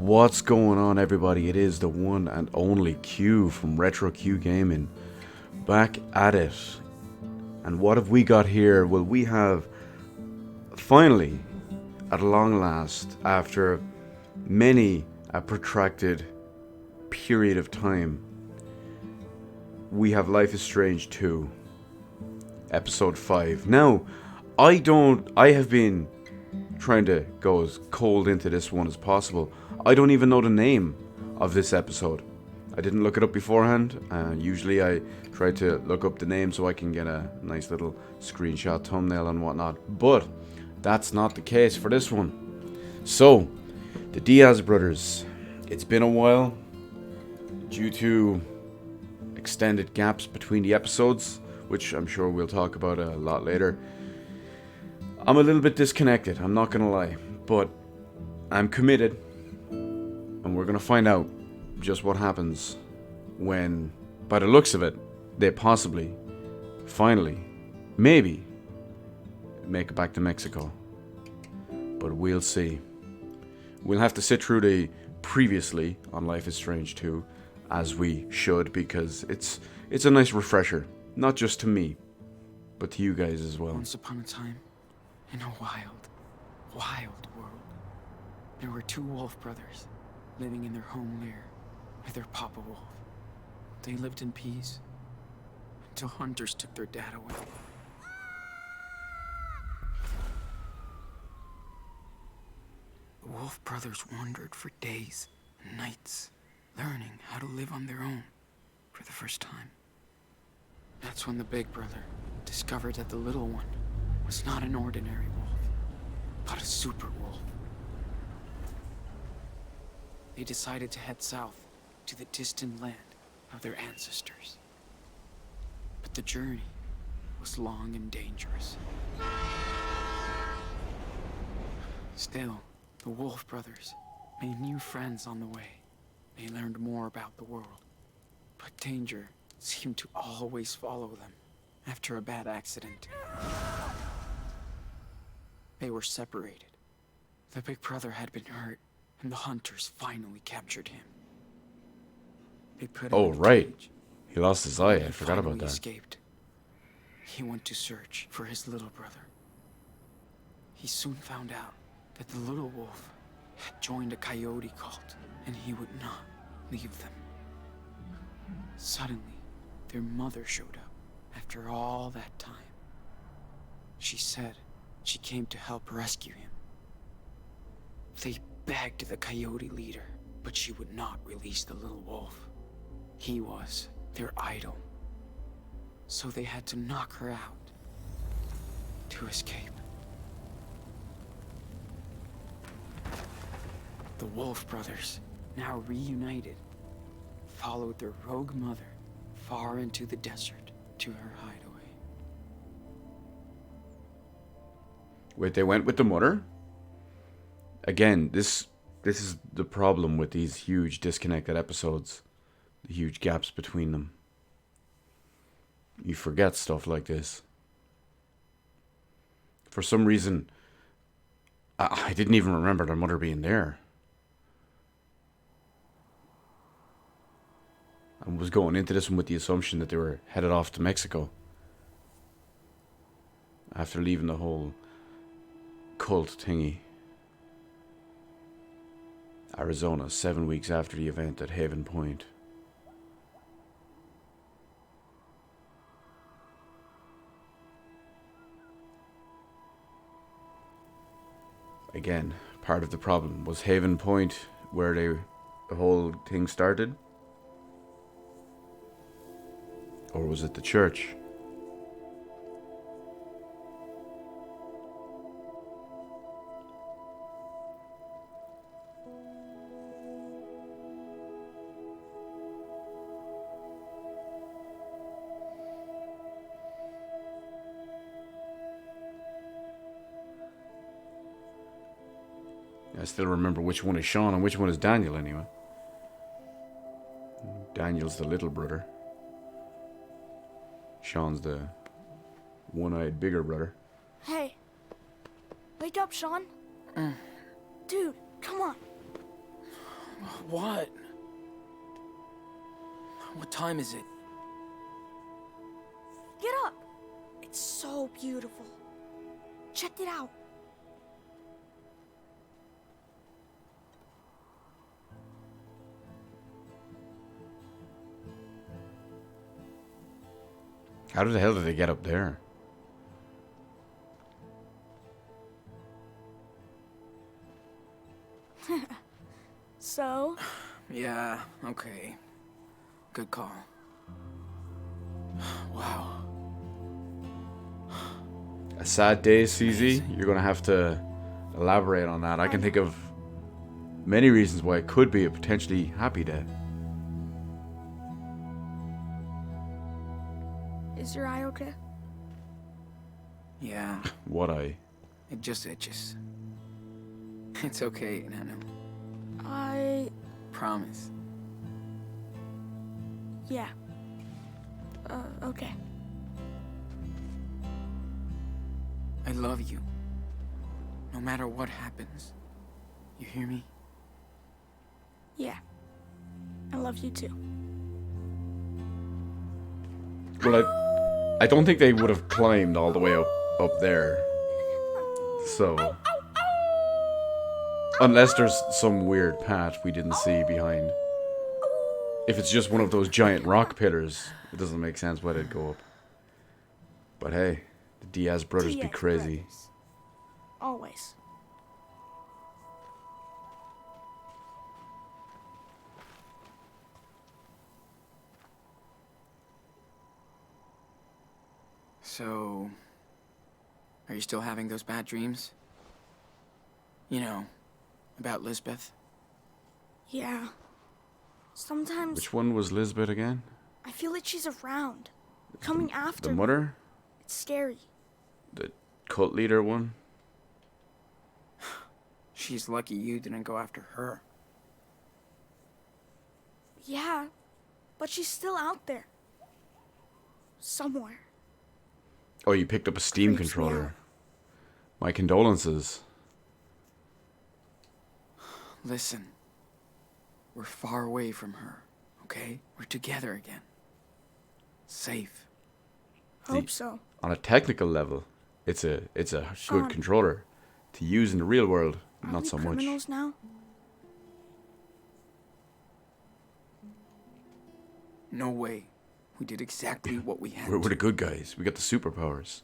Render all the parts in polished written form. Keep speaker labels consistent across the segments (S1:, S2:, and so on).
S1: What's going on, everybody? It is the one and only Q from Retro Q Gaming, back at it. And what have we got here? Well, we have finally, at long last, after many a protracted period of time, we have Life is Strange 2, episode 5. Now, I have been trying to go as cold into this one as possible. I don't even know the name of this episode. I didn't look it up beforehand. Usually I try to look up the name so I can get a nice little screenshot thumbnail and whatnot. But that's not the case for this one. So, the Diaz brothers. It's been a while due to extended gaps between the episodes, which I'm sure we'll talk about a lot later. I'm a little bit disconnected, I'm not gonna lie, but I'm committed, and we're gonna find out just what happens when, by the looks of it, they possibly, finally, maybe, make it back to Mexico. But we'll see. We'll have to sit through the previously on Life is Strange 2, as we should, because it's a nice refresher, not just to me, but to you guys as well.
S2: Once upon a time, in a wild, wild world, there were two wolf brothers living in their home lair with their papa wolf. They lived in peace until hunters took their dad away. The wolf brothers wandered for days and nights, learning how to live on their own for the first time. That's when the big brother discovered that the little one was not an ordinary wolf, but a super wolf. They decided to head south to the distant land of their ancestors. But the journey was long and dangerous. Still, the wolf brothers made new friends on the way. They learned more about the world, but danger seemed to always follow them after a bad accident. They were separated. The big brother had been hurt, and the hunters finally captured him. They put him in a cage.
S1: He lost his eye. I
S2: He
S1: forgot about
S2: finally
S1: that.
S2: escaped. He went to search for his little brother. He soon found out that the little wolf had joined a coyote cult, and he would not leave them. Suddenly, their mother showed up after all that time. She said she came to help rescue him. They begged the coyote leader, but she would not release the little wolf. He was their idol. So they had to knock her out to escape. The Wolf brothers, now reunited, followed their rogue mother far into the desert to her hideaway.
S1: Wait, they went with the mother? Again, this is the problem with these huge disconnected episodes. The huge gaps between them. You forget stuff like this. For some reason, I didn't even remember their mother being there. I was going into this one with the assumption that they were headed off to Mexico. After leaving the whole cult thingy. Arizona, 7 weeks after the event at Haven Point. Again, part of the problem was Haven Point where the whole thing started? Or was it the church? I still remember which one is Sean and which one is Daniel anyway. Daniel's the little brother. Sean's the one-eyed bigger brother.
S3: Hey, wake up, Sean. Dude, come on.
S2: What? What time is it?
S3: Get up! It's so beautiful. Check it out.
S1: How the hell did they get up there?
S3: So,
S2: Yeah, okay. Good call. Wow.
S1: A sad day, CZ? You're gonna have to elaborate on that. I can think of many reasons why it could be a potentially happy day.
S3: is your eye okay?
S2: Yeah,
S1: What I...
S2: it just itches. It's okay, Nano. Promise.
S3: Yeah. Okay.
S2: I love you. No matter what happens. You hear me?
S3: Yeah. I love you too.
S1: Well, I don't think they would have climbed all the way up there. So... Unless there's some weird path we didn't see behind. If it's just one of those giant rock pillars, it doesn't make sense why they'd go up. But hey, the Diaz brothers be
S3: Diaz
S1: crazy.
S3: brothers. Always.
S2: So... Are you still having those bad dreams? You know, about Lisbeth?
S3: Yeah. Sometimes
S1: Which one was Lisbeth again?
S3: I feel like she's around, coming after
S1: The
S3: me.
S1: mother?
S3: It's scary.
S1: The cult leader one?
S2: She's lucky you didn't go after her.
S3: Yeah, but she's still out there. Somewhere.
S1: Oh, you picked up a Steam
S3: Creeps me
S1: controller.
S3: out.
S1: My condolences.
S2: Listen. We're far away from her, okay? We're together again. Safe.
S3: Hope so.
S1: On a technical level, it's a
S3: Sean,
S1: good controller. To use in the real world,
S3: Are
S1: not
S3: we
S1: so much.
S3: criminals now?
S2: No way. We did exactly what we had
S1: We're
S2: to.
S1: the good guys. We got the superpowers.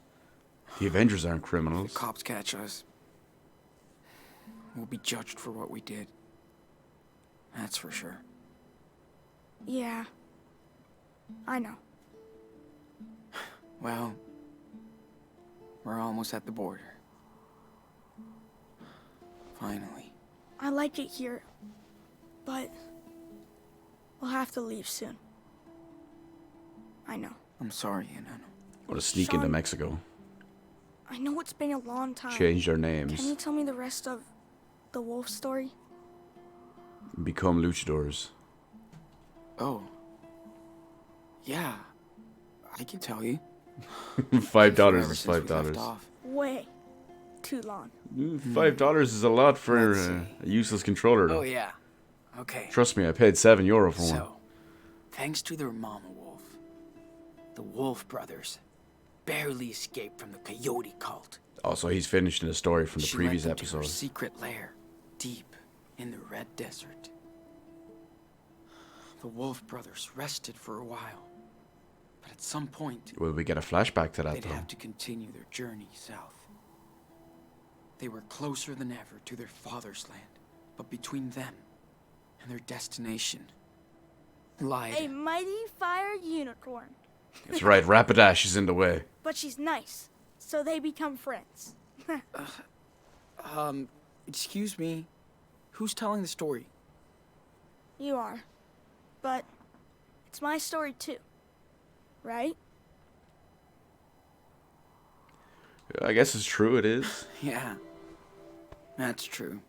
S1: The Avengers aren't
S2: If
S1: criminals.
S2: the cops catch us, we'll be judged for what we did. That's for sure.
S3: Yeah. I know.
S2: Well, we're almost at the border. Finally.
S3: I like it here, but we'll have to leave soon. I know.
S2: I'm sorry, Enano.
S1: Want to sneak into
S3: Sean-
S1: Mexico.
S3: I know it's been a long time.
S1: Change their
S3: Can
S1: names.
S3: you tell me the rest of the wolf story?
S1: Become luchadors.
S2: Oh. Yeah. I can tell you.
S1: $5
S2: Forever
S1: is
S2: since we left
S1: $5.
S2: off.
S3: Way too long.
S1: $5 is a lot for
S2: Let's
S1: a
S2: see.
S1: useless controller.
S2: Oh, yeah. Okay.
S1: Trust me, I paid €7 for one.
S2: So, thanks to their mama wolf, the Wolf brothers barely escaped from the coyote cult.
S1: Also, he's finishing a story from the
S2: She
S1: previous
S2: led them to her
S1: episode.
S2: secret lair, deep in the Red Desert. The Wolf brothers rested for a while, but at some point,
S1: Will we get a flashback to that
S2: they'd
S1: though?
S2: have to continue their journey south. They were closer than ever to their father's land, but between them and their destination lied
S3: A mighty fire unicorn.
S1: That's right, Rapidash is in the way.
S3: But she's nice, so they become friends.
S2: excuse me, who's telling the story?
S3: You are. But it's my story too. Right?
S1: I guess it's true, it is.
S2: Yeah, that's true.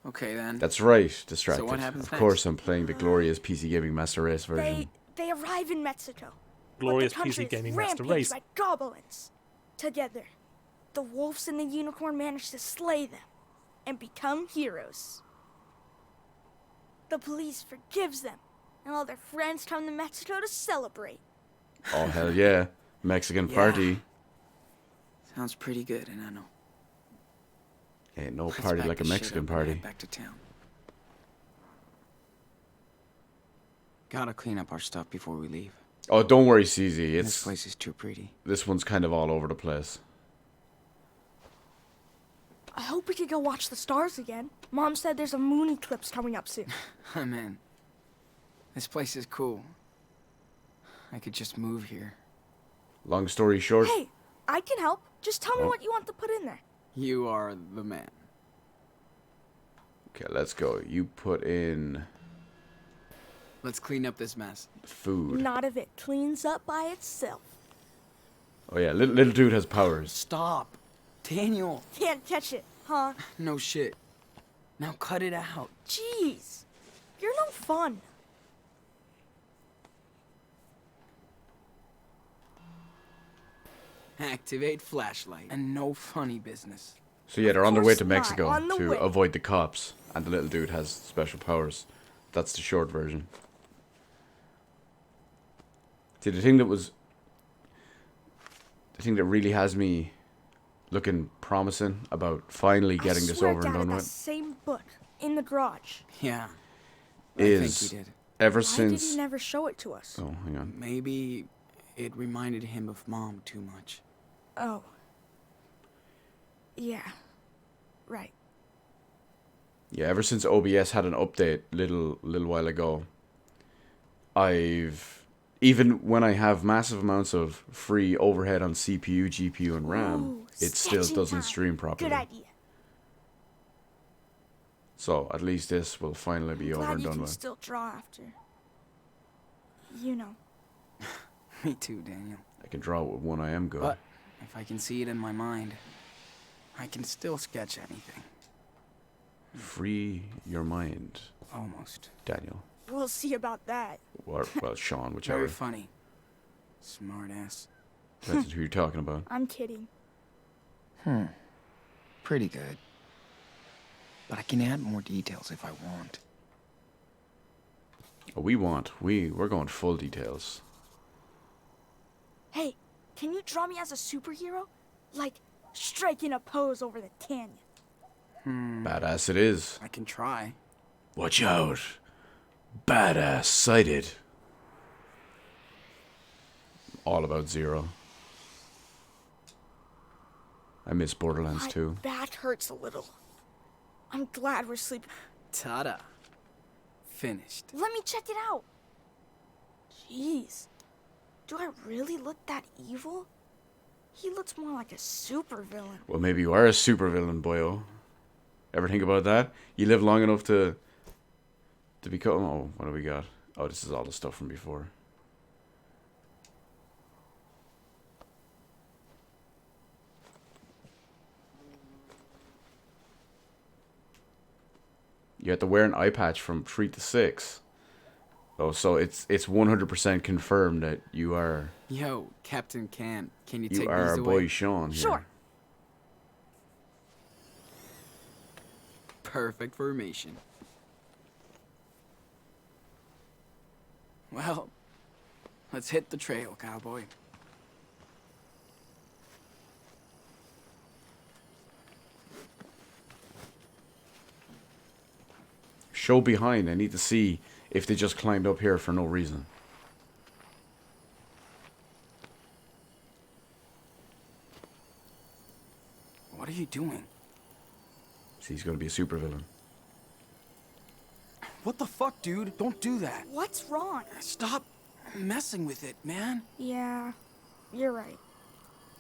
S2: Okay then.
S1: That's right, Distracted.
S2: So what happens
S1: of
S2: next?
S1: course, I'm playing the glorious PC Gaming Master Race version.
S3: They arrive in Mexico.
S4: Glorious
S3: but the country
S4: PC
S3: is
S4: Gaming Master
S3: rampaged
S4: Race.
S3: by goblins. Together, the wolves and the unicorn manage to slay them and become heroes. the police forgives them, and all their friends come to Mexico to celebrate.
S1: Oh, hell yeah. Mexican
S2: Yeah.
S1: party.
S2: Sounds pretty good, and I know.
S1: Ain't no
S2: Let's
S1: party
S2: pack
S1: like a
S2: this shit
S1: Mexican
S2: up and
S1: party.
S2: head back to town. Gotta clean up our stuff before we leave.
S1: Oh, don't worry, CZ.
S2: This
S1: It's
S2: place is too pretty.
S1: this one's kind of all over the place.
S3: I hope we can go watch the stars again. Mom said there's a moon eclipse coming up soon.
S2: I'm in. This place is cool. I could just move here.
S1: Long story short,
S3: Hey, I can help. Just tell me
S1: Oh.
S3: what you want to put in there.
S2: You are the man.
S1: okay, let's go. You put in
S2: Let's clean up this mess.
S1: food.
S3: Not if it cleans up by itself.
S1: Oh yeah, little dude has powers.
S2: Stop. Daniel.
S3: Can't catch it, huh?
S2: No shit. Now cut it out.
S3: Jeez, you're no fun.
S2: Activate flashlight. And no funny business.
S1: So yeah, they're on their way
S3: course
S1: to
S3: not.
S1: Mexico
S3: On the
S1: to
S3: way.
S1: avoid the cops, and the little dude has special powers. That's the short version. See, the thing that really has me looking promising about finally getting
S3: I
S1: this
S3: swear
S1: over and
S3: Dad
S1: done
S3: had that
S1: with
S3: same book in the garage.
S2: Yeah. I
S1: is
S2: think he did.
S1: ever
S3: Why did
S1: since.
S3: he never show it to us?
S1: Oh, hang on.
S2: Maybe it reminded him of Mom too much.
S3: Oh. Yeah. Right.
S1: Yeah, ever since OBS had an update little while ago, even when I have massive amounts of free overhead on CPU, GPU, and RAM,
S3: Ooh,
S1: it still
S3: sketching
S1: doesn't
S3: time.
S1: stream properly.
S3: Good idea.
S1: So at least this will finally be over
S3: Glad
S1: and
S3: you
S1: done
S3: can
S1: with.
S3: still draw after. You know.
S2: Me too, Daniel.
S1: I can draw it with one. I am good.
S2: But if I can see it in my mind, I can still sketch anything.
S1: Free your mind,
S2: Almost.
S1: Daniel.
S3: We'll see about that.
S1: Or, well, Sean, whichever.
S2: Very funny. Smart ass.
S1: Depends on who you're talking about.
S3: I'm kidding.
S2: Pretty good. But I can add more details if I want.
S1: Oh, we're going full details.
S3: Hey, can you draw me as a superhero? Like, striking a pose over the canyon.
S1: Badass it is.
S2: I can try.
S1: Watch out. Badass sighted. All about Zero. I miss Borderlands
S3: My
S1: 2.
S3: back hurts a little. I'm glad we're sleeping.
S2: Ta-da. Finished.
S3: Let me check it out. Jeez. Do I really look that evil? He looks more like a supervillain.
S1: Well, maybe you are a supervillain, boyo. Ever think about that? You live long enough to become... Oh, what do we got? Oh, this is all the stuff from before. You have to wear an eye patch from 3 to 6. Oh, so it's 100% confirmed that you are
S2: Yo, Captain Can you take
S1: our
S2: these
S1: boy
S2: away?
S1: Sean here.
S3: Sure.
S2: Perfect formation. Well, let's hit the trail, cowboy.
S1: Show behind. I need to see if they just climbed up here for no reason.
S2: What are you doing?
S1: See, he's gonna be a supervillain.
S2: What the fuck, dude? Don't do that.
S3: What's wrong?
S2: Stop messing with it, man.
S3: Yeah, you're right.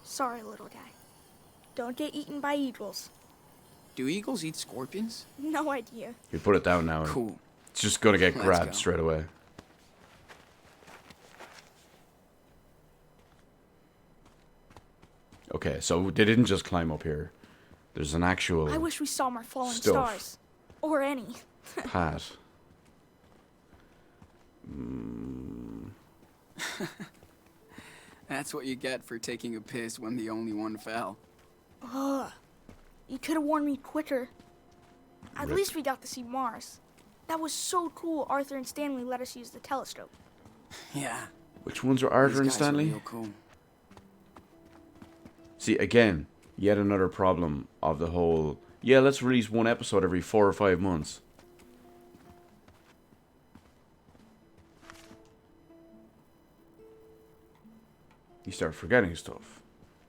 S3: Sorry, little guy. Don't get eaten by eagles.
S2: Do eagles eat scorpions?
S3: No idea.
S1: You put it down now.
S2: Cool.
S1: It's just gonna get
S2: Let's
S1: grabbed
S2: go.
S1: straight away. Okay, so they didn't just climb up here. There's an actual
S3: I wish we saw more falling
S1: Stuff.
S3: stars. Or any.
S1: path.
S2: That's what you get for taking a piss when the only one fell.
S3: Ugh. You could have warned me quicker. At
S1: Rip.
S3: least we got to see Mars. That was so cool Arthur and Stanley let us use the telescope.
S2: Yeah.
S1: Which ones are
S2: These
S1: Arthur and
S2: guys are
S1: Stanley?
S2: real cool.
S1: See, again, yet another problem of the whole, yeah, let's release one episode every 4 or 5 months. You start forgetting stuff.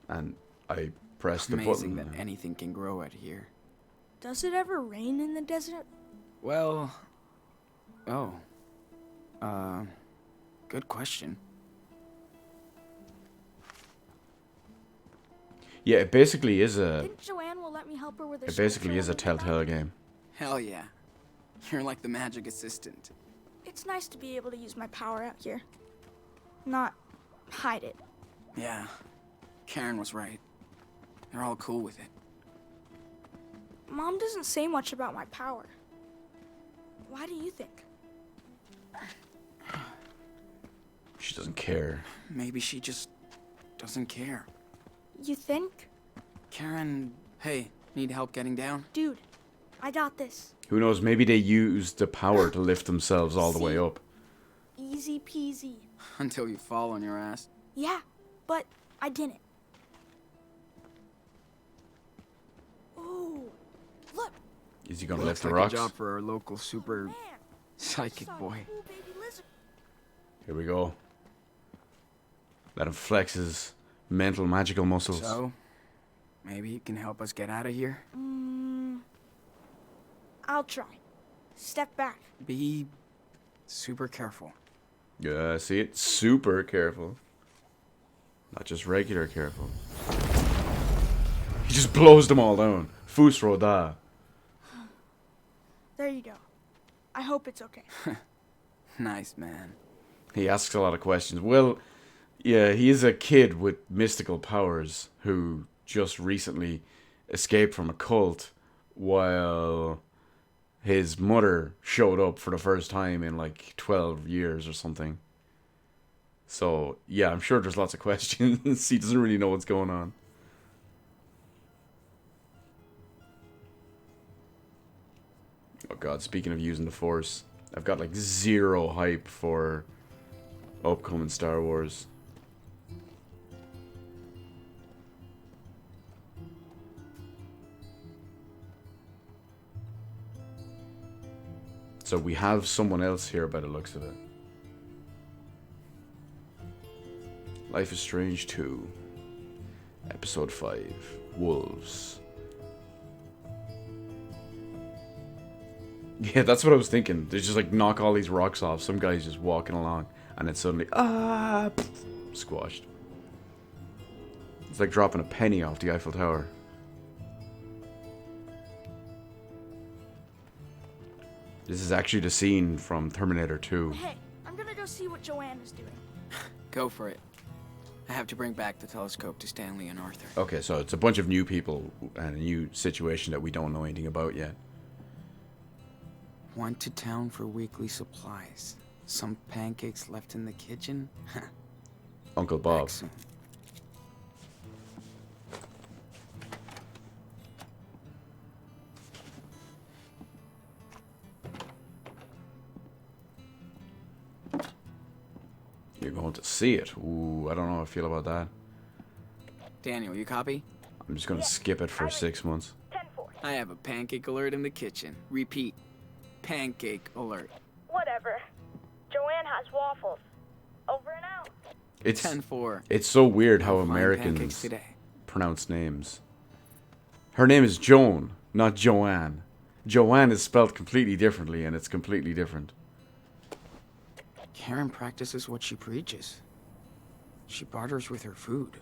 S1: And I press the
S2: Amazing
S1: button.
S2: that anything can grow out here.
S3: Does it ever rain in the desert?
S2: Well... Oh. Good question.
S1: Yeah, it basically is a...
S3: Think Joanne will let me help her with her
S1: It basically is a
S3: sculpture when we get
S1: Telltale
S3: back?
S1: game.
S2: Hell yeah. You're like the magic assistant.
S3: It's nice to be able to use my power out here. Not hide it.
S2: Yeah. Karen was right. They're all cool with it.
S3: Mom doesn't say much about my power. Why do you think?
S1: She doesn't care.
S2: Maybe she just doesn't care.
S3: You think?
S2: Karen, hey, need help getting down?
S3: Dude, I got this.
S1: Who knows, maybe they used the power to lift themselves all the way
S3: See?
S1: up.
S3: Easy peasy.
S2: Until you fall on your ass.
S3: Yeah, but I didn't. Ooh, look.
S1: Is he gonna
S2: Looks
S1: lift the
S2: like
S1: rocks?
S2: a job for our local super
S3: Man,
S2: psychic
S3: saw a
S2: boy.
S3: cool baby lizard.
S1: Here we go. Let him flex his mental magical muscles.
S2: So, maybe you can help us get out of here?
S3: I'll try. Step back.
S2: Be super careful.
S1: Yeah, see it? Super careful. Not just regular careful. He just blows them all down. Fus roda.
S3: There you go. I hope it's okay.
S2: Nice, man.
S1: He asks a lot of questions. Well, yeah, he is a kid with mystical powers who just recently escaped from a cult while his mother showed up for the first time in like 12 years or something. So, yeah, I'm sure there's lots of questions. He doesn't really know what's going on. Oh god, speaking of using the Force, I've got like zero hype for upcoming Star Wars. So we have someone else here by the looks of it. Life is Strange 2. Episode 5. Wolves. Yeah, that's what I was thinking. They just like knock all these rocks off. Some guy's just walking along and it's suddenly squashed. It's like dropping a penny off the Eiffel Tower. This is actually the scene from Terminator 2.
S3: Hey, I'm gonna go see what Joanne is doing.
S2: Go for it. I have to bring back the telescope to Stanley and Arthur.
S1: Okay, so it's a bunch of new people and a new situation that we don't know anything about yet.
S2: Went to town for weekly supplies. Some pancakes left in the kitchen?
S1: Uncle Bob.
S2: Back soon.
S1: You're going to see it. Ooh, I don't know how I feel about that.
S2: Daniel, you copy?
S1: I'm just going to skip it for 6 months.
S3: 10-4.
S2: I have a pancake alert in the kitchen. Repeat. Pancake alert.
S3: Whatever. Joanne has waffles. Over and out.
S1: It's
S2: 10-4.
S1: it's so weird how
S2: Fine pancakes
S1: Americans
S2: today.
S1: pronounce names. Her name is Joan, not Joanne. Joanne is spelled completely differently, and it's completely different.
S2: Karen practices what she preaches. She barters with her food.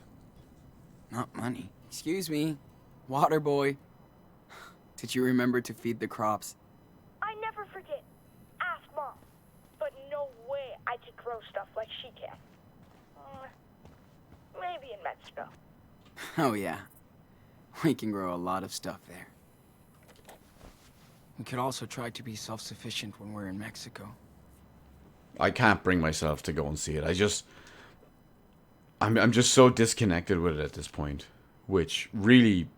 S2: Not money. Excuse me. Water boy. Did you remember to feed the crops?
S4: I never forget. Ask Mom. But no way I could grow stuff like she can. Maybe in Mexico.
S2: Oh yeah. We can grow a lot of stuff there. We could also try to be self-sufficient when we're in Mexico.
S1: I can't bring myself to go and see it. I'm just so disconnected with it at this point, which really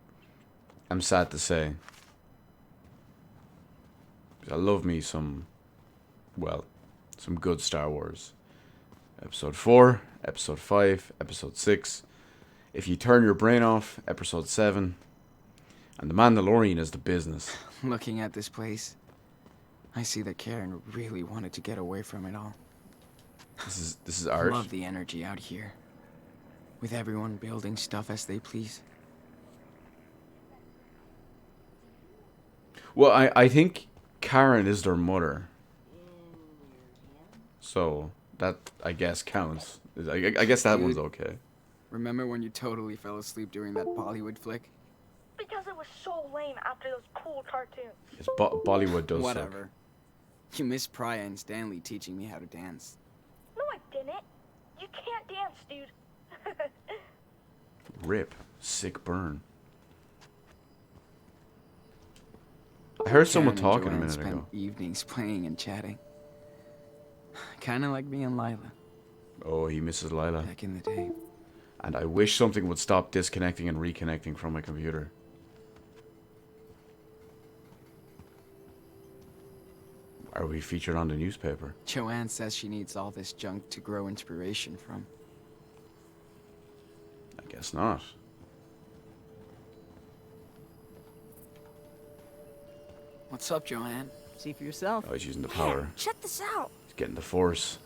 S1: I'm sad to say. 'Cause I love me some, well, some good Star Wars. Episode 4, Episode 5, Episode 6. If you turn your brain off, Episode 7. And The Mandalorian is the business.
S2: Looking at this place, I see that Karen really wanted to get away from it all.
S1: This is art.
S2: Love the energy out here, with everyone building stuff as they please.
S1: Well, I think Karen is their mother. So, that, I guess, counts. I guess that one's okay.
S2: Remember when you totally fell asleep during that Bollywood flick?
S4: Because it was so lame after those cool cartoons.
S1: Yes, Bollywood does suck.
S2: Whatever. You missed Priya and Stanley teaching me how to dance.
S4: No, I didn't. You can't dance, dude.
S1: Rip. Sick burn. I heard someone
S2: Karen and
S1: talking a
S2: Joanne
S1: minute
S2: spent
S1: ago.
S2: evenings playing and chatting. Kind of like me and Lila
S1: Oh, he misses Lila.
S2: back in the day.
S1: And I wish something would stop disconnecting and reconnecting from my computer. Are we featured on the newspaper?
S2: Joanne says she needs all this junk to grow inspiration from.
S1: I guess not.
S2: What's up, Joanne?
S5: See for yourself.
S1: Oh, he's using the
S3: Man,
S1: power.
S3: check this out.
S1: He's getting the force.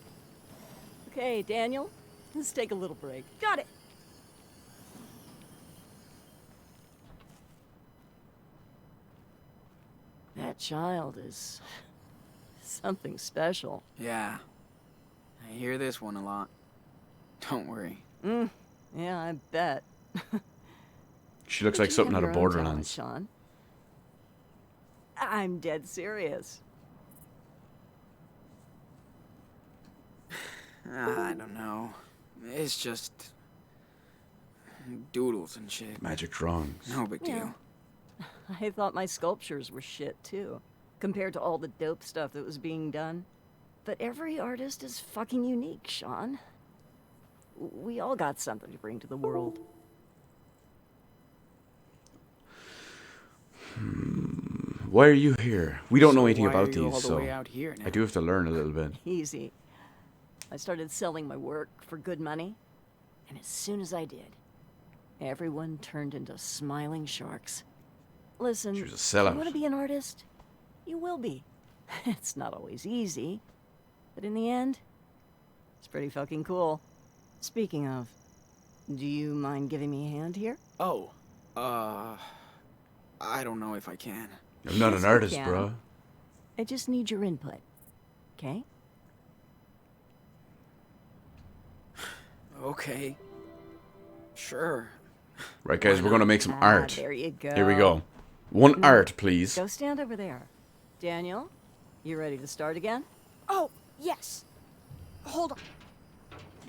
S5: Okay, Daniel, let's take a little break.
S3: Got it.
S5: That child is something special.
S2: Yeah. I hear this one a lot. Don't worry.
S5: Yeah, I bet.
S1: She looks
S5: But
S1: like
S5: you
S1: something
S5: have
S1: out of
S5: your own talent,
S1: Borderlands.
S5: Sean. I'm dead serious.
S2: I don't know. It's just doodles and shit.
S1: Magic drawings.
S2: No big deal.
S5: I thought my sculptures were shit too, compared to all the dope stuff that was being done. But every artist is fucking unique, Sean. We all got something to bring to the world.
S1: Why are you here? We don't know anything
S2: Why
S1: about
S2: are you
S1: these,
S2: all the
S1: so
S2: way out here now?
S1: I do have to learn a little bit.
S5: Easy. I started selling my work for good money, and as soon as I did, everyone turned into smiling sharks. Listen,
S1: She was a
S5: you
S1: sellout.
S5: want to be an artist? You will be. It's not always easy, but in the end, it's pretty fucking cool. Speaking of, do you mind giving me a hand here?
S2: Oh, I don't know if I can.
S1: I'm not
S5: Yes,
S1: an
S5: you
S1: artist,
S5: can.
S1: bro.
S5: I just need your input, okay?
S2: Okay. Sure.
S1: Right, guys, we're gonna make some
S5: Ah,
S1: art.
S5: there you go.
S1: Here we go. One
S5: Now,
S1: art, please.
S5: Go stand over there. Daniel, you ready to start again?
S3: Oh, yes. Hold on.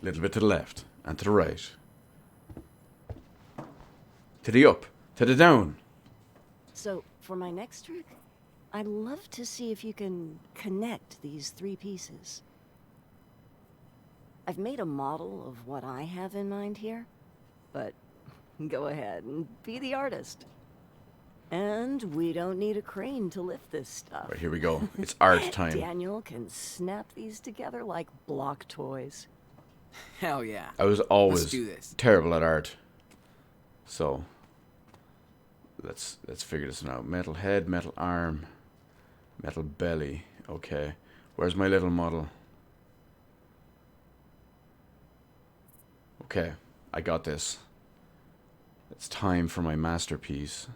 S1: A little bit to the left and to the right. To the up, to the down.
S5: So, for my next trick, I'd love to see if you can connect these three pieces. I've made a model of what I have in mind here, but go ahead and be the artist. And we don't need a crane to lift this stuff.
S1: Right, here we go. It's art time.
S5: Daniel can snap these together like block toys.
S2: Hell yeah.
S1: I was always
S2: Let's do this.
S1: terrible at art. So let's figure this one out. Metal head, metal arm, metal belly. Okay. Where's my little model? Okay, I got this. It's time for my masterpiece.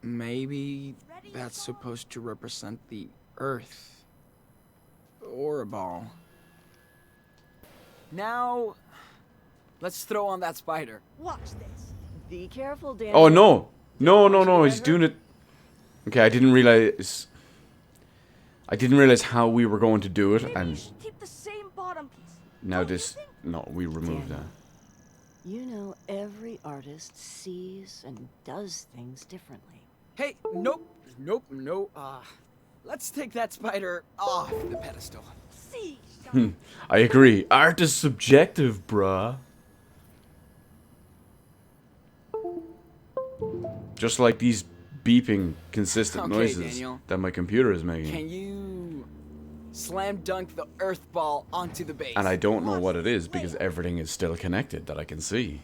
S2: Maybe that's supposed to represent the Earth. Or a ball. Now, let's throw on that spider.
S3: Watch this.
S5: Be careful, Daniel.
S1: Oh no! No, no,
S5: want you
S1: no,
S5: to
S1: he's
S5: get
S1: doing it. Okay, I didn't realize how we were going to do it,
S3: Maybe you
S1: and
S3: should keep the same bottom piece.
S1: now
S3: Don't you
S1: this.
S3: think?
S1: No, we removed that.
S5: You know, every artist sees and does things differently.
S2: Hey, nope, no. Let's take that spider off the pedestal.
S3: See,
S1: I agree. Art is subjective, bruh. Just like these beeping consistent
S2: Okay,
S1: noises
S2: Daniel.
S1: that my computer is making.
S2: Can you slam dunk the earth ball onto the base?
S1: And I don't know what it is because everything is still connected that I can see.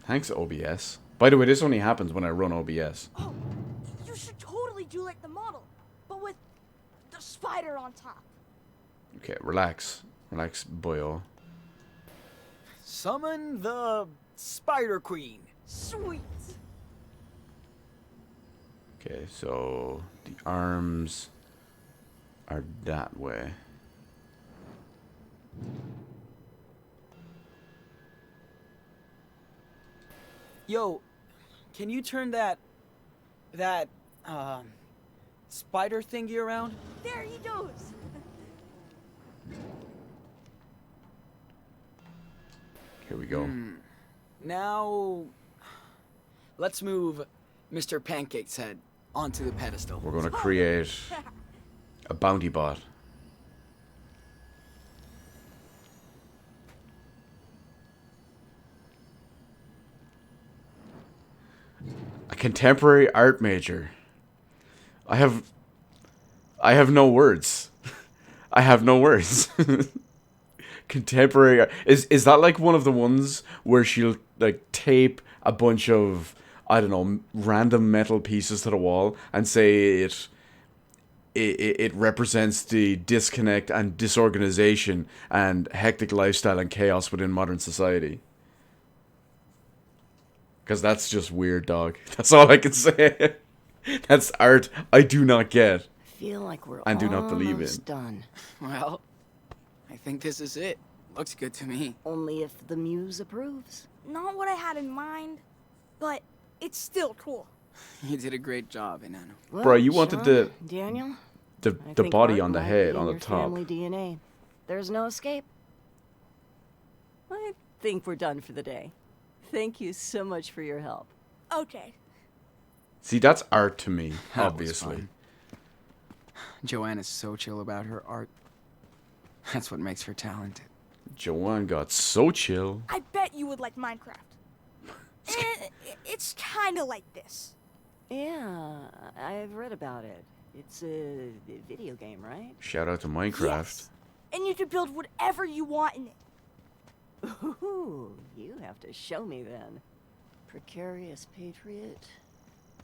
S1: Thanks, OBS. By the way, this only happens when I run OBS.
S3: Oh, you should totally do like the model, but with the spider on top.
S1: Okay, relax. Relax, boyo.
S2: Summon the Spider Queen.
S3: Sweet.
S1: Okay, so the arms are that way.
S2: Yo, can you turn that spider thingy around?
S3: There he goes.
S1: Here we go.
S2: Now, let's move Mr. Pancake's head onto the pedestal.
S1: We're going to create a bounty bot. A contemporary art major. I have no words. I have no words. Contemporary art. Is that like one of the ones where she'll like tape a bunch of, I don't know, random metal pieces to the wall and say it represents the disconnect and disorganization and hectic lifestyle and chaos within modern society? Because that's just weird, dog. That's all I can say. That's art I do not get.
S5: I feel like we're
S1: And do not believe
S5: almost
S1: in.
S5: done.
S2: Well, I think this is it. Looks good to me.
S5: Only if the muse approves.
S3: Not what I had in mind, but it's still cool.
S2: You did a great job, Enano.
S5: Well,
S1: Bro, you wanted
S5: Sean, Daniel,
S1: the
S5: I
S1: the
S5: think
S1: body
S5: art
S1: on the
S5: might
S1: head,
S5: be
S1: on
S5: in
S1: the
S5: your
S1: top.
S5: family DNA. There's no escape. I think we're done for the day. Thank you so much for your help.
S3: Okay.
S1: See, that's art to me,
S2: That was
S1: obviously.
S2: fun. Joanne is so chill about her art. That's what makes her talented.
S1: Joanne got so chill.
S3: I bet you would like Minecraft. It's kind of like this.
S5: Yeah, I've read about it. It's a video game, right?
S1: Shout out to Minecraft.
S3: Yes. And you can build whatever you want in it.
S5: Ooh, you have to show me then. Precarious patriot,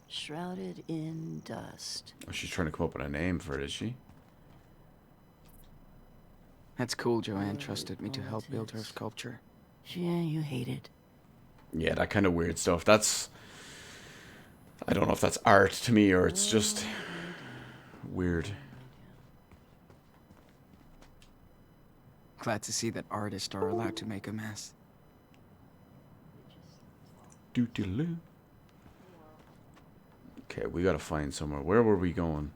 S5: shrouded in dust.
S1: Oh, she's trying to come up with a name for it, is she?
S2: That's cool, Joanne trusted me to help build her sculpture.
S5: Yeah, you hate it.
S1: Yeah, that kind of weird stuff. That's... I don't know if that's art to me or it's just weird.
S2: Glad to see that artists are allowed to make a mess.
S1: Doo-doo-loo. Okay, we gotta find somewhere. Where were we going?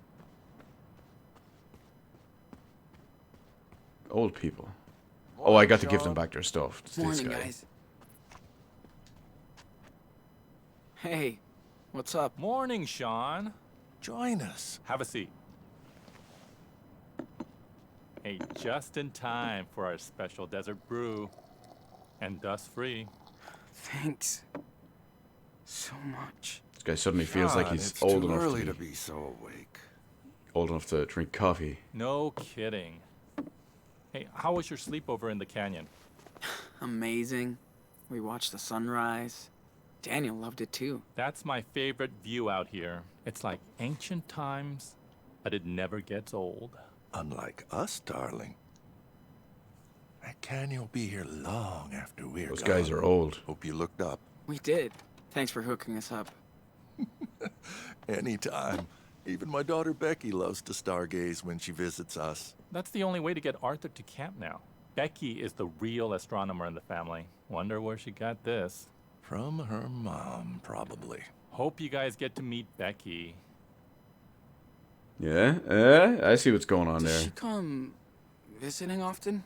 S1: Old people. Oh, I got to give them back their stuff. It's this
S2: Morning,
S1: guy.
S2: guys. Hey, what's up?
S6: Morning, Sean.
S7: Join us.
S6: Have a seat. Hey, just in time for our special desert brew. And dust-free.
S2: Thanks. So much.
S1: This guy suddenly feels like
S7: Sean,
S1: he's
S7: it's
S1: old
S7: too
S1: enough
S7: early
S1: to
S7: to
S1: be
S7: be so awake.
S1: old enough to drink coffee.
S6: No kidding. Hey, how was your sleepover in the canyon?
S2: Amazing. We watched the sunrise. Daniel loved it too.
S6: That's my favorite view out here. It's like ancient times, but it never gets old.
S7: Unlike us, darling. That canyon will be here long after we're
S1: Those
S7: gone.
S1: guys are old.
S7: Hope you looked up.
S2: We did. Thanks for hooking us up.
S7: Anytime. Even my daughter Becky loves to stargaze when she visits us.
S6: That's the only way to get Arthur to camp now. Becky is the real astronomer in the family. Wonder where she got this.
S7: From her mom, probably.
S6: Hope you guys get to meet Becky.
S1: Yeah? I see what's going on
S2: Does
S1: there.
S2: she come visiting often?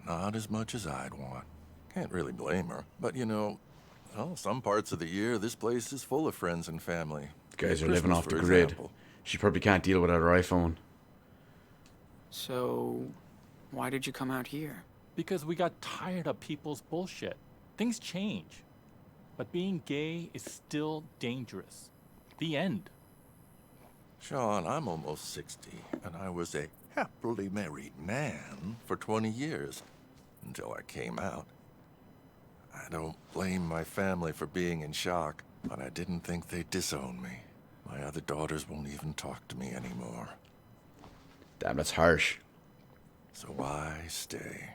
S7: Not as much as I'd want. Can't really blame her. But you know, well, some parts of the year, this place is full of friends and family.
S1: Guys are
S7: Christmas,
S1: living off the
S7: for
S1: grid.
S7: example.
S1: She probably can't deal without her iPhone.
S2: So, why did you come out here?
S6: Because we got tired of people's bullshit. Things change. But being gay is still dangerous. The end.
S7: Sean, I'm almost 60, and I was a happily married man for 20 years until I came out. I don't blame my family for being in shock, but I didn't think they'd disown me. My other daughters won't even talk to me anymore.
S1: Damn, that's harsh.
S7: So why stay?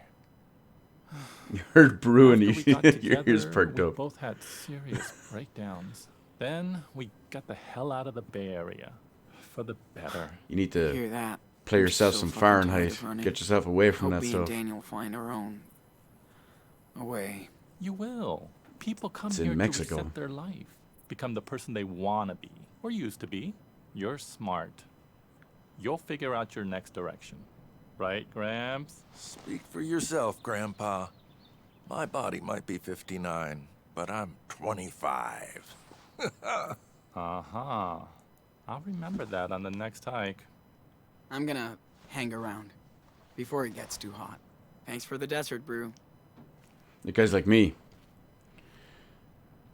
S1: You heard Brew and
S6: After we got
S1: your ears
S6: together,
S1: perked
S6: we
S1: up.
S6: both had serious breakdowns. Then we got the hell out of the Bay Area. For the better.
S1: You need to
S2: Hear that?
S1: play
S2: I'm
S1: yourself
S2: so
S1: some
S2: fucking tired
S1: Fahrenheit.
S2: of running.
S1: Get yourself away from
S2: Hope
S1: that
S2: me and
S1: stuff.
S2: Daniel find our own way.
S6: You will. People come
S1: It's in
S6: here
S1: Mexico.
S6: to reset their life. Become the person they want to be. Or used to be. You're smart. You'll figure out your next direction. Right, Gramps?
S7: Speak for yourself, Grandpa. My body might be 59, but I'm 25.
S6: Uh-huh. I'll remember that on the next hike.
S2: I'm gonna hang around before it gets too hot. Thanks for the desert brew.
S1: You guys like me.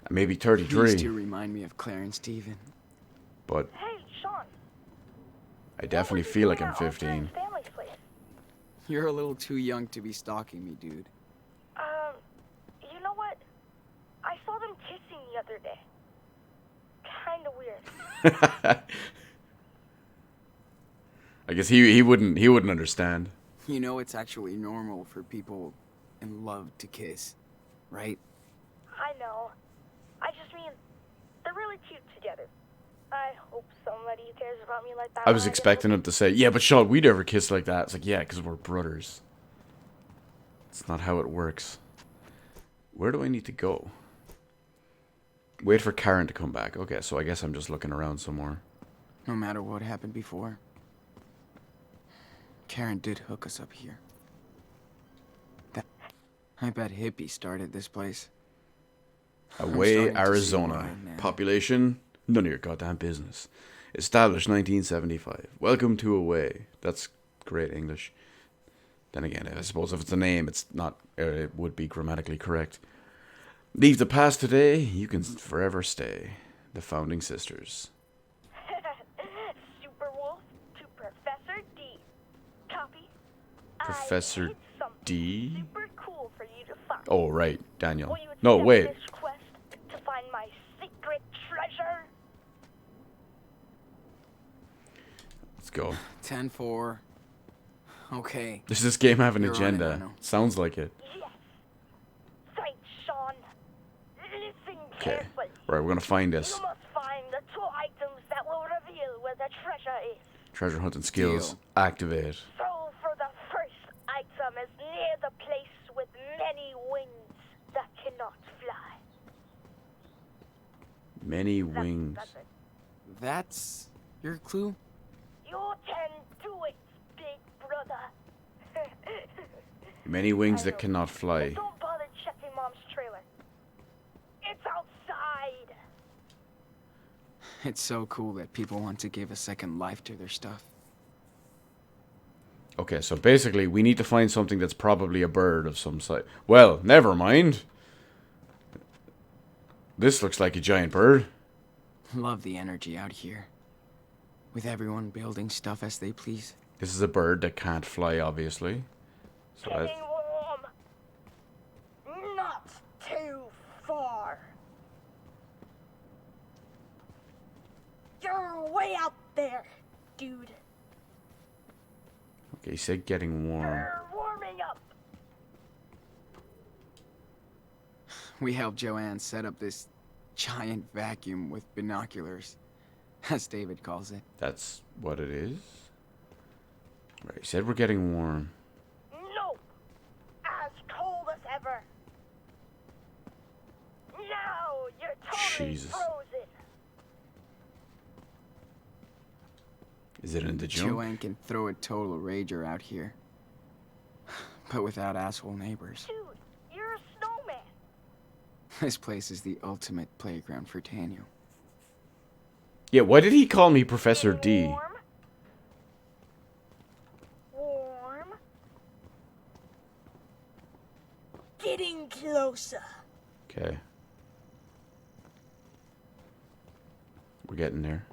S1: I may be
S2: These
S1: 33,
S2: two remind me of Claire and Steven.
S1: but
S4: Hey, Sean.
S1: I definitely
S4: what were you
S1: feel like
S4: doing
S1: I'm
S4: at Old
S1: 15.
S4: Man's family's place?
S2: You're a little too young to be stalking me, dude.
S4: You know what? I saw them kissing the other day. Kinda weird.
S1: I guess he wouldn't understand.
S2: You know it's actually normal for people in love to kiss, right?
S4: I know. I just mean, they're really cute together. I hope somebody cares about me like that.
S1: I was
S4: when get
S1: expecting him to say, "Yeah, but Sean, we never kiss like that." It's like, yeah, because we're brothers. It's not how it works. Where do I need to go? Wait for Karen to come back. Okay, so I guess I'm just looking around some more.
S2: No matter what happened before. Karen did hook us up here. I bet hippie started this place.
S1: Away,
S2: starting to see
S1: Arizona.
S2: why now.
S1: Population? None of your goddamn business. Established 1975. Welcome to Away. That's great English. Then again, I suppose if it's a name, it's not. It would be grammatically correct. Leave the past today. You can forever stay. The Founding Sisters.
S4: Super Wolf to Professor D. Copy.
S1: Professor
S4: I hid something
S1: D?
S4: Super cool for you to find.
S1: Oh right, Daniel.
S4: Will you
S1: No,
S4: accept
S1: wait.
S4: this quest to find my secret treasure?
S1: Let's go.
S2: 10-4. Okay.
S1: Does this game have an
S2: You're on it,
S1: agenda?
S2: Arno.
S1: Sounds like it.
S4: Yes. Thanks, Sean. Listen
S1: Okay.
S4: carefully.
S1: Right, we're gonna find this.
S4: You must find the two items that will reveal where the treasure is.
S1: Treasure hunting skills.
S2: Deal.
S1: Activate.
S4: So for the first item is near the place with many wings that cannot fly.
S1: Many wings.
S4: That's it.
S2: That's your clue?
S4: You tend to it, big brother.
S1: Many wings
S4: I
S1: that
S4: know.
S1: cannot
S4: But
S1: fly.
S4: don't bother checking Mom's trailer. It's outside.
S2: It's so cool that people want to give a second life to their stuff.
S1: Okay, so basically we need to find something that's probably a bird of some sort. Well, never mind. This looks like a giant bird.
S2: Love the energy out here. With everyone building stuff as they please.
S1: This is a bird that can't fly, obviously. So
S4: Getting warm. Not too far. You're way out there, dude.
S1: okay, he said getting warm.
S4: You're warming up.
S2: We helped Joanne set up this giant vacuum with binoculars, as David calls it.
S1: That's what it is? Right, he said we're getting warm.
S4: No. As cold as ever. Now you're totally
S1: Jesus.
S4: frozen.
S1: Is it in the junk?
S2: Joanne can throw a total rager out here. But without asshole neighbors.
S4: Dude, you're a snowman.
S2: This place is the ultimate playground for Daniel.
S1: Yeah, why did he call me Professor
S4: Getting
S1: D?
S4: warm?
S3: closer.
S1: Okay. We're getting there.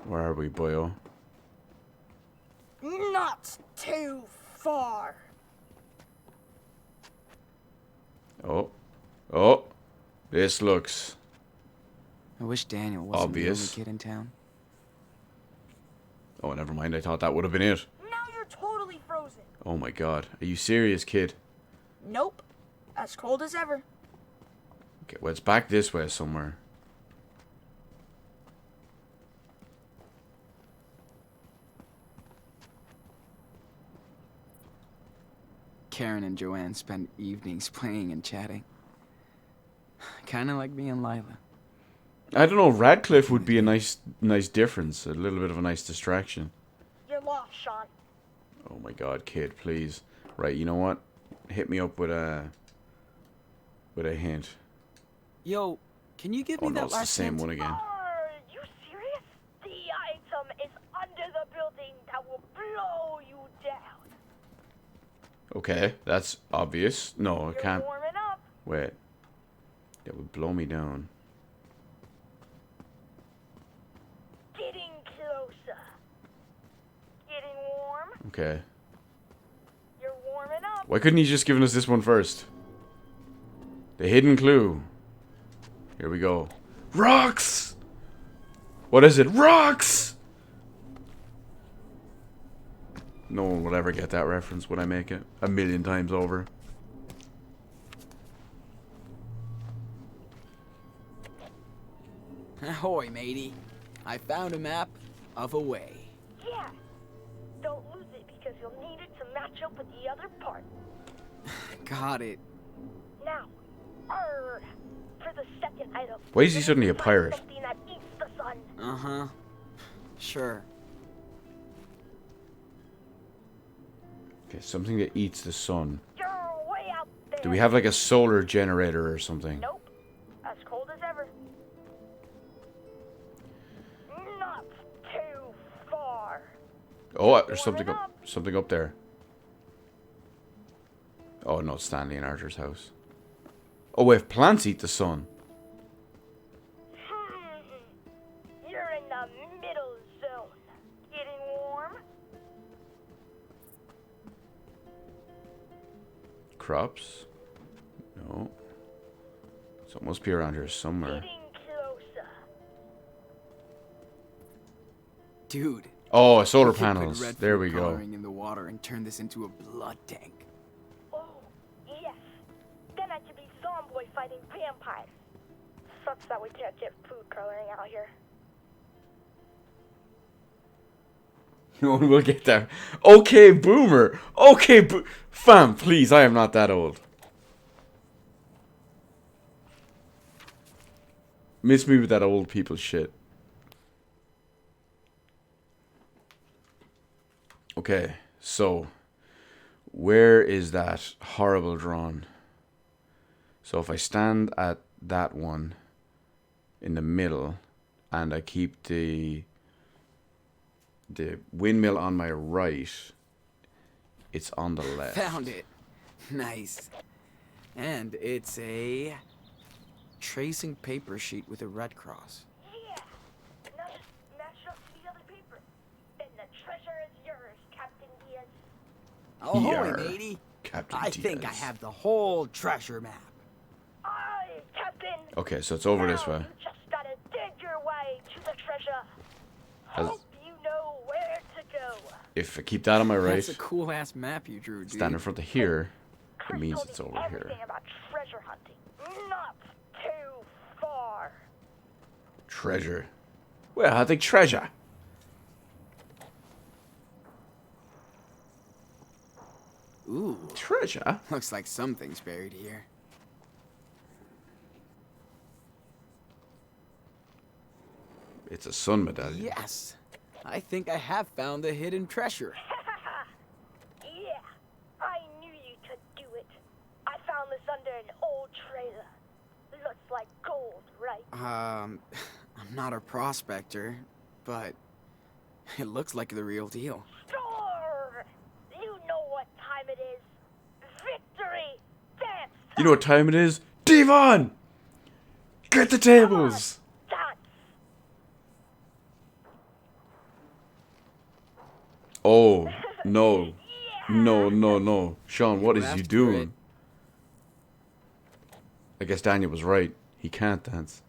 S1: Where are we, boyo?
S3: Not too far.
S1: Oh. Oh. This looks
S2: I wish Daniel wasn't
S1: obvious.
S2: the only kid in town.
S1: Oh, never mind. I thought that would have been it.
S3: Now you're totally frozen.
S1: Oh my god. Are you serious, kid?
S3: Nope. As cold as ever.
S1: Okay, well, it's back this way somewhere.
S2: Karen and Joanne spend evenings playing and chatting. Kind of like me and Lila.
S1: I don't know. Radcliffe would be a nice difference. A little bit of a nice distraction.
S4: You're lost, Sean.
S1: Oh my god, kid, please. Right, you know what? Hit me up with a hint.
S2: Yo, can you give
S1: Oh
S2: me
S1: no,
S2: that
S1: it's the
S2: last
S1: same
S2: hint?
S1: one again.
S4: Are you serious? The item is under the building that will blow you down.
S1: Okay, that's obvious. No, it
S4: You're
S1: can't.
S4: warming up.
S1: Wait. That would blow me down.
S4: Getting closer. Getting warm.
S1: Okay.
S4: You're warming up.
S1: Why couldn't he just given us this one first? The hidden clue. Here we go. Rocks! What is it? Rocks! No one will ever get that reference when I make it. 1,000,000 times over.
S2: Ahoy, matey. I found a map of a way.
S4: Yeah. Don't lose it because you'll need it to match up with the other part.
S2: Got it.
S4: Now, for the second item.
S1: Why is he
S4: you need
S1: suddenly
S4: to
S1: a
S4: find
S1: pirate?
S4: Something that eats the sun.
S2: Uh-huh. Sure.
S1: Okay, something that eats the sun.
S4: You're way out there.
S1: Do we have like a solar generator or something?
S4: Nope. As cold as ever. Not too far.
S1: Oh, there's
S4: Warming
S1: something up there. Oh no, it's Stanley and Arthur's house. Oh wait, plants eat the sun.
S4: You're in the middle zone. Getting warm?
S1: Crops? No. So it must be around here somewhere.
S4: Getting closer.
S2: Dude.
S1: Oh, solar
S2: we could put
S1: panels.
S2: red
S1: There
S2: food
S1: we go.
S2: coloring in the water and turn this into a blood tank.
S4: Oh, yes. Then I could be Zomboy fighting vampires. Sucks that we can't get food coloring out here.
S1: No one will get that. Okay, boomer. Okay, fam, please. I am not that old. Miss me with that old people shit. Okay, so where is that horrible drawn? So if I stand at that one in the middle and I keep the windmill on my right, it's on the left.
S2: Found it. Nice. And it's a tracing paper sheet with a red cross.
S4: Yeah. Now just match up to the other paper. And the treasure is yours, Captain Diaz.
S2: Oh,
S1: Here,
S2: holy matey.
S1: Captain
S2: I think I
S1: Diaz.
S2: have the whole treasure map.
S4: Aye, Captain.
S1: Okay, so it's over this
S4: Now
S1: way.
S4: You just gotta dig your way to the treasure.
S1: Has-
S4: Hope you know where to go.
S1: If I keep that on my right,
S2: That's a cool ass map you drew, dude.
S1: stand in front of here, it
S4: Chris
S1: means
S4: told
S1: it's
S4: me
S1: over here.
S4: everything about treasure hunting. Not too far.
S1: Treasure. Well, I think treasure.
S2: Ooh,
S1: Treasure?
S2: looks like something's buried here.
S1: It's a sun medallion.
S2: Yes, I think I have found the hidden treasure.
S4: Yeah, I knew you could do it. I found this under an old trailer. Looks like gold, right?
S2: I'm not a prospector, but it looks like the real deal.
S4: Sure! You know what time it is. Victory!
S1: You know what time it is? Devon! Get the tables!
S4: That
S1: Oh, no. No, no, no. Sean, what is you
S2: laughed for
S1: doing?
S2: it.
S1: I guess Daniel was right. He can't dance.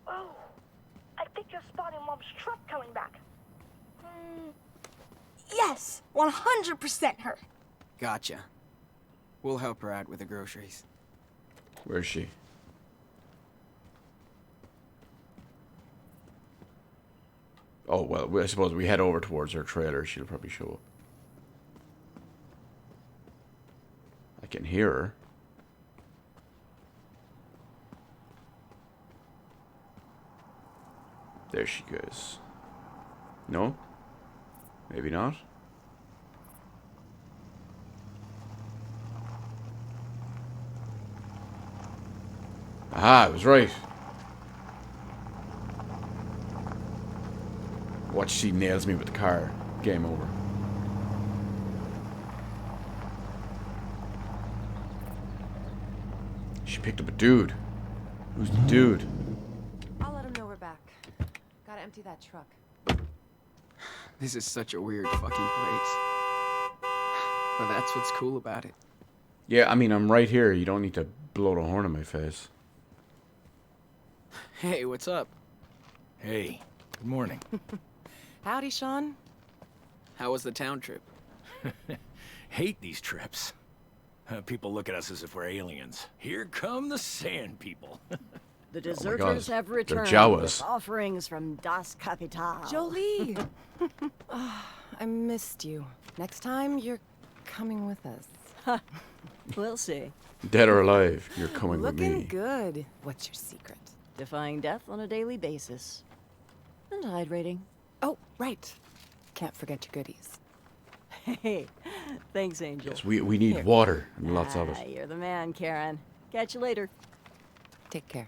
S4: Oh, I think you're spotting Mom's truck coming back.
S3: Yes, 100% her.
S2: Gotcha. We'll help her out with the groceries.
S1: Where's she? Oh, well, I suppose we head over towards her trailer. She'll probably show up. I can hear her. There she goes. No? Maybe not? Aha, I was right. Watch, she nails me with the car. Game over. She picked up a dude. Who's the dude?
S8: I'll let him know we're back. Gotta empty that truck.
S2: This is such a weird fucking place. But that's what's cool about it.
S1: Yeah, I mean, I'm right here. You don't need to blow the horn in my face.
S2: Hey, what's up?
S9: Hey, good morning.
S8: Howdy, Sean.
S2: How was the town trip?
S9: Hate these trips. People look at us as if we're aliens. Here come the sand people.
S5: The
S1: God,
S5: deserters have
S1: they're
S5: returned
S1: Jawas.
S5: with offerings from Das Kapital.
S8: Jolie! I missed you. Next time, you're coming with us.
S5: We'll see.
S1: Dead or alive, you're coming with
S8: Looking
S1: me.
S8: good. What's your secret?
S5: Defying death on a daily basis. And hydrating.
S8: Oh, right. Can't forget your goodies.
S5: Hey, thanks, Angel.
S1: Yes, we need
S8: Here.
S1: water and lots of
S5: Ah,
S1: it.
S5: you're the man, Karen. Catch you later.
S8: Take care.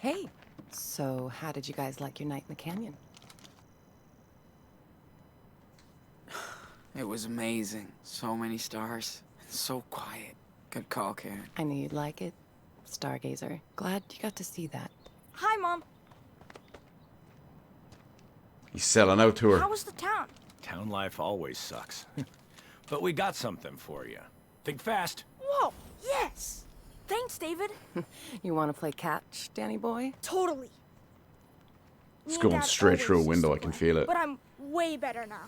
S8: Hey, so how did you guys like your night in the canyon?
S2: It was amazing. So many stars. And so quiet. Good call, Karen.
S8: I knew you'd like it. Stargazer. Glad you got to see that.
S3: Hi, Mom.
S1: He's selling out to her.
S3: How was the town?
S9: Town life always sucks. But we got something for you. Think fast.
S3: Whoa, yes. Thanks, David.
S8: You want to play catch, Danny boy?
S3: Totally.
S1: It's
S3: Me and
S1: going
S3: Dad
S1: straight through a
S3: always
S1: window,
S3: used
S1: I can
S3: to
S1: feel
S3: play,
S1: it.
S3: But I'm way better now.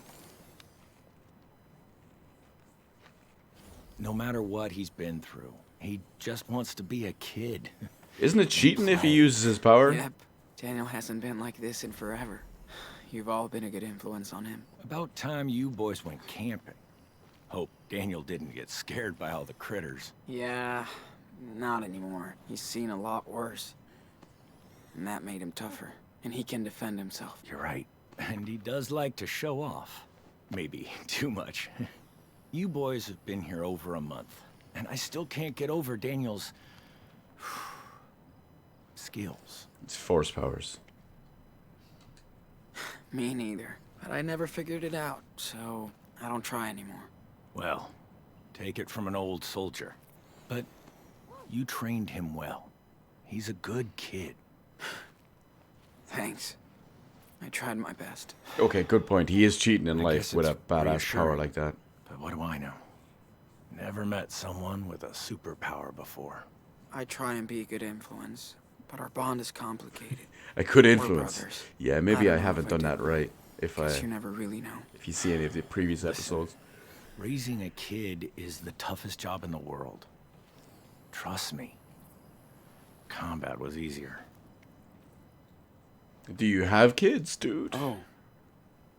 S9: No matter what he's been through, he just wants to be a kid.
S1: Isn't it cheating if he uses his power?
S2: Yep. Daniel hasn't been like this in forever. You've all been a good influence on him.
S9: About time you boys went camping. Hope Daniel didn't get scared by all the critters.
S2: Yeah, not anymore. He's seen a lot worse. And that made him tougher. And he can defend himself.
S9: You're right. And he does like to show off. Maybe too much. You boys have been here over a month, and I still can't get over Daniel's skills.
S1: It's force powers.
S2: Me neither. But I never figured it out, so I don't try anymore.
S9: Well, take it from an old soldier. But you trained him well. He's a good kid.
S2: Thanks. I tried my best.
S1: Okay, good point. He is cheating in
S9: I
S1: life
S9: guess
S1: with a
S9: it's
S1: badass power
S9: reassuring.
S1: like that.
S9: But what do I know? Never met someone with a superpower before.
S2: I try and be a good influence, but our bond is complicated.
S1: I could
S2: We're
S1: influence.
S2: brothers.
S1: Yeah,
S2: I
S1: maybe
S2: don't
S1: I
S2: know
S1: haven't
S2: if I
S1: done
S2: did.
S1: that right. If
S2: Guess you never really know.
S1: you see any of the previous episodes.
S9: Raising a kid is the toughest job in the world. Trust me. Combat was easier.
S1: Do you have kids, dude?
S2: Oh.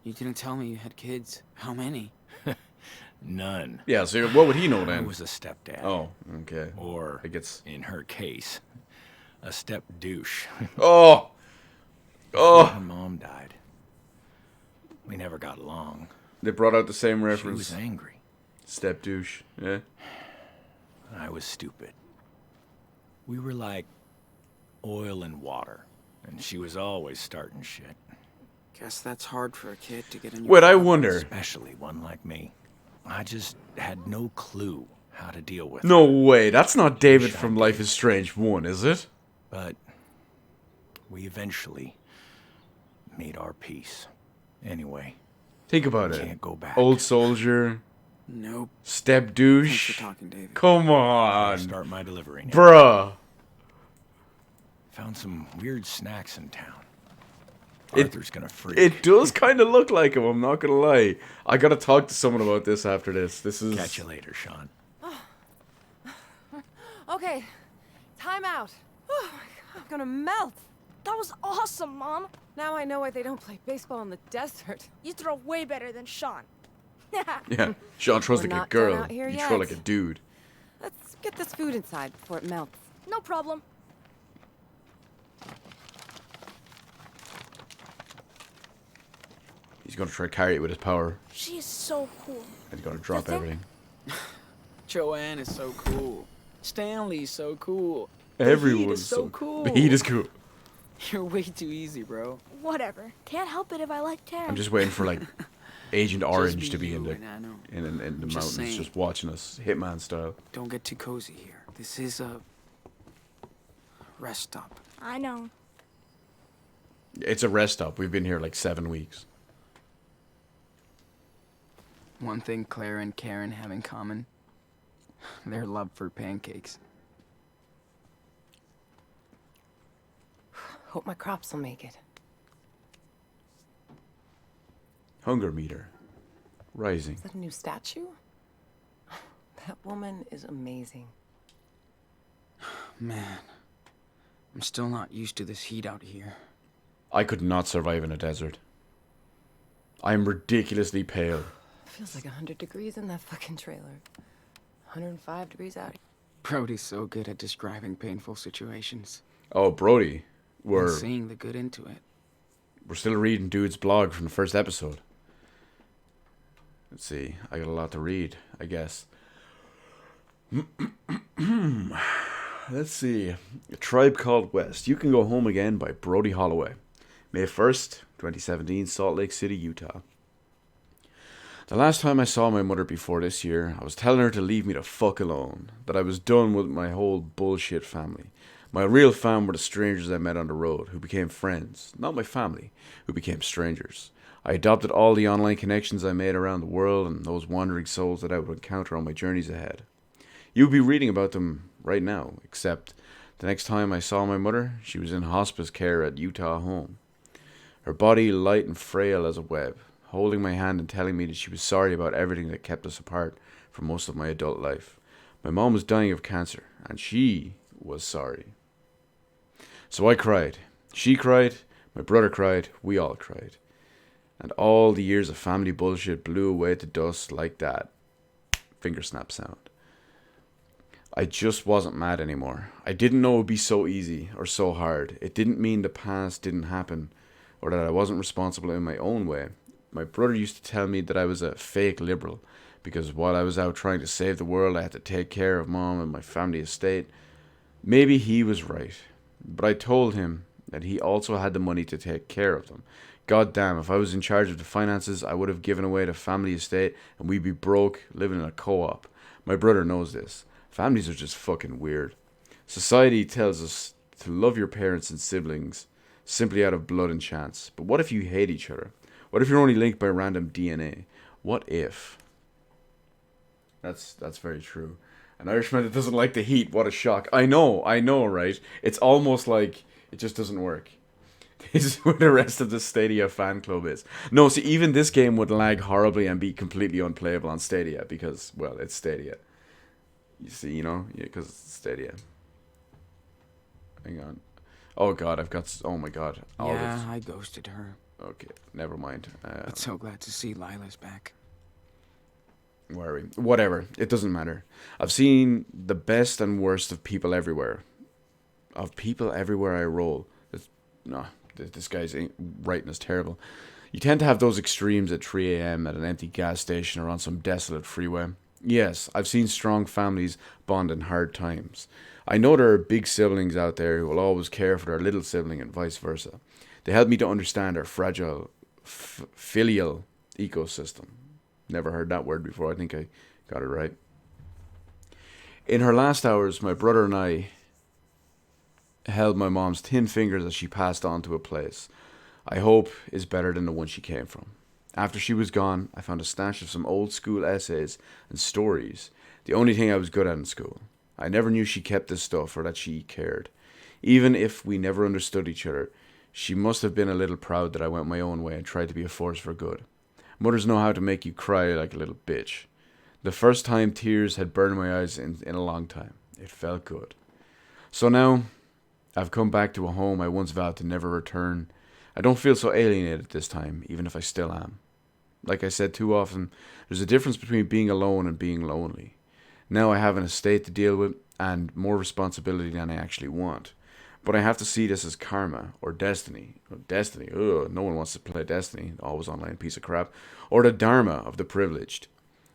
S2: You didn't tell me you had kids. How many?
S9: None.
S1: Yeah, so what would he know
S9: I
S1: then?
S9: was a stepdad.
S1: Oh, okay.
S9: Or,
S1: I guess.
S9: in her case, a step douche.
S1: Oh!
S9: My
S1: Oh!
S9: mom died. We never got along.
S1: They brought out the same
S9: She
S1: reference.
S9: was angry.
S1: Step douche. Yeah.
S9: I was stupid. We were like oil and water, and she was always starting shit.
S2: Guess that's hard for a kid to get in your
S1: Wait, I
S2: head.
S1: wonder.
S9: Especially one like me. I just had no clue how to deal with
S1: No
S9: her.
S1: way, that's not David
S9: Wish I
S1: from Life
S9: did.
S1: is Strange 1, is it?
S9: But we eventually made our peace. Anyway,
S1: Think about it.
S9: can't go back.
S1: Old soldier,
S2: Nope.
S1: step
S2: Thanks
S1: douche.
S2: for talking, David.
S1: Come
S9: I'll
S1: on,
S9: start my delivery now.
S1: bruh.
S9: Found some weird snacks in town.
S1: It-
S9: Arthur's gonna freak.
S1: It does kind of look like him, I'm not gonna lie. I gotta talk to someone about this after this. This is...
S9: Catch you later, Sean.
S8: Okay, time out. Oh my God, I'm gonna melt.
S3: That was awesome, Mom.
S8: Now I know why they don't play baseball in the desert.
S3: You throw way better than Sean.
S1: Yeah, Sean throws
S8: We're
S1: like a
S8: not done
S1: girl.
S8: out here
S1: You
S8: yet.
S1: throw like a dude.
S8: Let's get this food inside before it melts.
S3: No problem.
S1: He's gonna try to carry it with his power.
S3: She is so cool.
S1: And he's gonna drop
S3: think?
S1: everything.
S2: Joanne is so cool. Stanley's so cool. The heat
S1: Everyone's
S2: is so cool.
S1: The heat is cool.
S2: You're way too easy, bro.
S3: Whatever. Can't help it if I like Taryn.
S1: I'm just waiting for like Agent Orange
S2: be
S1: to be in
S2: you,
S1: the
S2: and I know.
S1: in the mountains,
S2: Just saying.
S1: just watching us, Hitman style.
S2: Don't get too cozy here. This is a rest stop.
S3: I know.
S1: It's a rest stop. We've been here like 7 weeks.
S2: One thing Claire and Karen have in common, their love for pancakes.
S8: Hope my crops will make it.
S1: Hunger meter rising.
S8: Is that a new statue? That woman is amazing.
S2: Man, I'm still not used to this heat out here.
S1: I could not survive in a desert. I'm ridiculously pale.
S8: Feels like 100 degrees in that fucking trailer. 105 degrees out.
S2: Brody's so good at describing painful situations
S1: Oh, Brody,
S2: and
S1: we're
S2: seeing the good into it.
S1: still reading dude's blog from the first episode. Let's see. I got a lot to read, I guess. Let's see. A Tribe Called West. You Can Go Home Again by Brody Holloway. May 1st, 2017, Salt Lake City, Utah. The last time I saw my mother before this year, I was telling her to leave me the fuck alone. That I was done with my whole bullshit family. My real fam were the strangers I met on the road, who became friends. Not my family, who became strangers. I adopted all the online connections I made around the world and those wandering souls that I would encounter on my journeys ahead. You would be reading about them right now, except the next time I saw my mother, she was in hospice care at Utah home. Her body light and frail as a web, holding my hand and telling me that she was sorry about everything that kept us apart for most of my adult life. My mom was dying of cancer, and she was sorry. So I cried. She cried, my brother cried, we all cried. And all the years of family bullshit blew away to dust like that. Finger snap sound. I just wasn't mad anymore. I didn't know it would be so easy or so hard. It didn't mean the past didn't happen or that I wasn't responsible in my own way. My brother used to tell me that I was a fake liberal because while I was out trying to save the world, I had to take care of mom and my family estate. Maybe he was right, but I told him that he also had the money to take care of them. God damn, if I was in charge of the finances, I would have given away the family estate and we'd be broke, living in a co-op. My brother knows this. Families are just fucking weird. Society tells us to love your parents and siblings simply out of blood and chance. But what if you hate each other? What if you're only linked by random DNA? What if? That's very true. An Irishman that doesn't like the heat, what a shock. I know, right? It's almost like it just doesn't work. This is where the rest of the Stadia fan club is. No, see, even this game would lag horribly and be completely unplayable on Stadia because, well, it's Stadia. You see, because it's Stadia. Hang on. Oh god, oh my god.
S2: Yeah, I ghosted her.
S1: Okay, never mind.
S2: But so glad to see Lila's back.
S1: Where are we? Whatever, it doesn't matter. I've seen the best and worst of people everywhere. Of people everywhere I roll. This guy's writing is terrible. You tend to have those extremes at 3 a.m. at an empty gas station or on some desolate freeway. Yes, I've seen strong families bond in hard times. I know there are big siblings out there who will always care for their little sibling and vice versa. They help me to understand our fragile filial ecosystem. Never heard that word before. I think I got it right. In her last hours, my brother and I held my mom's thin fingers as she passed on to a place I hope is better than the one she came from. After she was gone, I found a stash of some old school essays and stories, the only thing I was good at in school. I never knew she kept this stuff or that she cared. Even if we never understood each other, she must have been a little proud that I went my own way and tried to be a force for good. Mothers know how to make you cry like a little bitch. The first time tears had burned my eyes in a long time. It felt good. So now, I've come back to a home I once vowed to never return. I don't feel so alienated this time, even if I still am. Like I said too often, there's a difference between being alone and being lonely. Now I have an estate to deal with and more responsibility than I actually want. But I have to see this as karma or destiny. Destiny, ugh, no one wants to play Destiny, always online piece of crap. Or the dharma of the privileged.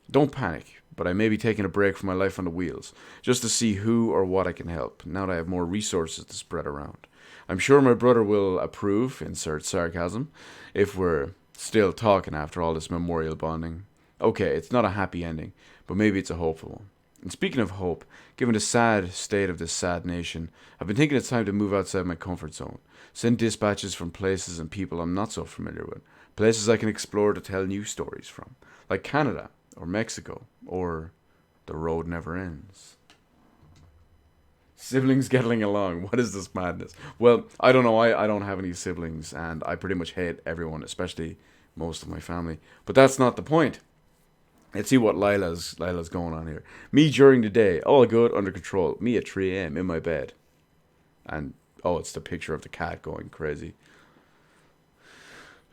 S1: Don't panic, but I may be taking a break from my life on the wheels, just to see who or what I can help, now that I have more resources to spread around. I'm sure my brother will approve, insert sarcasm, if we're still talking after all this memorial bonding. Okay, it's not a happy ending, but maybe it's a hopeful one. And speaking of hope, given the sad state of this sad nation, I've been thinking it's time to move outside my comfort zone. Send dispatches from places and people I'm not so familiar with. Places I can explore to tell new stories from. Like Canada, or Mexico, or The Road Never Ends. Siblings getting along. What is this madness? Well, I don't know. I don't have any siblings, and I pretty much hate everyone, especially most of my family. But that's not the point. Let's see what Lila's going on here. Me during the day, all good, under control. Me at 3 a.m. in my bed. And, oh, it's the picture of the cat going crazy.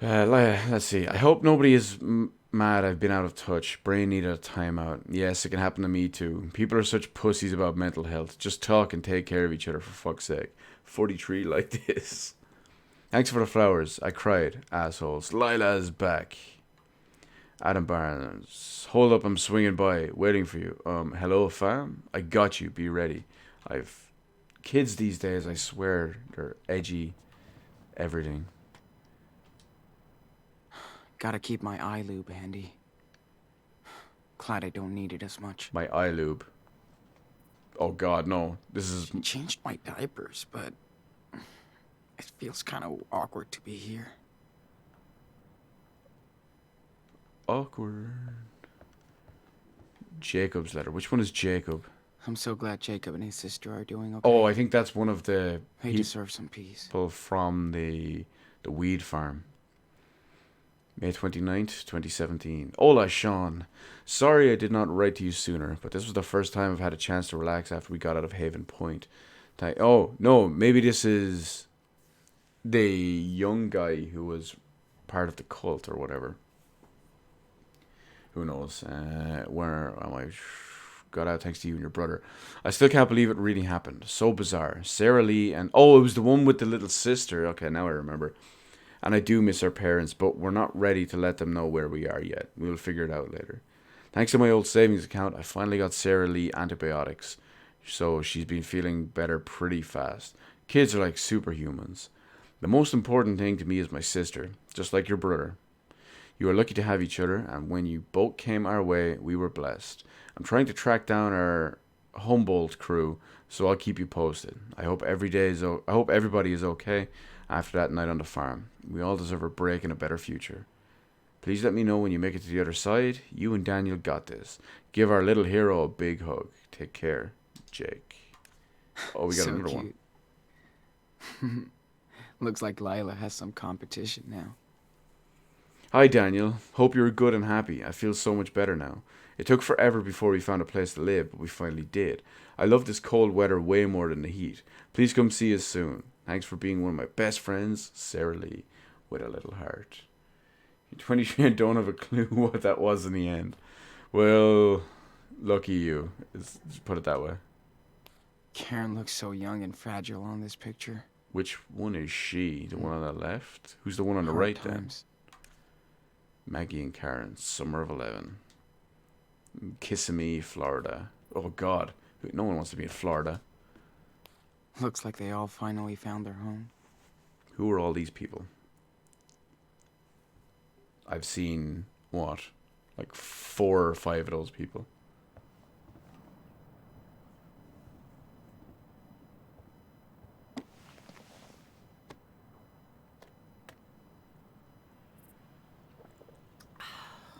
S1: Let's see. I hope nobody is mad I've been out of touch. Brain needed a timeout. Yes, it can happen to me too. People are such pussies about mental health. Just talk and take care of each other for fuck's sake. 43 like this. Thanks for the flowers. I cried. Assholes. Lila's back. Adam Barnes. Hold up, I'm swinging by. Waiting for you. Hello, fam? I got you. Be ready. Kids these days, I swear, they're edgy. Everything.
S2: Gotta keep my eye lube handy. Glad I don't need it as much.
S1: My eye lube. Oh god, no. This is...
S2: She changed my diapers, but... it feels kind of awkward to be here.
S1: Awkward. Jacob's letter. Which one is Jacob?
S2: I'm so glad Jacob and his sister are doing okay.
S1: Oh, I think that's one of the
S2: They deserve some peace.
S1: people from the weed farm. May 29th, 2017. Hola, Sean. Sorry I did not write to you sooner, but this was the first time I've had a chance to relax after we got out of Haven Point. Oh, no, maybe this is the young guy who was part of the cult or whatever. Who knows? Where am I? Got out thanks to you and your brother. I still can't believe it really happened. So bizarre. Sarah Lee and... oh, it was the one with the little sister. Okay, now I remember. And I do miss our parents, but we're not ready to let them know where we are yet. We'll figure it out later. Thanks to my old savings account, I finally got Sarah Lee antibiotics. So she's been feeling better pretty fast. Kids are like superhumans. The most important thing to me is my sister, just like your brother. You are lucky to have each other, and when you both came our way, we were blessed. I'm trying to track down our Humboldt crew, so I'll keep you posted. I hope everybody is okay after that night on the farm. We all deserve a break and a better future. Please let me know when you make it to the other side. You and Daniel got this. Give our little hero a big hug. Take care, Jake. Oh, we got
S2: So
S1: another
S2: cute.
S1: one.
S2: Looks like Lila has some competition now.
S1: Hi, Daniel. Hope you're good and happy. I feel so much better now. It took forever before we found a place to live, but we finally did. I love this cold weather way more than the heat. Please come see us soon. Thanks for being one of my best friends, Sarah Lee, with a little heart. 23 and don't have a clue what that was in the end. Well, lucky you. Let's put it that way.
S2: Karen looks so young and fragile on this picture.
S1: Which one is she? The one on the left? Who's the one on the right then? Maggie and Karen, summer of 11. Kissimmee, Florida. Oh god, no one wants to be in Florida.
S2: Looks like they all finally found their home.
S1: Who are all these people? I've seen, what, like 4 or 5 of those people.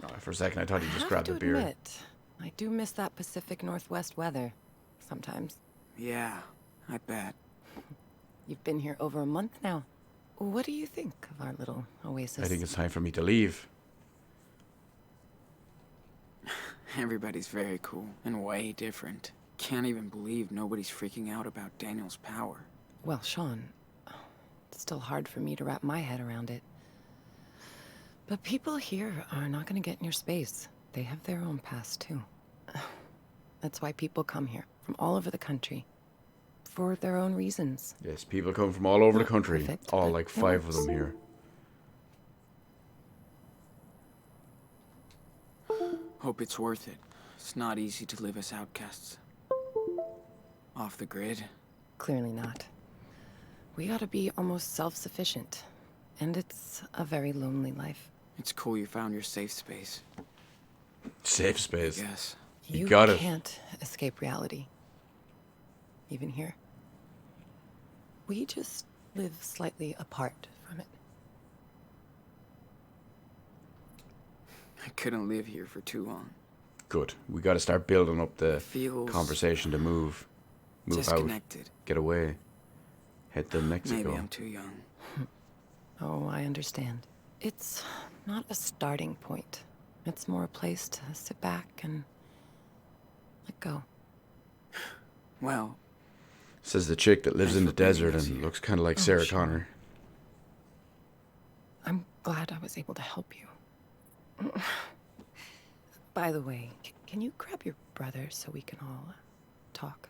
S1: Oh, for a second, I thought he just grabbed a beer.
S8: Admit, I do miss that Pacific Northwest weather sometimes.
S2: Yeah, I bet.
S8: You've been here over a month now. What do you think of our little oasis?
S1: I think it's time for me to leave.
S2: Everybody's very cool and way different. Can't even believe nobody's freaking out about Daniel's power.
S8: Well, Sean, it's still hard for me to wrap my head around it. But people here are not going to get in your space. They have their own past, too. That's why people come here from all over the country. For their own reasons.
S1: Yes, people come from all over the
S8: Not
S1: country.
S8: perfect,
S1: All
S8: but
S1: like
S8: it
S1: 5 of
S8: works.
S1: them here.
S2: Hope it's worth it. It's not easy to live as outcasts. Off the grid.
S8: Clearly not. We gotta be almost self-sufficient. And it's a very lonely life.
S2: It's cool you found your safe space.
S1: Safe space.
S2: Yes.
S1: You got it.
S8: Can't escape reality. Even here. We just live slightly apart from it.
S2: I couldn't live here for too long.
S1: Good. We got to start building up the
S2: Feels
S1: conversation to move out,
S2: disconnected.
S1: get away, head to Mexico.
S2: Maybe I'm too young.
S8: Oh, I understand. It's not a starting point. It's more a place to sit back and let go.
S2: Well,
S1: Says the chick that lives
S2: Thanks
S1: in the
S2: for bringing
S1: desert
S2: us
S1: and
S2: here.
S1: looks kind of like
S8: Oh,
S1: Sarah
S8: sure.
S1: Connor.
S8: I'm glad I was able to help you. By the way, can you grab your brother so we can all talk?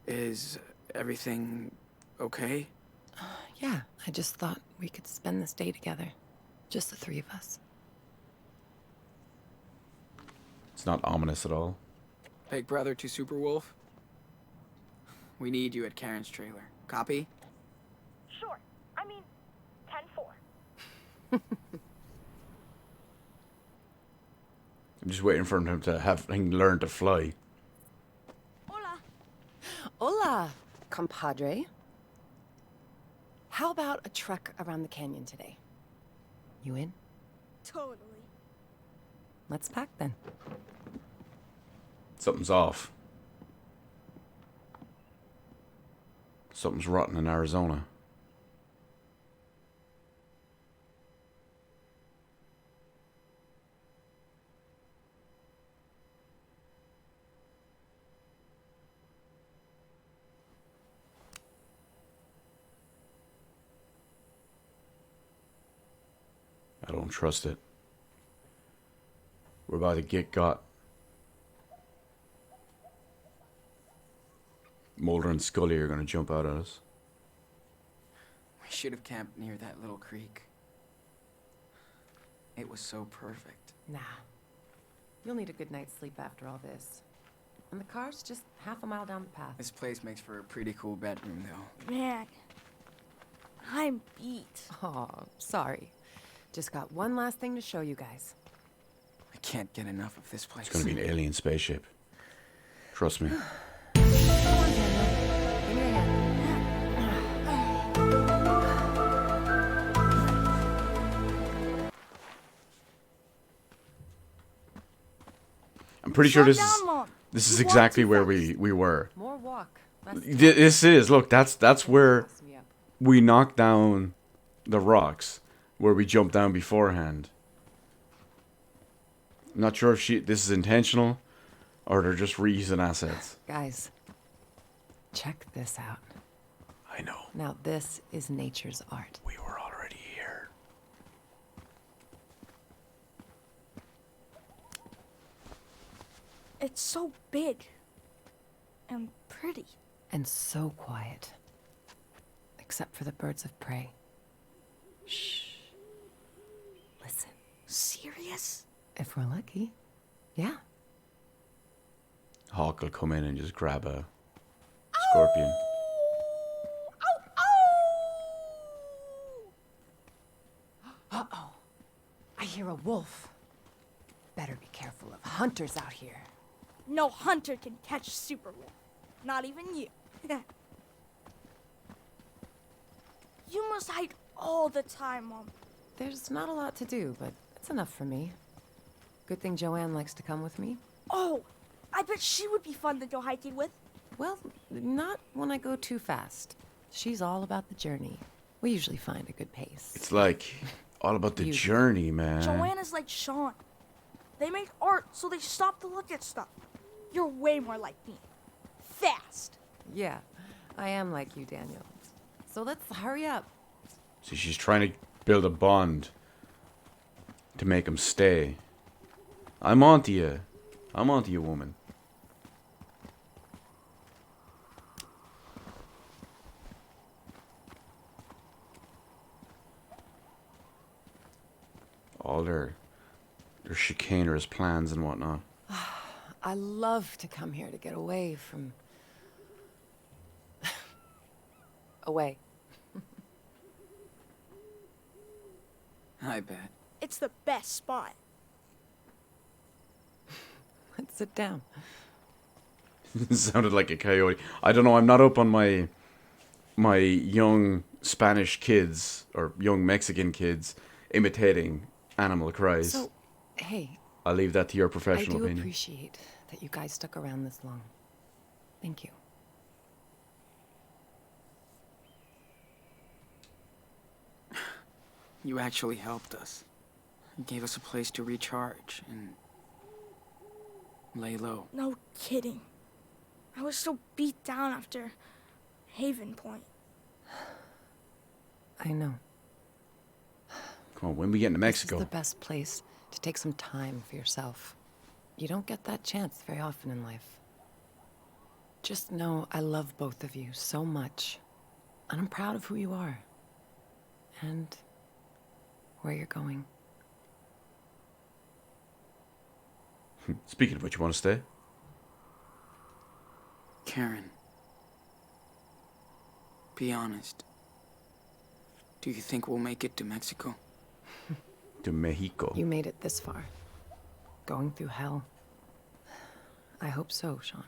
S2: is everything okay?
S8: Yeah, I just thought we could spend this day together. Just the 3 of us.
S1: It's not ominous at all.
S2: Big brother to Superwolf? We need you at Karen's trailer. Copy?
S4: Sure. I mean, 10-4.
S1: I'm just waiting for him to have him learn to fly.
S3: Hola.
S8: Hola, compadre. How about a trek around the canyon today? You in?
S3: Totally.
S8: Let's pack then.
S1: Something's off. Something's rotten in Arizona. I don't trust it. We're about to get got. Mulder and Scully are gonna jump out at us.
S2: We should have camped near that little creek. It was so perfect.
S8: Nah. You'll need a good night's sleep after all this. And the car's just half a mile down the path.
S2: This place makes for a pretty cool bedroom, though.
S3: Man, I'm beat.
S8: Oh, sorry. Just got one last thing to show you guys.
S2: I can't get enough of this place.
S1: It's gonna be an alien spaceship. Trust me.
S8: Come on, Daniel. Give me your hand.
S1: I'm pretty sure
S3: Slow
S1: this is
S3: down, Mom.
S1: this is
S3: You walk
S1: exactly
S3: too
S1: where
S3: fast.
S1: we were.
S8: More walk.
S1: This is look. That's where
S8: Pass me up.
S1: we knocked down the rocks, where we jumped down beforehand. I'm not sure if this is intentional, or they're just reusing assets.
S8: Guys, check this out.
S1: I know.
S8: Now this is nature's art.
S1: We were already here.
S3: It's so big and pretty.
S8: And so quiet. Except for the birds of prey. Shh. Listen.
S3: Serious?
S8: If we're lucky. Yeah.
S1: Hawk will come in and just grab a scorpion.
S8: Uh-oh. wolf. Better be careful of hunters out here.
S3: No hunter can catch Super Wolf. Not even you. You must hike all the time, Mom.
S8: There's not a lot to do, but it's enough for me. Good thing Joanne likes to come with me.
S3: Oh, I bet she would be fun to go hiking with.
S8: Well, not when I go too fast. She's all about the journey. We usually find a good pace.
S1: It's like all about the journey, man.
S3: Joanna's like Sean. They make art, so they stop to look at stuff. You're way more like me. Fast.
S8: Yeah, I am like you, Daniel. So let's hurry up.
S1: See, she's trying to build a bond to make him stay. I'm onto you. I'm onto you, woman. All their chicanerous plans and whatnot.
S8: I love to come here to get away from... away.
S2: I bet.
S3: It's the best spot.
S8: Let's sit down.
S1: It sounded like a coyote. I don't know, I'm not up on my young Spanish kids or young Mexican kids imitating animal cries.
S8: So, hey,
S1: I'll leave that to your
S8: I
S1: professional
S8: do
S1: opinion.
S8: appreciate that you guys stuck around this long. Thank you.
S2: You actually helped us. You gave us a place to recharge and lay low.
S3: No kidding. I was so beat down after Haven Point.
S8: I know.
S1: Come on, when we get into Mexico?
S8: This is the best place to take some time for yourself. You don't get that chance very often in life. Just know I love both of you so much. And I'm proud of who you are. And where you're going.
S1: Speaking of which, you want to stay?
S2: Karen, be honest. Do you think we'll make it to Mexico?
S1: To Mexico.
S8: You made it this far. Going through hell. I hope so, Sean.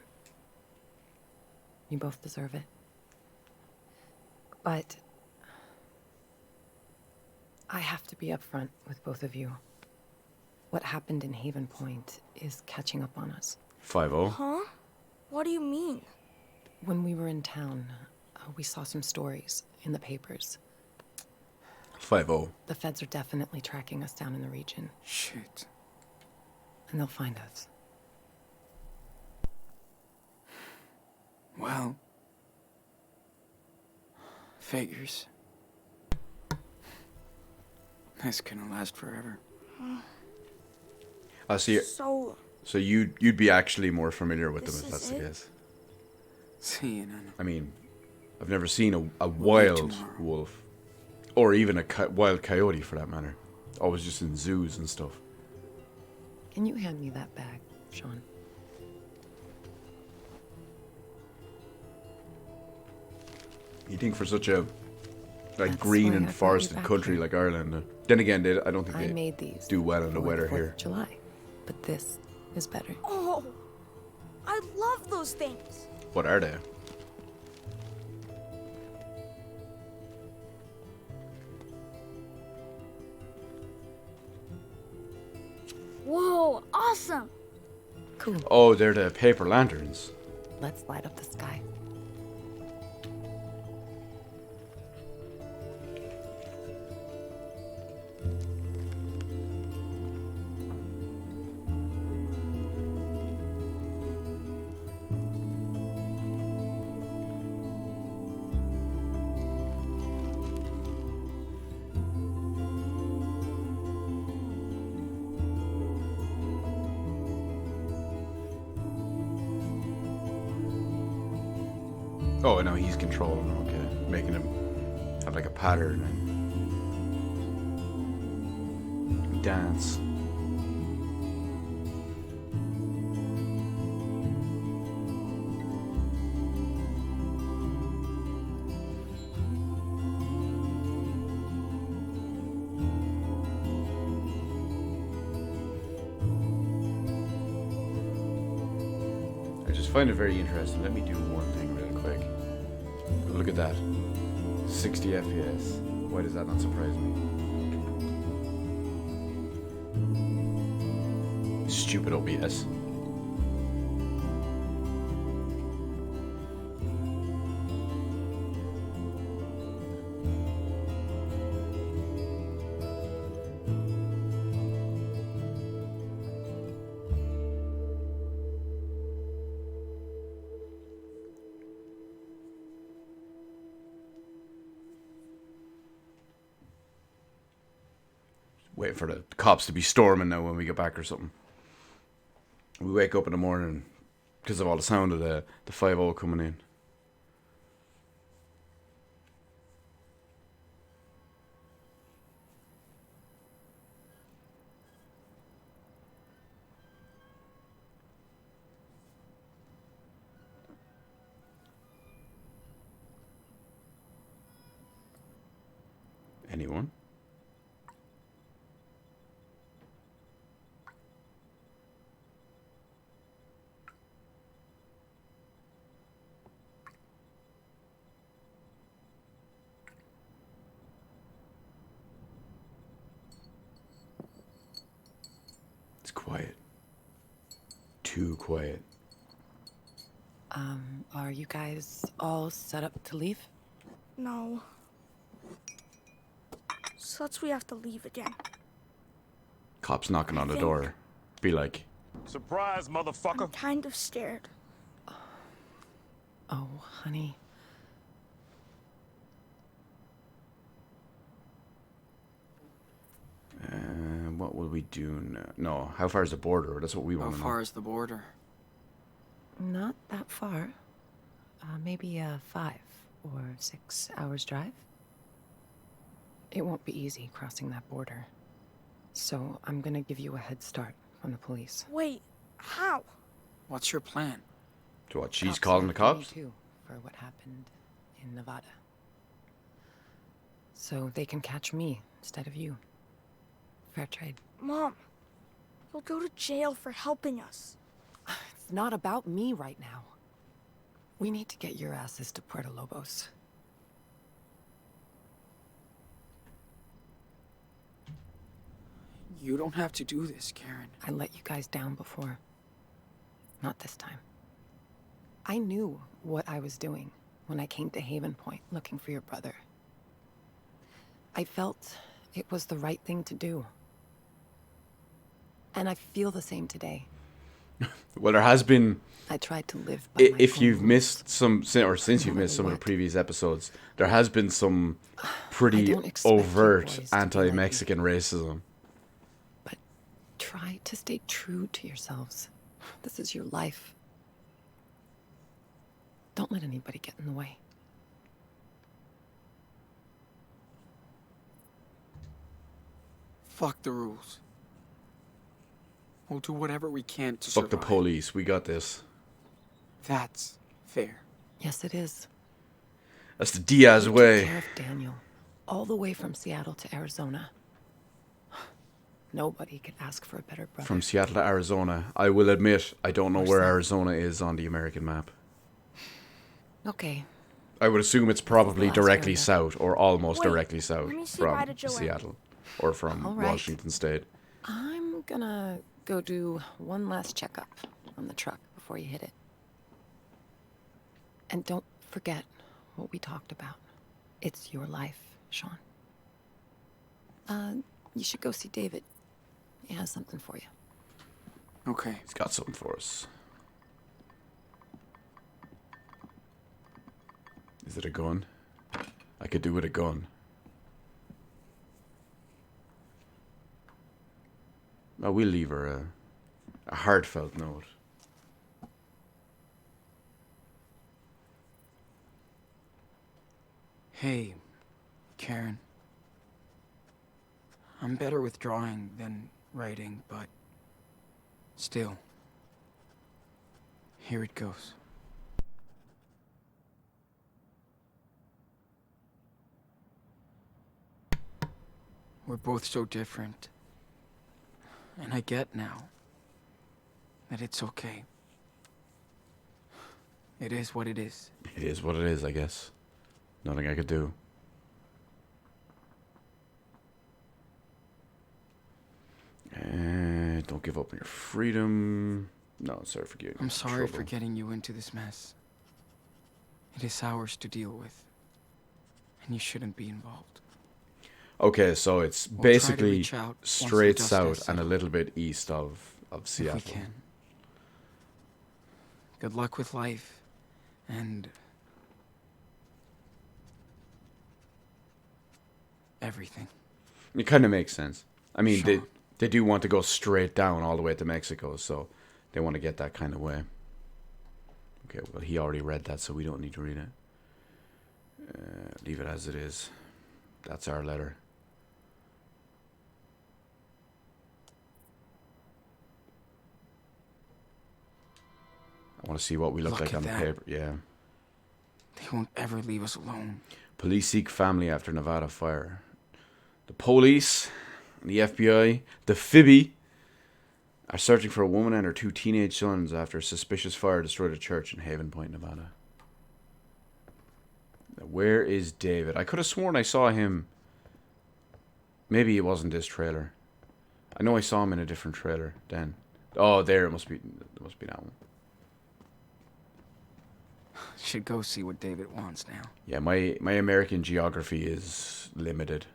S8: You both deserve it. But I have to be upfront with both of you. What happened in Haven Point is catching up on us.
S1: 5-0.
S3: Huh? What do you mean?
S8: When we were in town, we saw some stories in the papers.
S1: 5-0.
S8: The feds are definitely tracking us down in the region.
S2: Shit.
S8: And they'll find us.
S2: Well, figures. That's gonna last forever.
S1: I see.
S3: So,
S1: So you'd be actually more familiar with them
S3: This
S1: if that's
S3: is
S1: the
S3: it?
S1: case.
S2: See you, Nana.
S1: I mean, I've never seen a
S2: meet
S1: wild
S2: tomorrow.
S1: wolf, or even a wild coyote for that matter. Always just in zoos and stuff.
S8: Can you hand me that bag, Sean?
S1: You think for such a
S8: That's
S1: green
S8: why I
S1: and
S8: brought you
S1: forested
S8: back
S1: country
S8: here.
S1: like Ireland? Then again, I don't think
S8: I
S1: they
S8: made these
S1: do well in the
S8: for
S1: weather
S8: 4th
S1: here.
S8: of July, but this is better.
S3: oh, I love those things.
S1: What are they?
S3: Whoa, awesome.
S8: Cool.
S1: Oh, they're the paper lanterns.
S8: Let's light up the sky.
S1: Oh, no, he's controlling them, okay. Making him have like a pattern and dance. find it very interesting. Let me do one thing real quick. Look at that. 60 FPS. Why does that not surprise me? Stupid OBS. Waiting for the cops to be storming now when we get back or something. We wake up in the morning because of all the sound of the 5-0 coming in. Anyone? It's quiet. Too quiet.
S8: Are you guys all set up to leave?
S3: No. Such we have to leave again.
S1: Cops knocking on the door. Be like,
S10: Surprise, motherfucker.
S3: I'm kind of scared.
S8: Oh, honey.
S1: what will we do now? No, how far is the border? That's what we
S2: How
S1: want to know.
S2: far is the border?
S8: Not that far. Maybe a 5 or 6 hours drive. It won't be easy crossing that border. So I'm gonna give you a head start from the police.
S3: Wait, how?
S2: What's your plan?
S1: To what, she's
S8: Cops
S1: calling the
S8: after me
S1: cops?
S8: too, for what happened in Nevada. So they can catch me instead of you. Fair trade.
S3: Mom, you'll go to jail for helping us.
S8: It's not about me right now. We need to get your asses to Puerto Lobos.
S2: You don't have to do this, Karen.
S8: I let you guys down before. Not this time. I knew what I was doing when I came to Haven Point looking for your brother. I felt it was the right thing to do. And I feel the same today.
S1: Well, there has been...
S8: I tried to live by my
S1: If
S8: own
S1: you've
S8: rules.
S1: missed some, or since you've missed some of the
S8: What?
S1: previous episodes, there has been some pretty
S8: don't expect you
S1: overt
S8: boys to be like
S1: anti-Mexican racism.
S8: But try to stay true to yourselves. This is your life. Don't let anybody get in the way.
S2: Fuck the rules. We'll do whatever we can to
S1: Fuck the
S2: survive.
S1: police, we got this.
S2: That's fair.
S8: Yes, it is.
S1: That's the Diaz
S8: You
S1: way.
S8: took care of Daniel, all the way from Seattle to Arizona. Nobody could ask for a better brother.
S1: From Seattle to Arizona. I will admit, I don't know
S8: Or
S1: where
S8: south.
S1: Arizona is on the American map.
S8: Okay,
S1: I would assume it's probably
S8: last
S1: directly
S8: area.
S1: south, or almost
S3: Wait,
S1: directly south
S3: let me say bye
S1: from
S3: to Joanne.
S1: Seattle. Or from
S8: All right.
S1: Washington State.
S8: I'm gonna go do one last checkup on the truck before you hit it. And don't forget what we talked about. It's your life, Sean. You should go see David. He has something for you.
S2: Okay.
S1: He's got something for us. Is it a gun? I could do with a gun. Oh, we'll leave her a heartfelt note.
S2: Hey, Karen. I'm better with drawing than writing, but still. Here it goes. We're both so different. And I get now that it's okay. It is what it is.
S1: It is what it is, I guess. Nothing I could do. Don't give up on your freedom. No, sorry for getting
S2: I'm
S1: into
S2: sorry for
S1: trouble.
S2: getting you into this mess. It is ours to deal with. And you shouldn't be involved.
S1: Okay, so it's
S2: We'll try to
S1: basically
S2: reach out once the
S1: straight
S2: dust has
S1: south and a
S2: settled.
S1: little bit east of Seattle.
S2: If we can. Good luck with life. And... everything.
S1: It kind of makes sense. I mean,
S2: Sure.
S1: they do want to go straight down all the way to Mexico, so they want to get that kind of way. Okay, well, he already read that, so we don't need to read it. Leave it as it is. That's our letter. I want to see what we look
S2: Look
S1: like
S2: at
S1: on the
S2: that.
S1: paper. Yeah.
S2: They won't ever leave us alone.
S1: Police seek family after Nevada fire. The police, the FBI, the Phoebe are searching for a woman and her 2 teenage sons after a suspicious fire destroyed a church in Haven Point, Nevada. Now, where is David? I could have sworn I saw him. Maybe it wasn't this trailer. I know I saw him in a different trailer then. Oh, there it must be. It must be that one.
S2: Should go see what David wants now.
S1: Yeah, my American geography is limited.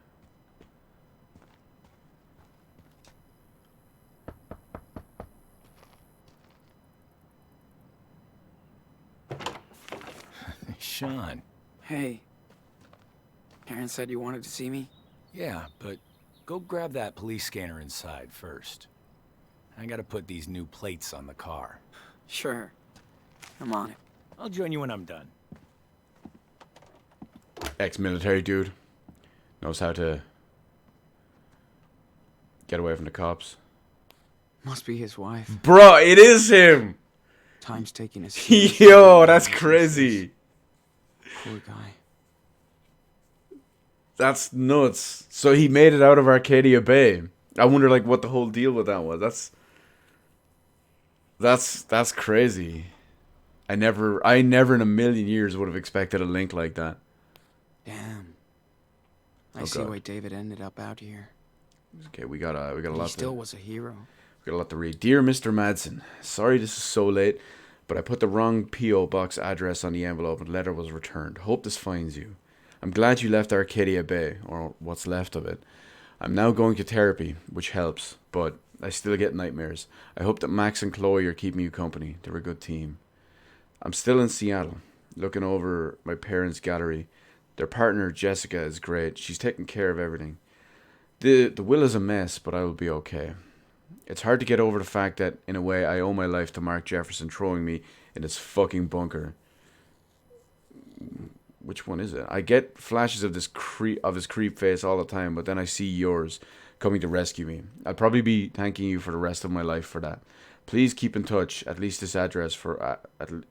S9: Sean.
S2: Hey. Aaron said you wanted to see me?
S9: Yeah, but go grab that police scanner inside first. I gotta put these new plates on the car.
S2: Sure. I'm on it.
S9: I'll join you when I'm done.
S1: Ex-military dude. Knows how to get away from the cops.
S2: Must be his wife.
S1: Bro, it is him!
S2: Time's taking us.
S1: Yo, that's crazy.
S2: Poor guy.
S1: That's nuts. So he made it out of Arcadia Bay. I wonder, like, what the whole deal with that was. That's crazy. I never in a million years would have expected a link like that.
S2: Damn. I
S1: Oh,
S2: see
S1: God.
S2: why David ended up out here.
S1: Okay, we got a
S2: He
S1: lot
S2: still
S1: to
S2: was a hero.
S1: we got a lot to read. Dear Mr. Madsen, sorry this is so late, but I put the wrong P.O. box address on the envelope and the letter was returned. Hope this finds you. I'm glad you left Arcadia Bay, or what's left of it. I'm now going to therapy, which helps, but I still get nightmares. I hope that Max and Chloe are keeping you company. They're a good team. I'm still in Seattle, looking over my parents' gallery. Their partner, Jessica, is great. She's taking care of everything. The will is a mess, but I will be okay. It's hard to get over the fact that, in a way, I owe my life to Mark Jefferson throwing me in this fucking bunker. Which one is it? I get flashes of his creep face all the time, but then I see yours coming to rescue me. I'll probably be thanking you for the rest of my life for that. Please keep in touch at least this address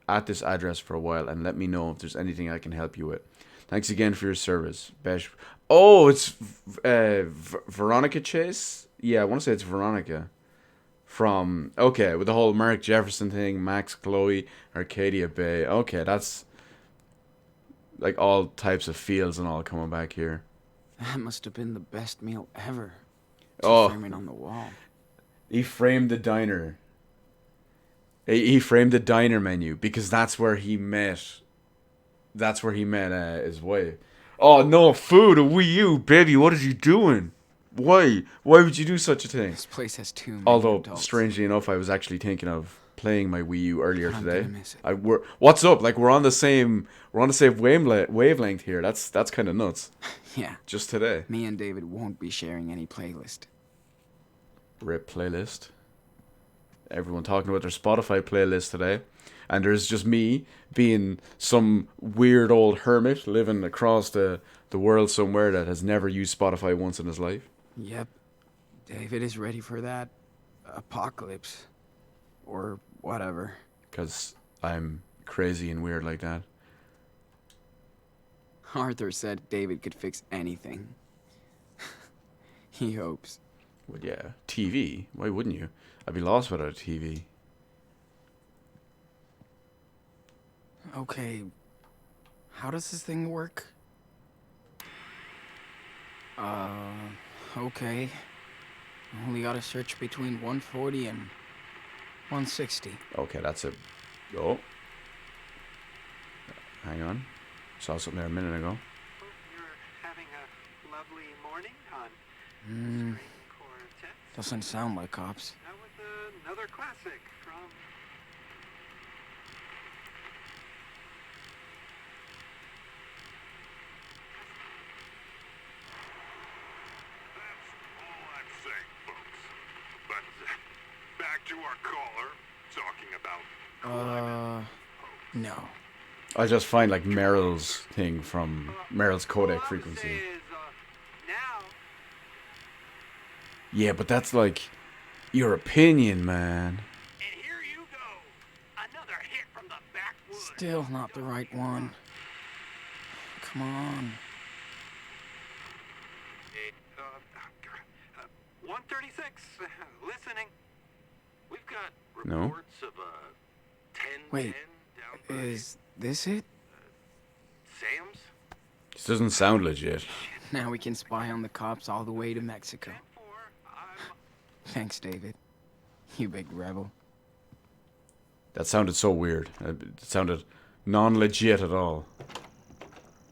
S1: at this address for a while, and let me know if there's anything I can help you with. Thanks again for your service, Besh. Oh, it's Veronica Chase. Yeah, I want to say it's Veronica. From with the whole Mark Jefferson thing, Max, Chloe, Arcadia Bay. Okay, that's like all types of feels and all coming back here.
S2: That must have been the best meal ever.
S1: Oh.
S2: Frame it on the wall.
S1: He framed the diner. He framed the diner menu because that's where he met. That's where he met his wife. Oh no, food, a Wii U, baby! What are you doing? Why? Why would you do such a thing?
S2: This place has too many
S1: Although,
S2: adults.
S1: strangely enough, I was actually thinking of playing my Wii U earlier
S2: I'm
S1: today.
S2: gonna miss it.
S1: What's up? Like we're on the same wavelength here. That's kind of nuts.
S2: Yeah.
S1: Just today.
S2: Me and David won't be sharing any playlist.
S1: RIP playlist. Everyone talking about their Spotify playlist today. And there's just me being some weird old hermit living across the world somewhere that has never used Spotify once in his life.
S2: Yep. David is ready for that apocalypse. Or whatever.
S1: Because I'm crazy and weird like that.
S2: Arthur said David could fix anything. He hopes.
S1: Well, yeah. TV. Why wouldn't you? I'd be lost without a TV.
S2: Okay, how does this thing work? Okay. Only gotta search between 140 and 160.
S1: Okay, that's a... Oh. Hang on. Saw something there a minute ago.
S11: You're having a lovely morning on
S2: Hmm,
S11: Quartet.
S2: doesn't sound like cops.
S11: That was another classic from...
S10: That's all I'm saying, folks. But back to our caller, talking about
S2: No.
S1: I just find like Meryl's thing from Meryl's codec
S11: all I would
S1: frequency.
S11: say is, now,
S1: Yeah, but that's like your opinion, man.
S11: and here you go. Another hit from the backwoods.
S2: Still not the right one. Come on.
S11: 136, listening. We've got
S1: No.
S11: reports of a 10-10
S2: Wait,
S11: down by
S2: is this it?
S11: Sam's.
S1: This doesn't sound legit.
S2: Now we can spy on the cops all the way to Mexico.
S11: 10-4, I'm...
S2: Thanks, David. You big rebel.
S1: That sounded so weird. It sounded non-legit at all.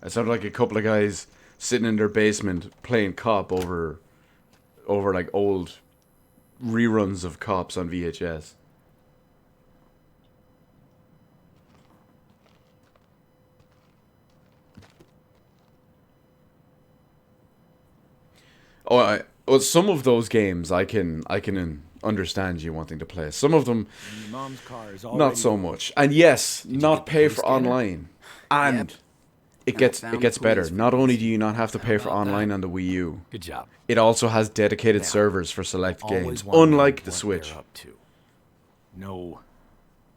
S1: It sounded like a couple of guys sitting in their basement playing cop over like old reruns of Cops on VHS. Well, some of those games I can understand you wanting to play. Some of them,
S9: Your mom's car is
S1: not so much. And yes, not pay for online. And it
S2: Now
S1: gets
S2: found
S1: it gets
S2: the
S1: better.
S2: police
S1: Not
S2: force.
S1: only do you not have to pay for
S9: about that?
S1: online on the Wii U,
S9: Good job.
S1: it also has dedicated
S9: Now,
S1: servers for select
S9: Always
S1: games,
S9: wanna know
S1: unlike the
S9: what
S1: Switch.
S9: they're up to. No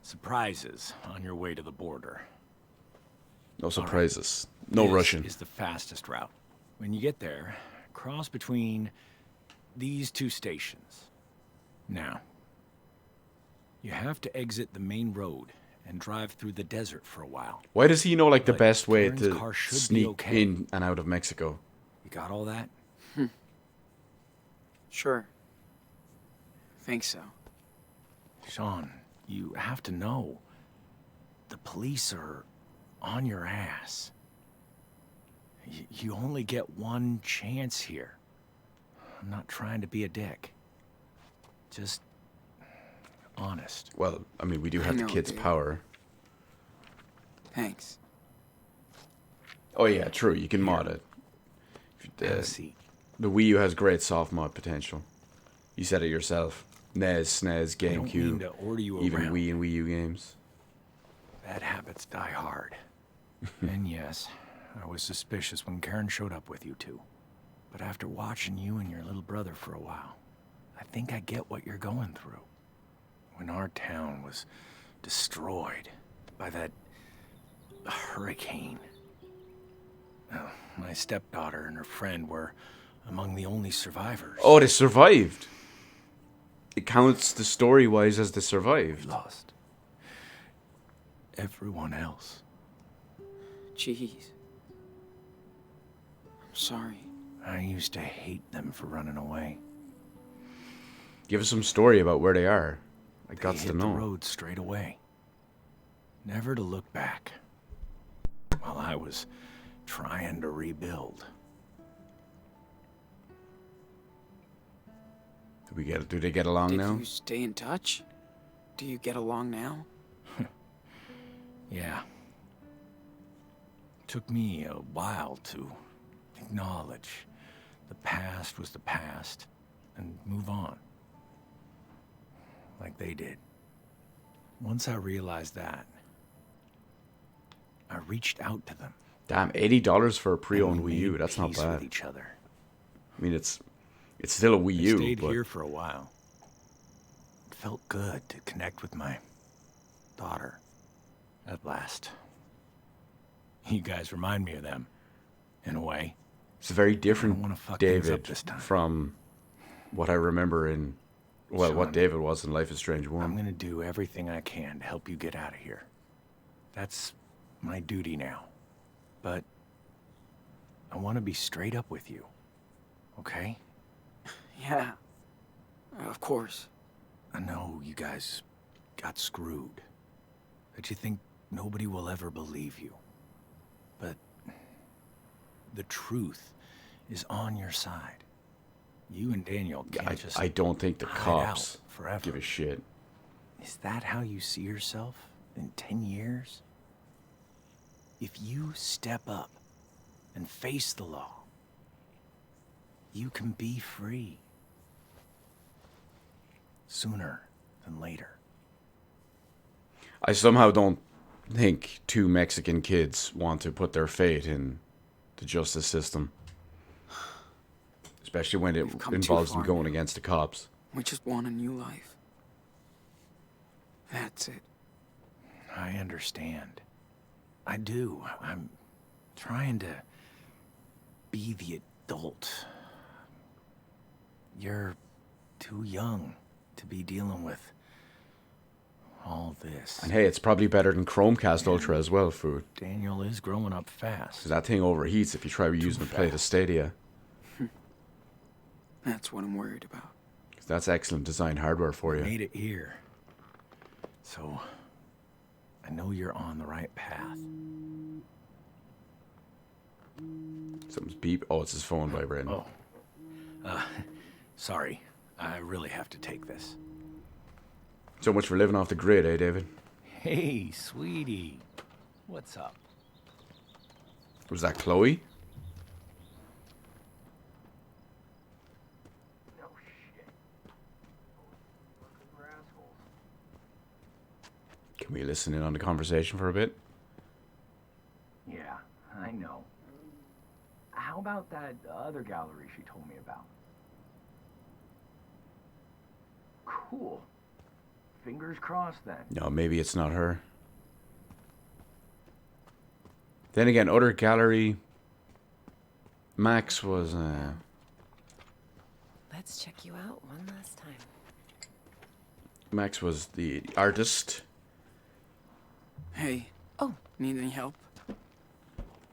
S9: surprises on your way to the border.
S1: No surprises. No
S9: This
S1: Russian.
S9: is the fastest route. When you get there, cross between these two stations. Now, you have to exit the main road and drive through the desert for a while.
S1: Why does he know like the
S9: But
S1: best way
S9: Karen's
S1: to
S9: car should be
S1: sneak
S9: okay.
S1: in and out of Mexico?
S9: You got all that?
S2: Sure. Think so.
S9: Sean, you have to know. The police are on your ass. You only get one chance here. I'm not trying to be a dick. Just honest.
S1: Well, I mean, we do
S2: I
S1: have the
S2: know,
S1: kid's
S2: dude.
S1: power.
S2: Thanks.
S1: Oh yeah, true. You can mod it.
S9: Have a seat.
S1: The Wii U has great soft mod potential. You said it yourself. NES, SNES,
S9: I don't mean
S1: GameCube,
S9: to order you
S1: even
S9: around.
S1: Wii and Wii U games.
S9: Bad habits die hard. And yes, I was suspicious when Karen showed up with you two. But after watching you and your little brother for a while, I think I get what you're going through. When our town was destroyed by that hurricane. Oh, my stepdaughter and her friend were among the only survivors.
S1: Oh, they survived. It counts the story-wise as they
S9: We
S1: survived.
S9: lost everyone else.
S2: Jeez. I'm sorry.
S9: I used to hate them for running away.
S1: Give us some story about where they are. I
S9: They
S1: got
S9: hit
S1: to
S9: the
S1: know.
S9: road straight away, never to look back. While I was trying to rebuild.
S1: Do they get along
S2: Did
S1: now?
S2: you stay in touch? Do you get along now?
S9: Yeah. Took me a while to acknowledge the past was the past and move on. Like they did. Once I realized that, I reached out to them.
S1: Damn, $80 for a pre-owned
S9: and we
S1: Wii U.
S9: made
S1: That's not
S9: peace
S1: bad.
S9: with each other.
S1: I mean, it's still a Wii
S9: I
S1: U,
S9: stayed
S1: but
S9: here for a while. It felt good to connect with my daughter at last. You guys remind me of them, in a way.
S1: it's a very
S9: I don't
S1: different
S9: wanna fuck things up
S1: David
S9: this time.
S1: from what I remember in, well, what
S9: Sean,
S1: David was in Life is Strange
S9: I'm
S1: 1.
S9: gonna do everything I can to help you get out of here. That's my duty now. But I want to be straight up with you. Okay?
S2: Yeah, of course.
S9: I know you guys got screwed. That you think nobody will ever believe you. But the truth is on your side. You and Daniel can't just
S1: I don't think the
S9: hide
S1: cops
S9: out forever.
S1: give a shit.
S9: Is that how you see yourself in 10 years? If you step up and face the law, you can be free. Sooner than later.
S1: I somehow don't think two Mexican kids want to put their fate in the justice system. Especially when it
S2: We've come too
S1: involves them
S2: far
S1: going
S2: now.
S1: against the cops.
S2: We just want a new life. That's it.
S9: I understand. I do. I'm trying to be the adult. You're too young to be dealing with all this.
S1: And hey, it's probably better than Chromecast Ultra as well, food.
S9: Daniel is growing up fast.
S1: Because that thing overheats if you try using a plate of Stadia.
S2: That's what I'm worried about.
S1: 'Cause that's excellent design hardware for you.
S9: Made it here. So, I know you're on the right path.
S1: Something's beep. Oh, it's his phone vibrating.
S9: Oh. Sorry. I really have to take this.
S1: So much for living off the grid, eh, David?
S9: Hey, sweetie. What's up?
S1: Was that Chloe?
S9: No shit. Those assholes.
S1: Can we listen in on the conversation for a bit?
S9: Yeah, I know. How about that other gallery she told me about? Cool. Fingers crossed then.
S1: No, maybe it's not her. Then again, other gallery. Max was.
S8: Let's check you out one last time.
S1: Max was the artist.
S2: Hey.
S8: Oh.
S2: Need any help?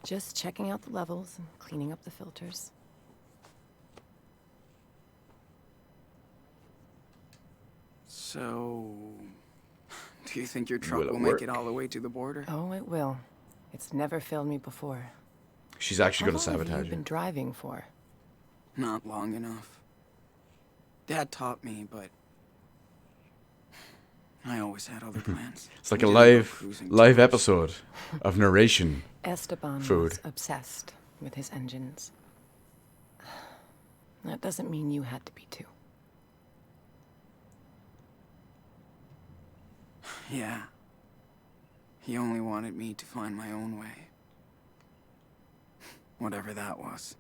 S8: Just checking out the levels and cleaning up the filters.
S2: So, do you think your truck
S1: Will it
S2: will make it
S1: work?
S2: all the way to the border?
S8: Oh, it will. It's never failed me before.
S1: She's actually going to
S8: How long have
S1: sabotage
S8: you
S1: you.
S8: been driving for?
S2: Not long enough. Dad taught me, but I always had other plans.
S1: It's like
S2: We
S1: a
S2: didn't go
S1: live
S2: cruising
S1: live
S2: too much.
S1: episode of narration.
S8: Esteban
S1: Food.
S8: was obsessed with his engines. That doesn't mean you had to be too.
S2: Yeah. He only wanted me to find my own way. Whatever that was.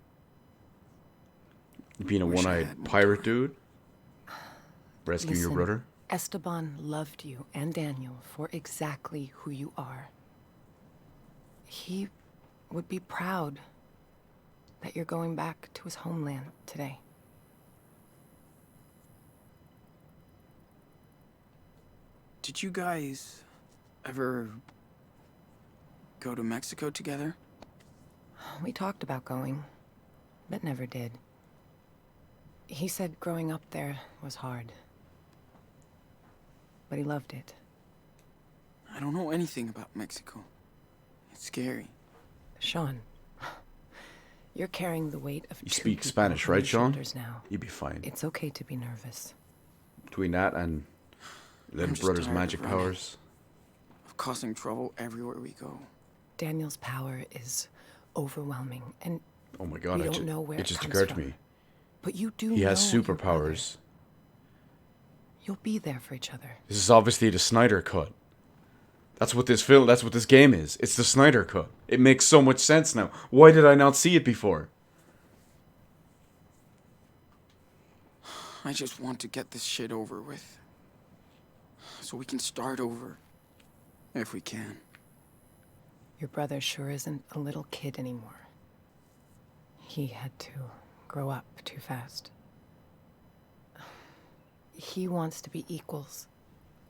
S1: Being a
S2: Wish I
S1: one-eyed
S2: had more
S1: pirate
S2: time.
S1: dude. Rescuing your
S8: Listen,
S1: brother.
S8: Esteban loved you and Daniel for exactly who you are. He would be proud that you're going back to his homeland today.
S2: Did you guys ever go to Mexico together?
S8: We talked about going, but never did. He said growing up there was hard. But he loved it.
S2: I don't know anything about Mexico. It's scary.
S8: Sean, you're carrying the weight of
S1: You
S8: two
S1: speak
S8: people
S1: Spanish,
S8: on
S1: right,
S8: your
S1: Sean?
S8: shoulders now.
S1: You'd be fine.
S8: It's okay to be nervous.
S1: Between that and little
S2: just
S1: brother's
S2: tired of
S1: magic
S2: running.
S1: powers.
S2: Of causing trouble everywhere we go.
S8: Daniel's power is overwhelming, and
S1: Oh my god,
S8: we don't know where
S1: it
S8: it
S1: just
S8: comes
S1: occurred to
S8: from.
S1: me.
S8: but you do
S1: He has
S8: know your brother.
S1: superpowers.
S8: You'll be there for each other.
S1: This is obviously the Snyder cut. That's what this game is. It's the Snyder cut. It makes so much sense now. Why did I not see it before?
S2: I just want to get this shit over with. So we can start over. If we can.
S8: Your brother sure isn't a little kid anymore. He had to grow up too fast. He wants to be equals,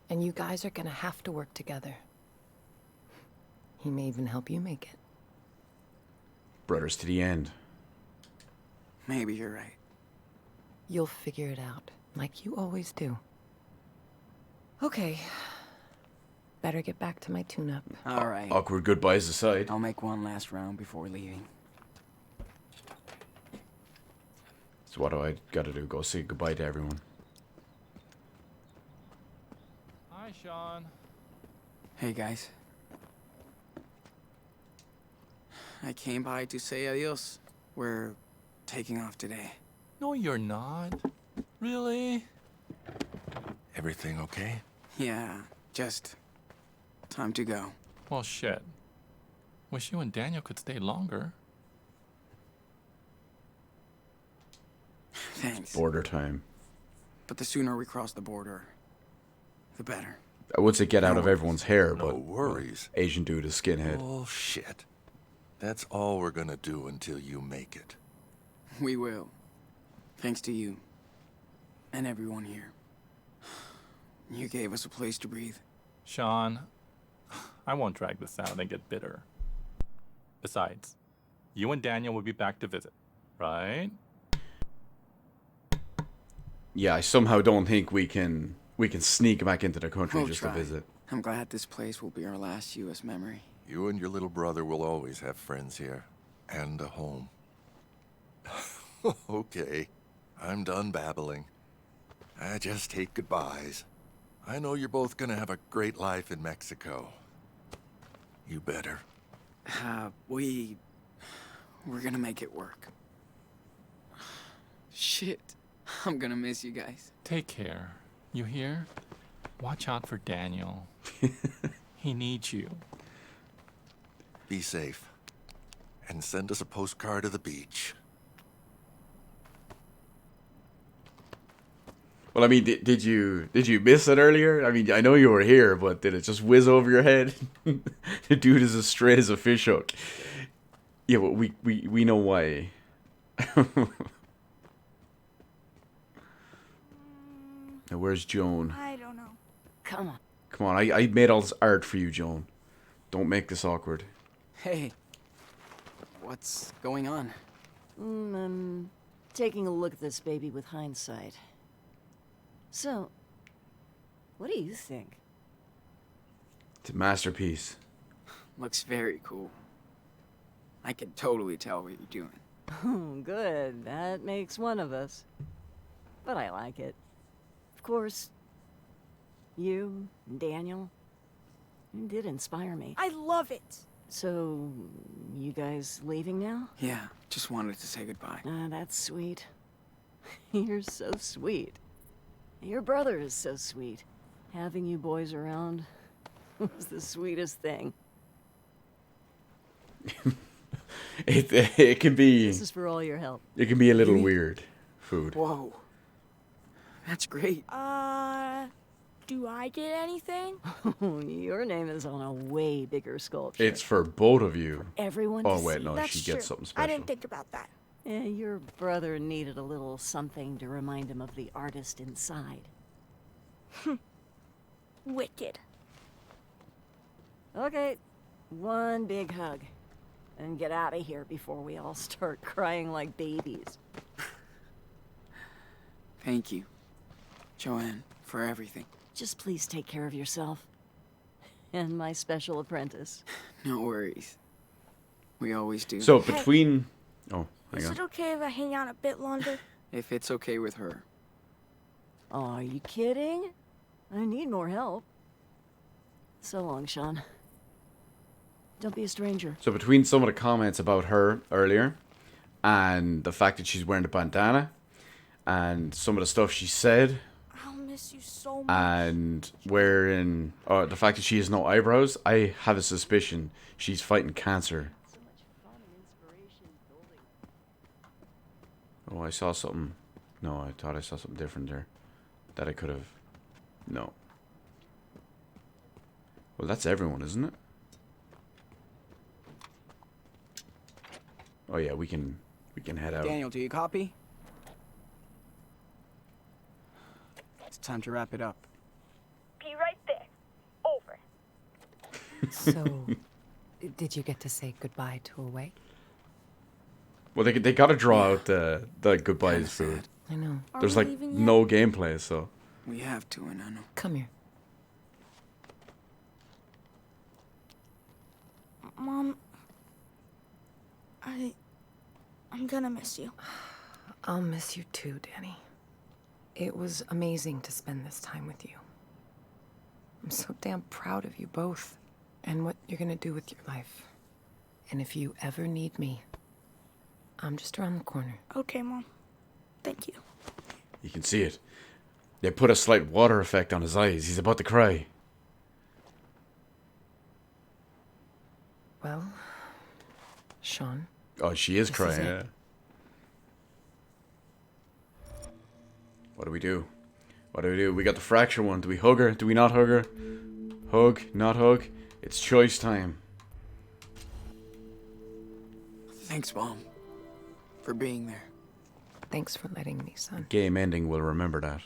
S8: and you guys are gonna have to work together. He may even help you make it.
S1: Brothers to the end.
S2: Maybe you're right.
S8: You'll figure it out, like you always do. Okay. Better get back to my tune-up.
S2: All right.
S1: Awkward goodbyes aside.
S2: I'll make one last round before leaving.
S1: So what do I gotta do? Go say goodbye to everyone.
S6: Hi, Sean.
S2: Hey, guys. I came by to say adios. We're taking off today.
S6: No, you're not. Really?
S7: Everything okay?
S2: Yeah, just time to go.
S6: Well, shit. Wish you and Daniel could stay longer.
S2: Thanks.
S1: Border time.
S2: But the sooner we cross the border, the better.
S1: I would say get out of everyone's hair,
S7: No
S1: but
S7: worries.
S1: Asian dude is skinhead.
S7: Bullshit. That's all we're gonna do until you make it.
S2: We will. Thanks to you. And everyone here. You gave us a place to breathe.
S6: Sean, I won't drag this out and get bitter. Besides, you and Daniel will be back to visit, right?
S1: Yeah, I somehow don't think we can sneak back into the country
S2: We'll
S1: just
S2: try.
S1: to visit.
S2: I'm glad this place will be our last U.S. memory.
S7: You and your little brother will always have friends here. And a home. Okay. I'm done babbling. I just hate goodbyes. I know you're both gonna have a great life in Mexico. You better.
S2: We're gonna make it work. Shit. I'm gonna miss you guys.
S6: Take care. You hear? Watch out for Daniel. He needs you.
S7: Be safe. And send us a postcard of the beach.
S1: Well, I mean, did you miss it earlier? I mean, I know you were here, but did it just whiz over your head? The dude is as straight as a fish hook. Yeah, but we know why. Now, where's Joan?
S3: I don't know.
S5: Come on.
S1: Come on, I made all this art for you, Joan. Don't make this awkward.
S2: Hey. What's going on?
S5: I'm taking a look at this baby with hindsight. So, what do you think?
S1: It's a masterpiece.
S2: Looks very cool. I can totally tell what you're doing.
S5: Oh, good. That makes one of us. But I like it. Of course, you and Daniel, you did inspire me.
S3: I love it.
S5: So, you guys leaving now?
S2: Yeah, just wanted to say goodbye.
S5: Ah, that's sweet. You're so sweet. Your brother is so sweet. Having you boys around was the sweetest thing.
S1: It can be.
S5: This is for all your help.
S1: It can be a little weird. Food.
S2: Whoa. That's great.
S3: Do I get anything?
S5: Your name is on a way bigger sculpture.
S1: It's for both of you.
S5: Everyone
S1: Oh
S5: to
S1: wait,
S5: see.
S1: no,
S3: That's
S1: she
S3: true.
S1: gets something special.
S3: I didn't think about that.
S5: Yeah, your brother needed a little something to remind him of the artist inside.
S3: Wicked.
S5: Okay, one big hug. And get out of here before we all start crying like babies.
S2: Thank you, Joanne, for everything.
S5: Just please take care of yourself. And my special apprentice.
S2: No worries. We always do.
S1: So between. Oh, hang
S3: Is
S1: on.
S3: it okay if I hang out a bit longer?
S2: If it's okay with her.
S5: Oh, are you kidding? I need more help. So long, Sean. Don't be a stranger.
S1: So between some of the comments about her earlier, and the fact that she's wearing the bandana, and some of the stuff she said,
S3: I'll miss you so much.
S1: and wearing the fact that she has no eyebrows, I have a suspicion she's fighting cancer.
S5: So much fun and inspiration building.
S1: Oh, I saw something. No, I thought I saw something different there. That I could have. No. Well, that's everyone, isn't it? Oh yeah, we can head out.
S2: Daniel, do you copy? It's time to wrap it up.
S4: Be right there. Over.
S8: So, Did you get to say goodbye to Away?
S1: Well, they gotta draw out the goodbyes for.
S2: Sad.
S8: I know.
S3: Are
S1: There's
S3: we
S1: like
S3: leaving yet?
S1: no gameplay, so.
S2: We have to, and I know.
S8: Come here.
S3: Mom, I'm gonna miss you.
S8: I'll miss you too, Danny. It was amazing to spend this time with you. I'm so damn proud of you both and what you're gonna do with your life. And if you ever need me, I'm just around the corner.
S3: Okay, Mom. Thank you.
S1: You can see it. They put a slight water effect on his eyes. He's about to cry.
S8: Well, Sean.
S1: Oh, she is
S8: This
S1: crying.
S8: is it.
S1: Yeah. What do we do? What do we do? We got the fracture one. Do we hug her? Do we not hug her? Hug, not hug. It's choice time.
S2: Thanks, Mom, for being there.
S8: Thanks for letting me, son.
S1: Game ending will remember that.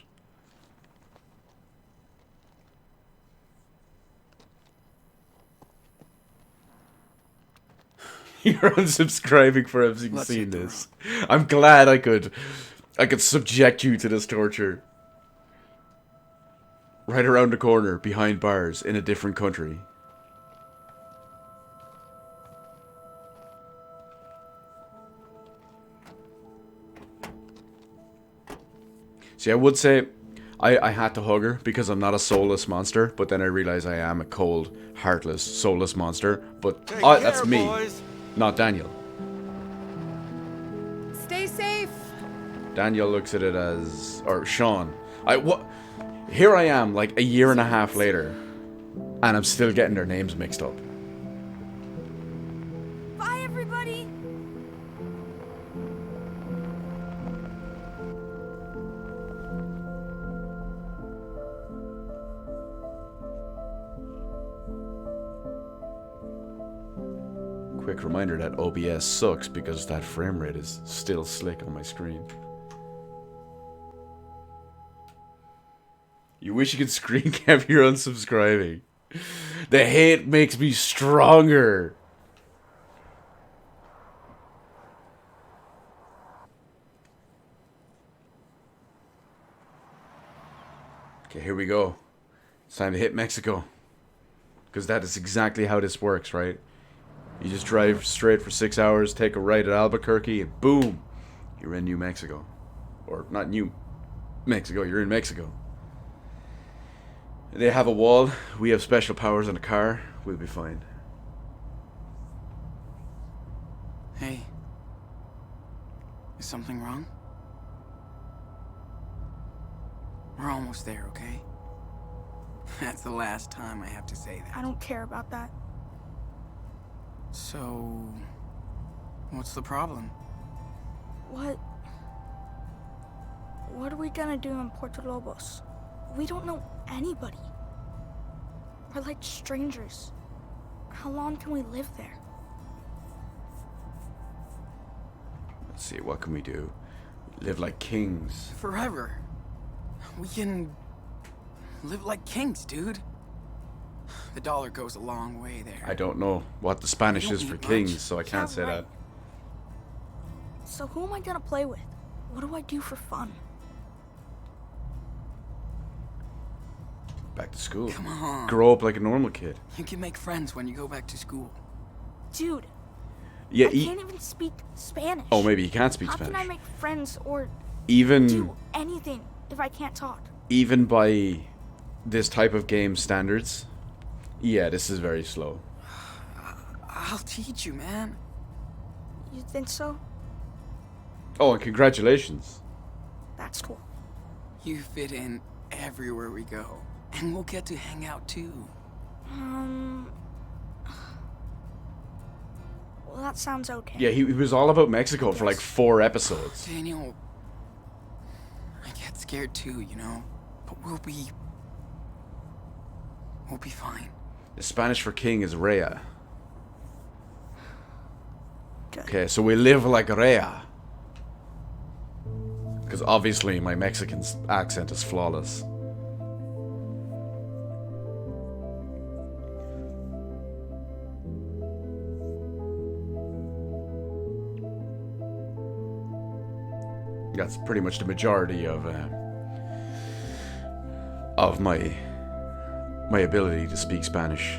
S1: You're unsubscribing for having
S2: Let's
S1: seen
S2: hit the
S1: this. I'm glad I could subject you to this torture. Right around the corner, behind bars, in a different country. See, I would say I had to hug her because I'm not a soulless monster, but then I realize I am a cold, heartless, soulless monster. But that's me, not Daniel.
S8: Stay safe!
S1: Daniel looks at it as, or Sean. Here I am, like a year and a half later, and I'm still getting their names mixed up.
S3: Bye, everybody.
S1: Quick reminder that OBS sucks because that frame rate is still slick on my screen. You wish you could screen cap your unsubscribing. The hate makes me stronger. Okay, here we go. It's time to hit Mexico. Because that is exactly how this works, right? You just drive straight for 6 hours, take a right at Albuquerque, and boom, you're in New Mexico. Or not New Mexico, you're in Mexico. They have a wall, we have special powers in a car, we'll be fine.
S2: Hey. Is something wrong? We're almost there, okay? That's the last time I have to say that.
S3: I don't care about that.
S2: So... what's the problem?
S3: What are we gonna do in Puerto Lobos? We don't know anybody. We're like strangers. How long can we live there?
S1: Let's see, what can we do? Live like kings.
S2: Forever. We can... live like kings, dude. The dollar goes a long way there.
S1: I don't know what the Spanish
S2: You
S1: is
S2: don't
S1: for
S2: need
S1: kings,
S2: much.
S1: so I can't
S3: Yeah,
S1: say
S3: right.
S1: that.
S3: So who am I gonna play with? What do I do for fun?
S1: Back to school.
S2: Come on.
S1: Grow up like a normal kid.
S2: You can make friends when you go back to school.
S3: Dude,
S1: Yeah,
S3: I can't even speak Spanish.
S1: oh, maybe you can't speak
S3: How can I
S1: Spanish.
S3: make friends or
S1: Even
S3: do anything if I can't talk?
S1: even by this type of game standards, yeah, this is very slow.
S2: I'll teach you, man.
S3: You think so?
S1: Oh, and congratulations.
S3: That's cool.
S2: You fit in everywhere we go. And we'll get to hang out too.
S3: Well, that sounds okay.
S1: Yeah, he was all about Mexico for like 4 episodes.
S2: Daniel, I get scared too, you know? But we'll be fine.
S1: The Spanish for king is Rhea.
S3: Good.
S1: Okay, so we live like Rhea. Because obviously my Mexican accent is flawless. That's pretty much the majority of my ability to speak Spanish.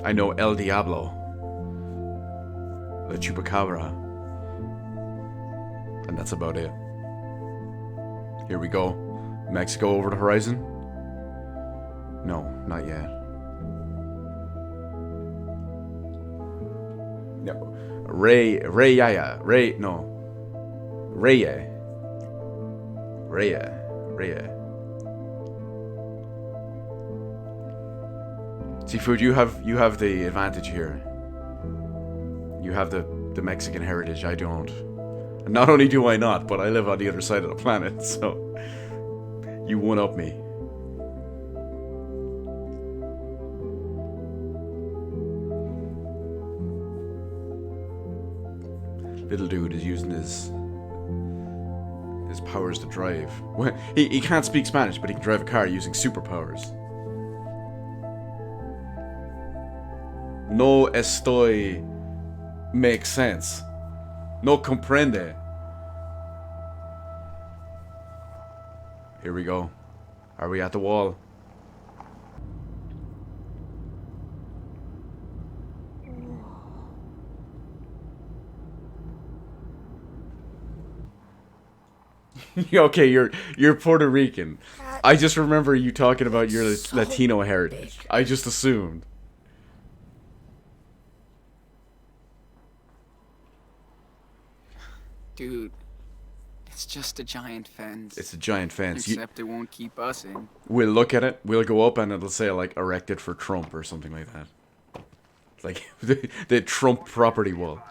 S1: I know El Diablo, the Chupacabra, and that's about it. Here we go. Mexico over the horizon? No, not yet. No. Rey, no. Reye. Seafood, you have the advantage here. You have the Mexican heritage, I don't. And not only do I not, but I live on the other side of the planet, so you one-up me. Little dude is using his powers to drive. Well, he can't speak Spanish, but he can drive a car using superpowers. No estoy makes sense. No comprende. Here we go. Are we at the wall? Okay, you're Puerto Rican. I just remember you talking about your Latino heritage. I just assumed.
S2: Dude, it's just a giant fence.
S1: It's a giant fence.
S2: Except it won't keep us in.
S1: We'll look at it. We'll go up and it'll say like erected for Trump or something like that. It's like the Trump property wall.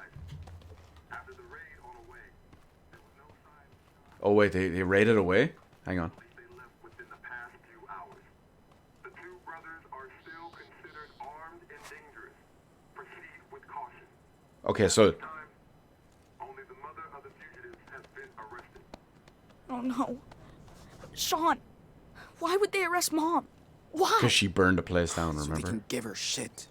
S1: Oh wait, they raided away? Hang on. Okay, so
S3: Oh no. Sean, why would they arrest Mom? Why?
S1: because she burned the place down,
S2: So they
S1: remember?
S2: can give her shit.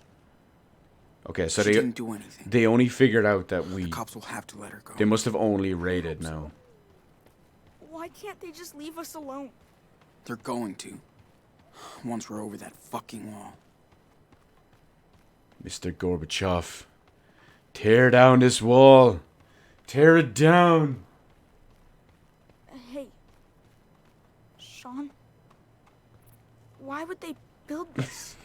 S1: Okay, so
S2: She didn't do anything.
S1: they only figured out that
S2: The cops will have to let her go.
S1: they must have only raided now.
S3: Why can't they just leave us alone?
S2: They're going to. Once we're over that fucking wall.
S1: Mr. Gorbachev, tear down this wall. Tear it down.
S3: Hey, Sean, why would they build this?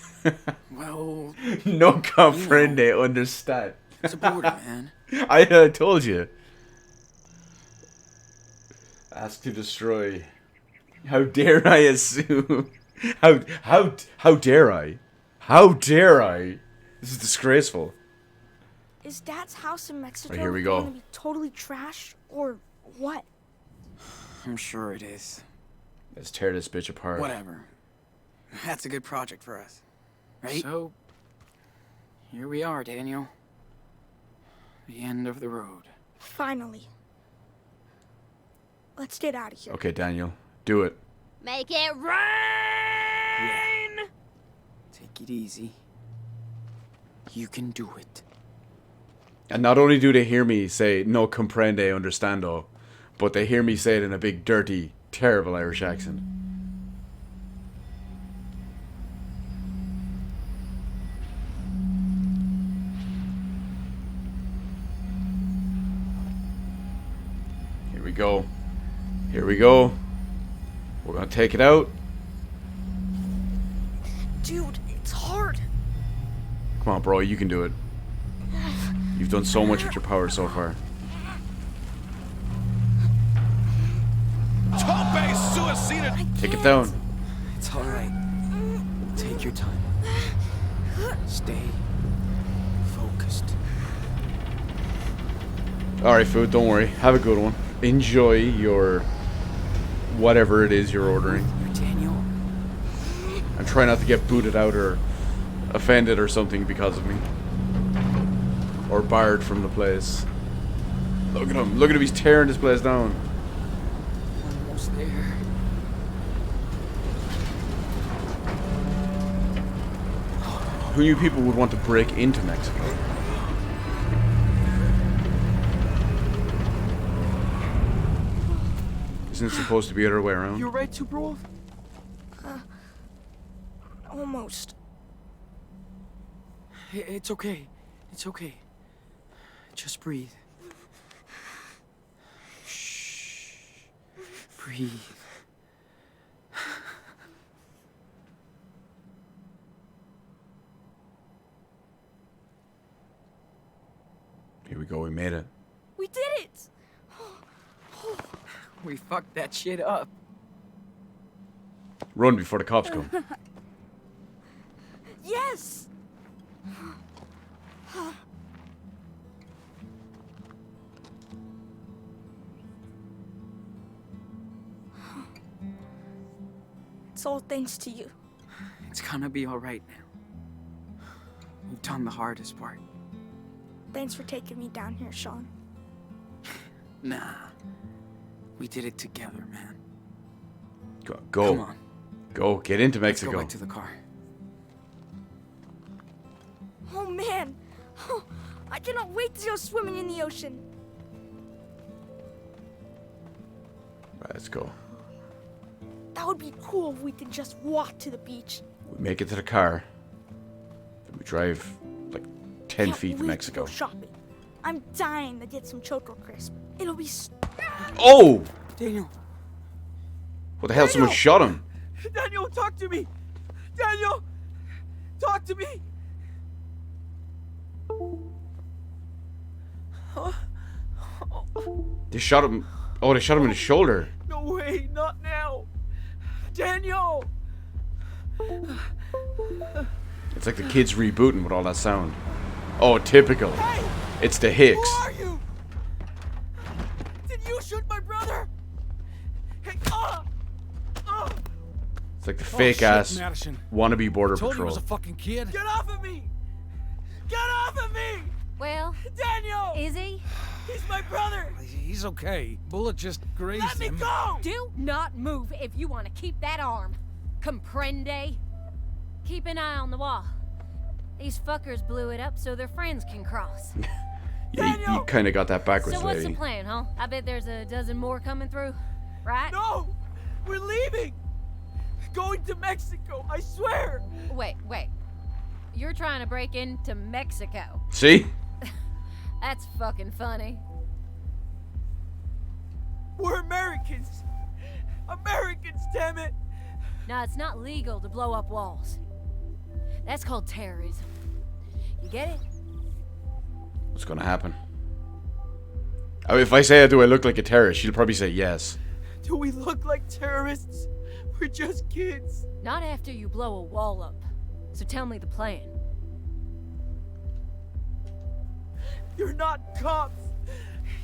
S2: Well,
S1: No comprende, understand.
S2: it's a border, man.
S1: I told you. Ask to destroy. How dare I assume? How dare I? How dare I? This is disgraceful.
S3: Is Dad's house in Mexico
S1: Right, here we go.
S3: gonna be totally trashed, or what?
S2: I'm sure it is.
S1: Let's tear this bitch apart.
S2: Whatever. That's a good project for us. Right? So, here we are, Daniel. The end of the road.
S3: Finally. Let's get out of here.
S1: Okay, Daniel, do it.
S12: Make it rain!
S2: Yeah. Take it easy. You can do it.
S1: And not only do they hear me say no comprende understando, but they hear me say it in a big, dirty, terrible Irish accent. Here we go. Here we go. We're gonna take it out.
S3: Dude, it's hard.
S1: Come on, bro, you can do it. You've done so much with your power so far. Take it down.
S2: It's alright. Take your time. Stay focused.
S1: Alright, food, don't worry. Have a good one. Enjoy your whatever it is you're ordering.
S2: Daniel.
S1: And try not to get booted out or offended or something because of me. Or barred from the place. Look at him. Look at him. He's tearing this place down.
S2: Almost there.
S1: Who knew people would want to break into Mexico? Isn't it supposed to be the other way around?
S2: You right, Superwolf?
S3: Almost.
S2: It's okay. It's okay. Just breathe. Shh. Breathe.
S1: Here we go, we made it.
S3: We did it!
S2: We fucked that shit up.
S1: Run before the cops come.
S3: Yes! It's all thanks to you.
S2: It's gonna be alright now. You've done the hardest part.
S3: Thanks for taking me down here, Sean.
S2: Nah. We did it together, man.
S1: Go.
S2: Come on.
S1: Go, get into
S2: Let's
S1: Mexico.
S2: go back to the car.
S3: Oh man! I cannot wait to go swimming in the ocean.
S1: Right, let's go.
S3: That would be cool if we could just walk to the beach.
S1: We make it to the car. Then we drive like 10
S3: Can't
S1: feet to
S3: wait
S1: Mexico.
S3: To go shopping. I'm dying to get some Choco Crisp. It'll be.
S1: Oh!
S2: Daniel.
S1: What the hell? Someone shot him.
S2: Daniel, talk to me. Daniel, talk to me.
S1: They shot him. Oh, they shot him in the shoulder.
S2: No way, not now. Daniel.
S1: It's like the kids rebooting with all that sound. Oh, typical.
S2: Hey,
S1: It's the
S2: who
S1: Hicks.
S2: are you? Did you shoot my brother? Hey,
S1: It's like the
S9: Oh,
S1: fake
S9: shit,
S1: ass
S9: Madison.
S1: wannabe border
S9: Told you he
S1: patrol.
S9: was a fucking kid.
S2: Get off of me! Get off of me!
S12: Well,
S2: Daniel!
S12: is he?
S2: He's my brother!
S9: He's okay. Bullet just grazed
S2: Let me
S9: him.
S2: go!
S12: Do not move if you want to keep that arm. Comprende? Keep an eye on the wall. These fuckers blew it up so their friends can cross.
S1: Yeah, you kind of got that backwards,
S12: So what's
S1: lady.
S12: the plan, huh? I bet there's a dozen more coming through, right?
S2: No! We're leaving! Going to Mexico, I swear!
S12: Wait. You're trying to break into Mexico.
S1: See?
S12: That's fucking funny.
S2: We're Americans! Americans, damn it!
S12: Now, it's not legal to blow up walls. That's called terrorism. You get it?
S1: What's gonna happen? I mean, if I say do I look like a terrorist, she'll probably say yes.
S2: Do we look like terrorists? We're just kids.
S12: Not after you blow a wall up. So tell me the plan.
S2: You're not cops.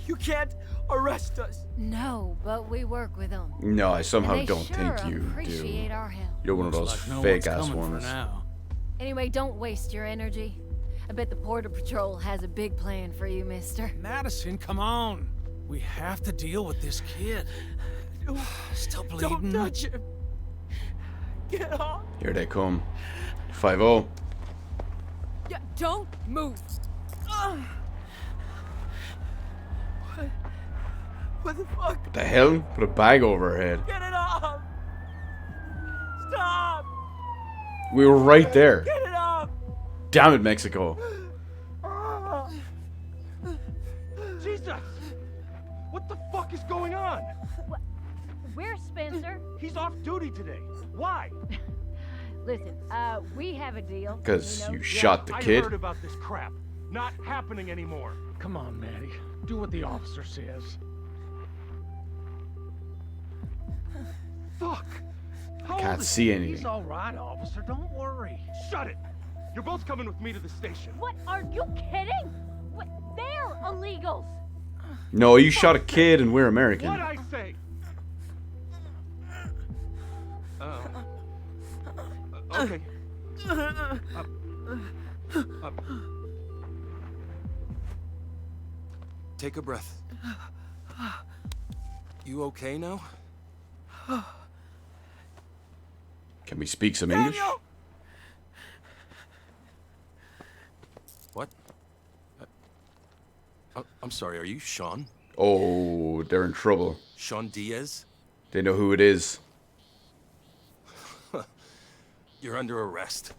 S2: You can't arrest us.
S12: No, but we work with them.
S1: No, I somehow
S12: And they
S1: don't
S12: sure
S1: think you do.
S12: appreciate our help.
S1: You're one of those
S9: Looks like no
S1: fake
S9: one's
S1: ass
S9: coming for
S1: ones.
S9: now.
S12: Anyway, don't waste your energy. I bet the Border Patrol has a big plan for you, mister.
S9: Madison, come on. We have to deal with this kid.
S2: No,
S9: Still bleeding.
S2: don't touch him. Get off.
S1: Here they come. 5-0.
S12: Yeah, don't move.
S2: What the fuck?
S1: What the hell? Put a bag over her head.
S2: Get it off! Stop!
S1: We were right there.
S2: Get it off!
S1: Damn it, Mexico.
S13: Jesus! What the fuck is going on?
S12: Where's Spencer?
S13: He's off duty today. Why?
S12: Listen, we have a deal.
S1: Because you
S12: know?
S1: shot the
S13: I
S1: kid.
S13: heard about this crap. Not happening anymore.
S9: Come on, Maddie. Do what the officer says.
S13: Fuck! How
S1: Can't
S13: old is
S1: see
S13: he?
S1: anything.
S9: He's all right, officer. Don't worry.
S13: Shut it! You're both coming with me to the station.
S12: What? Are you kidding? What? They're illegals.
S1: No, you shot a kid and we're American.
S13: What'd I say? Okay.
S2: Take a breath. You okay now?
S1: Can we speak some English?
S2: Daniel! What? I'm sorry, are you Sean?
S1: Oh, they're in trouble.
S2: Sean Diaz?
S1: They know who it is.
S7: You're under arrest.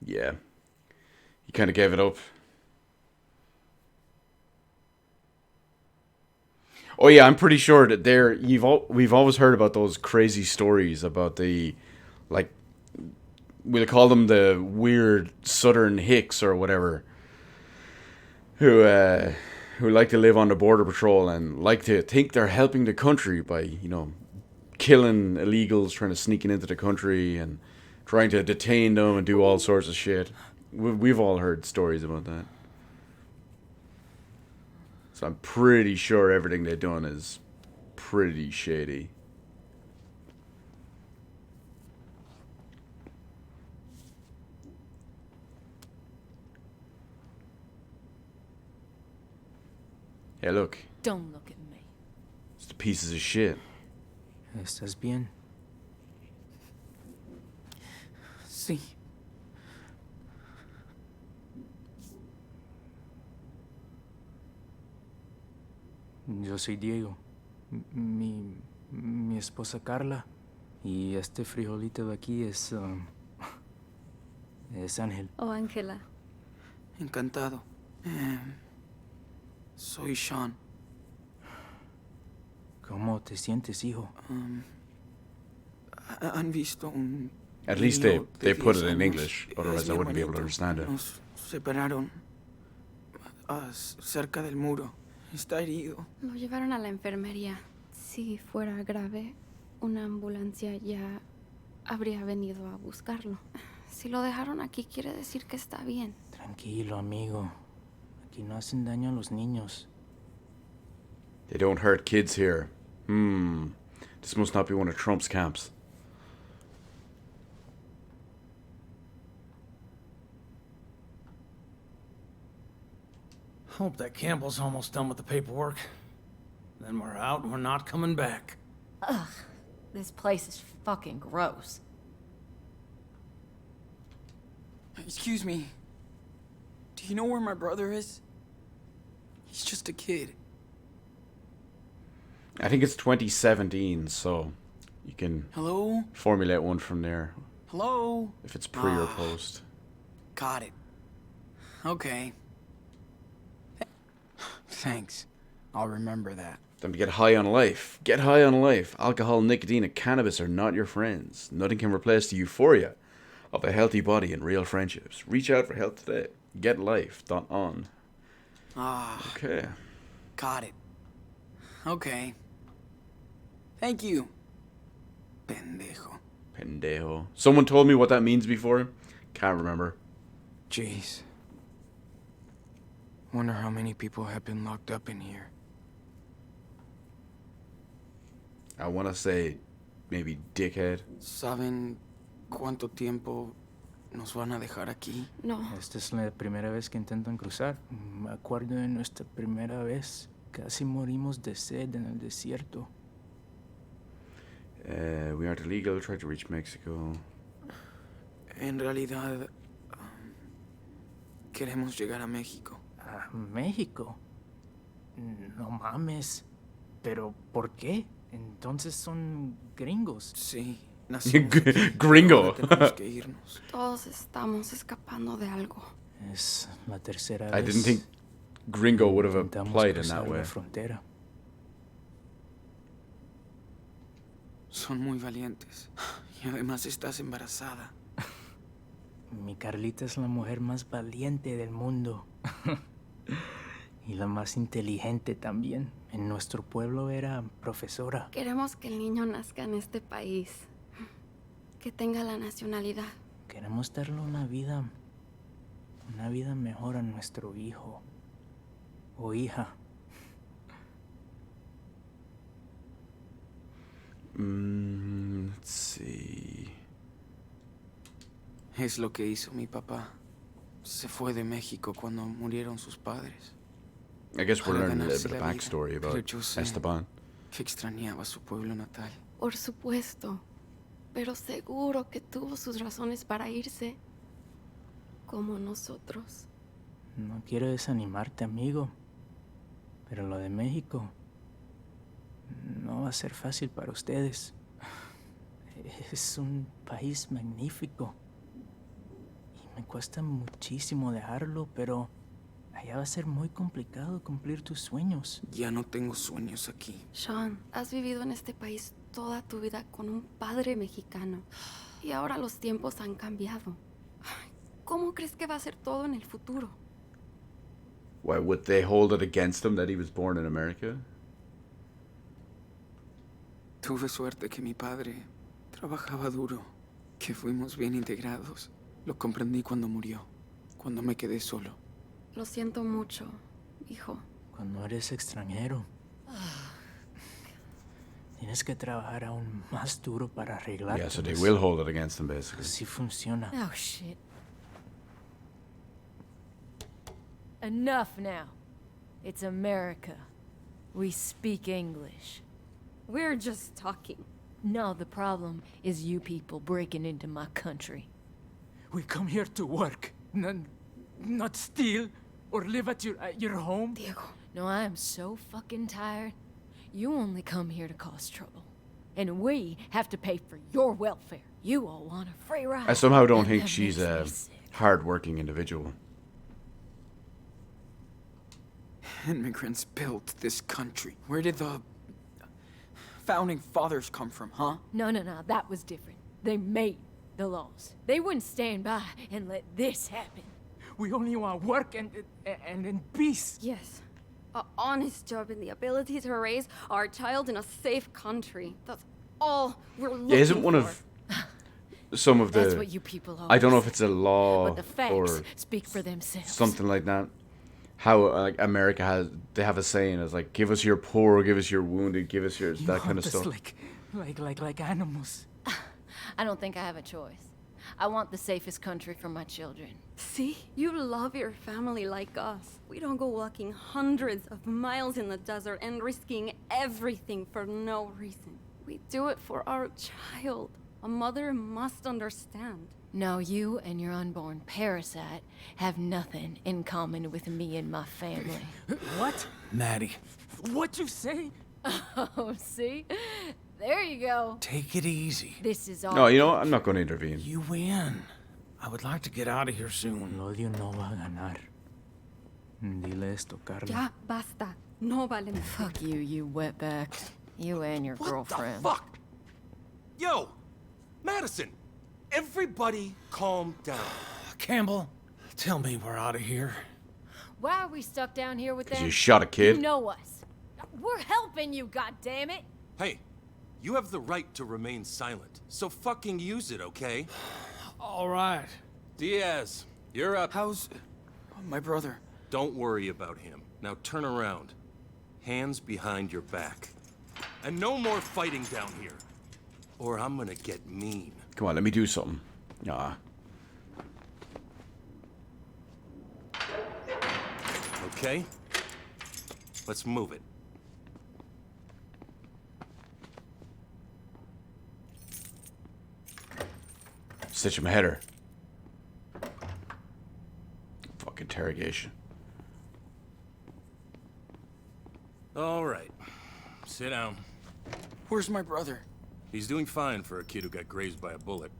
S1: Yeah. He kind of gave it up. Oh yeah, I'm pretty sure that we've always heard about those crazy stories about the, like, we'll call them the weird Southern hicks or whatever, who like to live on the border patrol and like to think they're helping the country by, you know, killing illegals trying to sneak into the country and trying to detain them and do all sorts of shit. We've all heard stories about that. So I'm pretty sure everything they've done is pretty shady. Hey, look.
S12: Don't look at me.
S1: It's the pieces of shit.
S9: ¿Estás bien?
S2: Sí.
S9: Yo soy Diego. Mi esposa Carla. Y este frijolito de aquí es Ángel.
S12: Oh, Ángela.
S2: Encantado. Soy Sean.
S9: ¿Cómo te sientes, hijo?
S2: ¿Han visto un...
S1: At least they put it in English, otherwise I wouldn't be able to understand it.
S2: Nos separaron cerca del muro. Está herido.
S14: Lo llevaron a la enfermería. Si fuera grave, una ambulancia ya habría venido a buscarlo. Si lo dejaron aquí, quiere decir que está bien.
S9: Tranquilo, amigo. Aquí no hacen daño a los niños.
S1: They don't hurt kids here. This must not be one of Trump's camps.
S13: Hope that Campbell's almost done with the paperwork. Then we're out and we're not coming back.
S12: Ugh, this place is fucking gross.
S2: Excuse me. Do you know where my brother is? He's just a kid.
S1: I think it's 2017, so you can
S2: Hello?
S1: formulate one from there.
S2: Hello?
S1: If it's pre or post.
S2: Got it. Okay. Thanks. I'll remember that.
S1: Then get high on life. Get high on life. Alcohol, nicotine, and cannabis are not your friends. Nothing can replace the euphoria of a healthy body and real friendships. Reach out for help today. GetLife.on. Okay.
S2: Got it. Okay. Thank you. Pendejo.
S1: Pendejo. Someone told me what that means before. Can't remember.
S2: Jeez. Wonder how many people have been locked up in here.
S1: I want to say maybe dickhead.
S2: ¿Saben cuánto tiempo nos van a dejar aquí?
S14: No.
S9: Esta es la primera vez que intentan cruzar. Me acuerdo de nuestra primera vez. Casi morimos de sed en el desierto.
S1: We aren't illegal. Try to reach Mexico.
S2: En realidad, queremos llegar a México.
S9: ¿A México? No mames. ¿Pero por qué? Entonces son gringos.
S2: Sí.
S1: Gringo.
S2: Tenemos que irnos.
S14: Todos estamos escapando de algo.
S9: Es la tercera
S1: I
S9: vez.
S1: didn't think gringo would have
S9: Intentamos
S1: applied in
S9: cruzar
S1: that
S9: la
S1: way.
S9: frontera.
S2: Son muy valientes. Y además estás embarazada.
S9: Mi Carlita es la mujer más valiente del mundo. Y la más inteligente también. En nuestro pueblo era profesora.
S14: Queremos que el niño nazca en este país. Que tenga la nacionalidad.
S9: Queremos darle una vida mejor a nuestro hijo o hija.
S1: Let's see.
S2: Es lo que hizo mi papá. Se fue de México cuando murieron sus padres.
S1: I guess we're
S2: Para
S1: learning a
S2: ganarse
S1: little bit of
S2: la vida.
S1: backstory about
S2: Pero yo sé
S1: Esteban.
S2: que extrañaba su pueblo natal.
S14: Por supuesto. Pero seguro que tuvo sus razones para irse. Como nosotros.
S9: No quiero desanimarte, amigo. Pero lo de México
S15: No va a ser fácil para ustedes. Es un país magnífico. Y me cuesta muchísimo dejarlo, pero allá va a ser muy complicado cumplir tus sueños.
S2: Ya no tengo sueños aquí.
S14: Sean, has vivido en este país toda tu vida con un padre mexicano. Y ahora los tiempos han cambiado. Ay, ¿cómo crees que va a ser todo en el futuro?
S1: Why would they hold it against him that he was born in America?
S2: Tuve suerte que mi padre trabajaba duro, que fuimos bien integrados. Lo comprendí cuando murió, cuando me quedé solo.
S14: Lo siento mucho, hijo.
S15: Cuando eres extranjero, tienes que trabajar aún más duro para arreglar.
S1: Yeah, so they will hold it against him, basically.
S15: Así funciona.
S12: Oh, shit. Enough now. It's America. We speak English.
S14: We're just talking.
S12: No, the problem is you people breaking into my country.
S15: We come here to work, not steal or live at your home.
S14: Diego.
S12: No, I am so fucking tired. You only come here to cause trouble. And we have to pay for your welfare. You all want a free ride.
S1: I somehow don't
S12: and
S1: think
S12: that
S1: she's
S12: makes
S1: a
S12: me sick.
S1: hard-working individual.
S2: Immigrants built this country. Where did the founding fathers come from, huh?
S12: No, that was different. They made the laws. They wouldn't stand by and let this happen.
S15: We only want work and in peace.
S14: Yes. An honest job and the ability to raise our child in a safe country. That's all we're looking for.
S1: Yeah, isn't one of some of the...
S12: That's what you people
S1: I don't know if
S12: always
S1: it's a law
S12: But the facts
S1: or
S12: speak for themselves.
S1: something like that. How like America has, they have a saying, it's like, give us your poor, give us your wounded, give us your that kind of stuff.
S15: Like animals.
S12: I don't think I have a choice. I want the safest country for my children.
S14: See? You love your family like us. We don't go walking hundreds of miles in the desert and risking everything for no reason. We do it for our child. A mother must understand.
S12: No, you and your unborn parasite have nothing in common with me and my family.
S15: What?
S9: Maddie,
S15: What you say?
S12: Oh, see? There you go.
S9: take it easy.
S12: This is all.
S1: No, you know what? I'm not going to intervene.
S9: You win. I would like to get out of here soon.
S15: El odio no va a ganar. Dile esto, Carla.
S14: Ya, basta. No vale más.
S12: Fuck you, you wetback. You and your girlfriend.
S16: Fuck! Yo! Madison! Everybody calm down.
S9: Campbell, tell me we're out of here.
S12: Why are we stuck down here with
S1: 'Cause
S12: them?
S1: you shot a kid?
S12: You know us. We're helping you, goddammit.
S16: Hey, you have the right to remain silent, so fucking use it, okay?
S9: All right.
S16: Diaz, you're up.
S2: How's my brother?
S16: Don't worry about him. Now turn around. Hands behind your back. And no more fighting down here. Or I'm gonna get mean.
S1: Come on, let me do something. Nah.
S16: Okay? Let's move it.
S1: Stitch him a header. Fuck interrogation.
S16: All right. Sit down.
S2: Where's my brother?
S16: He's doing fine for a kid who got grazed by a bullet.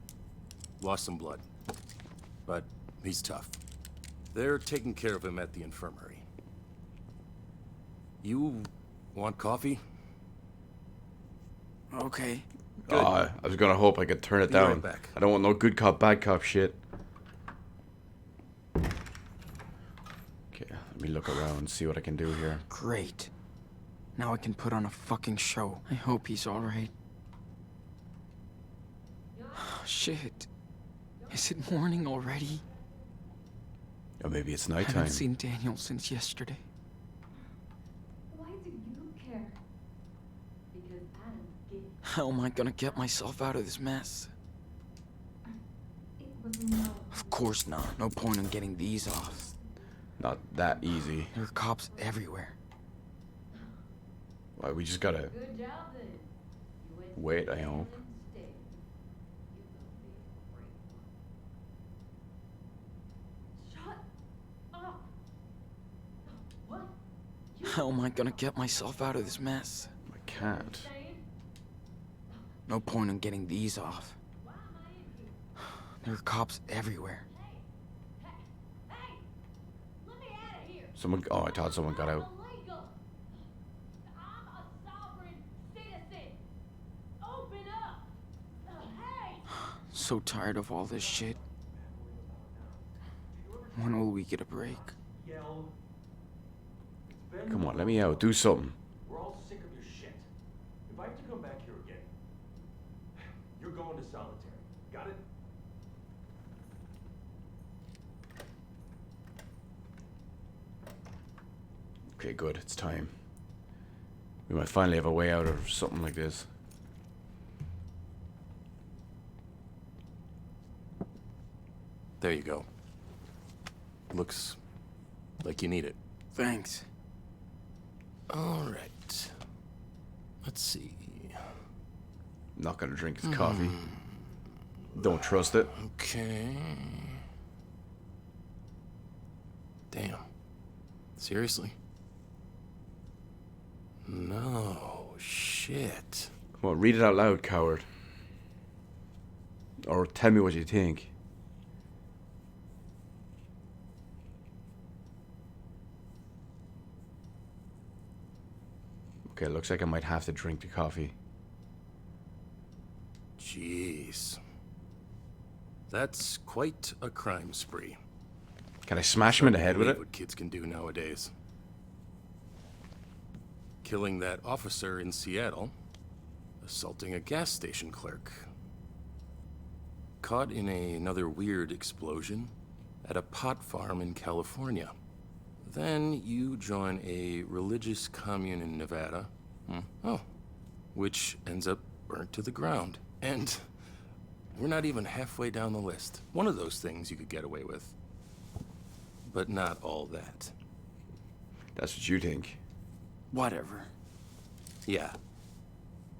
S16: Lost some blood. But he's tough. They're taking care of him at the infirmary. You want coffee?
S2: Okay.
S16: Good.
S1: I was gonna hope I could turn it
S16: Be
S1: down.
S16: right back.
S1: I don't want no good cop, bad cop shit. Okay, let me look around and see what I can do here.
S2: Great. Now I can put on a fucking show. I hope he's alright. Shit. Is it morning already?
S1: Or maybe it's
S2: I
S1: nighttime.
S2: haven't seen Daniel since yesterday.
S17: Why do you care? Because I don't get it.
S2: How am I gonna get myself out of this mess?
S17: It was no.
S2: Of course not. No point in getting these off.
S1: Not that easy.
S2: There are cops everywhere.
S1: Why, we just gotta
S17: Good job then. You went to
S1: wait, I
S17: jail
S1: hope.
S17: instead. You gonna be a great one. Shut up. What?
S2: How am I gonna get myself out of this mess?
S1: I can't.
S2: No point in getting these off. There are cops everywhere.
S1: Someone. Oh, I thought someone got out.
S2: So tired of all this shit. When will we get a break?
S1: Come on, let me out. Do something.
S9: We're all sick of your shit. If I have to come back here again, you're going to solitary. Got it?
S1: Okay, good. It's time. We might finally have a way out of something like this.
S16: There you go. Looks like you need it.
S2: Thanks.
S16: All right. Let's see.
S1: Not gonna drink his coffee. Don't trust it.
S16: Okay. Damn. Seriously? No shit.
S1: Come on, read it out loud, coward. Or tell me what you think. Okay, looks like I might have to drink the coffee.
S16: Jeez. That's quite a crime spree.
S1: Can I smash him in the head with it?
S16: What kids can do nowadays. Killing that officer in Seattle. Assaulting a gas station clerk. Caught in another weird explosion at a pot farm in California. Then you join a religious commune in Nevada. Oh, which ends up burnt to the ground. And we're not even halfway down the list. One of those things you could get away with. But not all that.
S1: That's what you think.
S2: Whatever.
S16: Yeah.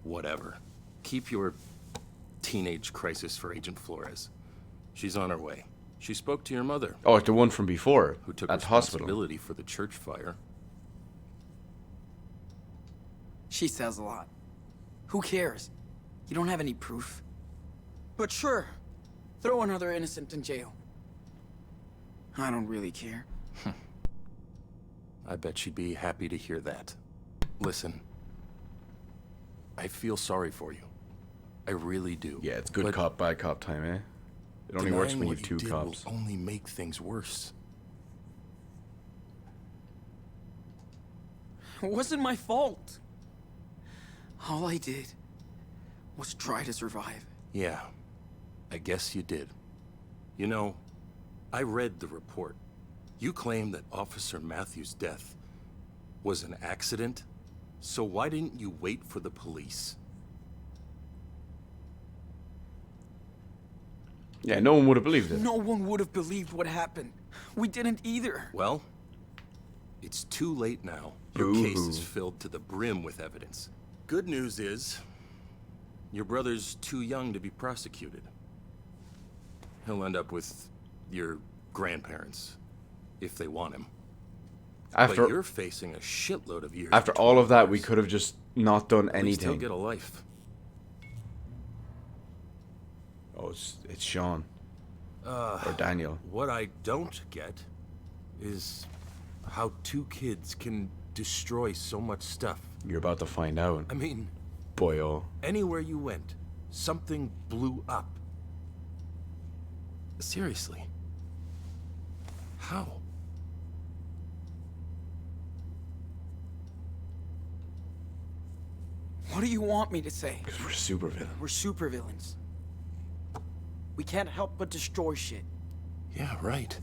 S16: Whatever. Keep your teenage crisis for Agent Flores. She's on her way. She spoke to your mother.
S1: Oh, it's the one from before.
S16: Who took
S1: at the hospital.
S16: responsibility for the church fire.
S2: She says a lot. Who cares? You don't have any proof. But sure, throw another innocent in jail. I don't really care.
S16: I bet she'd be happy to hear that. Listen, I feel sorry for you. I really do.
S1: Yeah, it's good cop, bad cop time, eh? It only works when you have two cops.
S16: Will only make things worse.
S2: It wasn't my fault. All I did was try to survive.
S16: Yeah, I guess you did. You know, I read the report. You claim that Officer Matthews' death was an accident, so why didn't you wait for the police?
S1: Yeah, no one would have believed it.
S2: No one would have believed what happened. We didn't either.
S16: Well, it's too late now. Your case is filled to the brim with evidence. Good news is, your brother's too young to be prosecuted. He'll end up with your grandparents, if they want him. But you're facing a shitload of years.
S1: After all of that, we could have just not done anything.
S16: At least he'll get a life.
S1: Oh, it's Sean. Or Daniel.
S16: What I don't get is how two kids can destroy so much stuff.
S1: You're about to find out.
S16: I mean,
S1: boyo.
S16: Anywhere you went, something blew up. Seriously. How?
S2: What do you want me to say?
S1: Because we're supervillains.
S2: We're supervillains. We can't help but destroy shit.
S16: Yeah, right.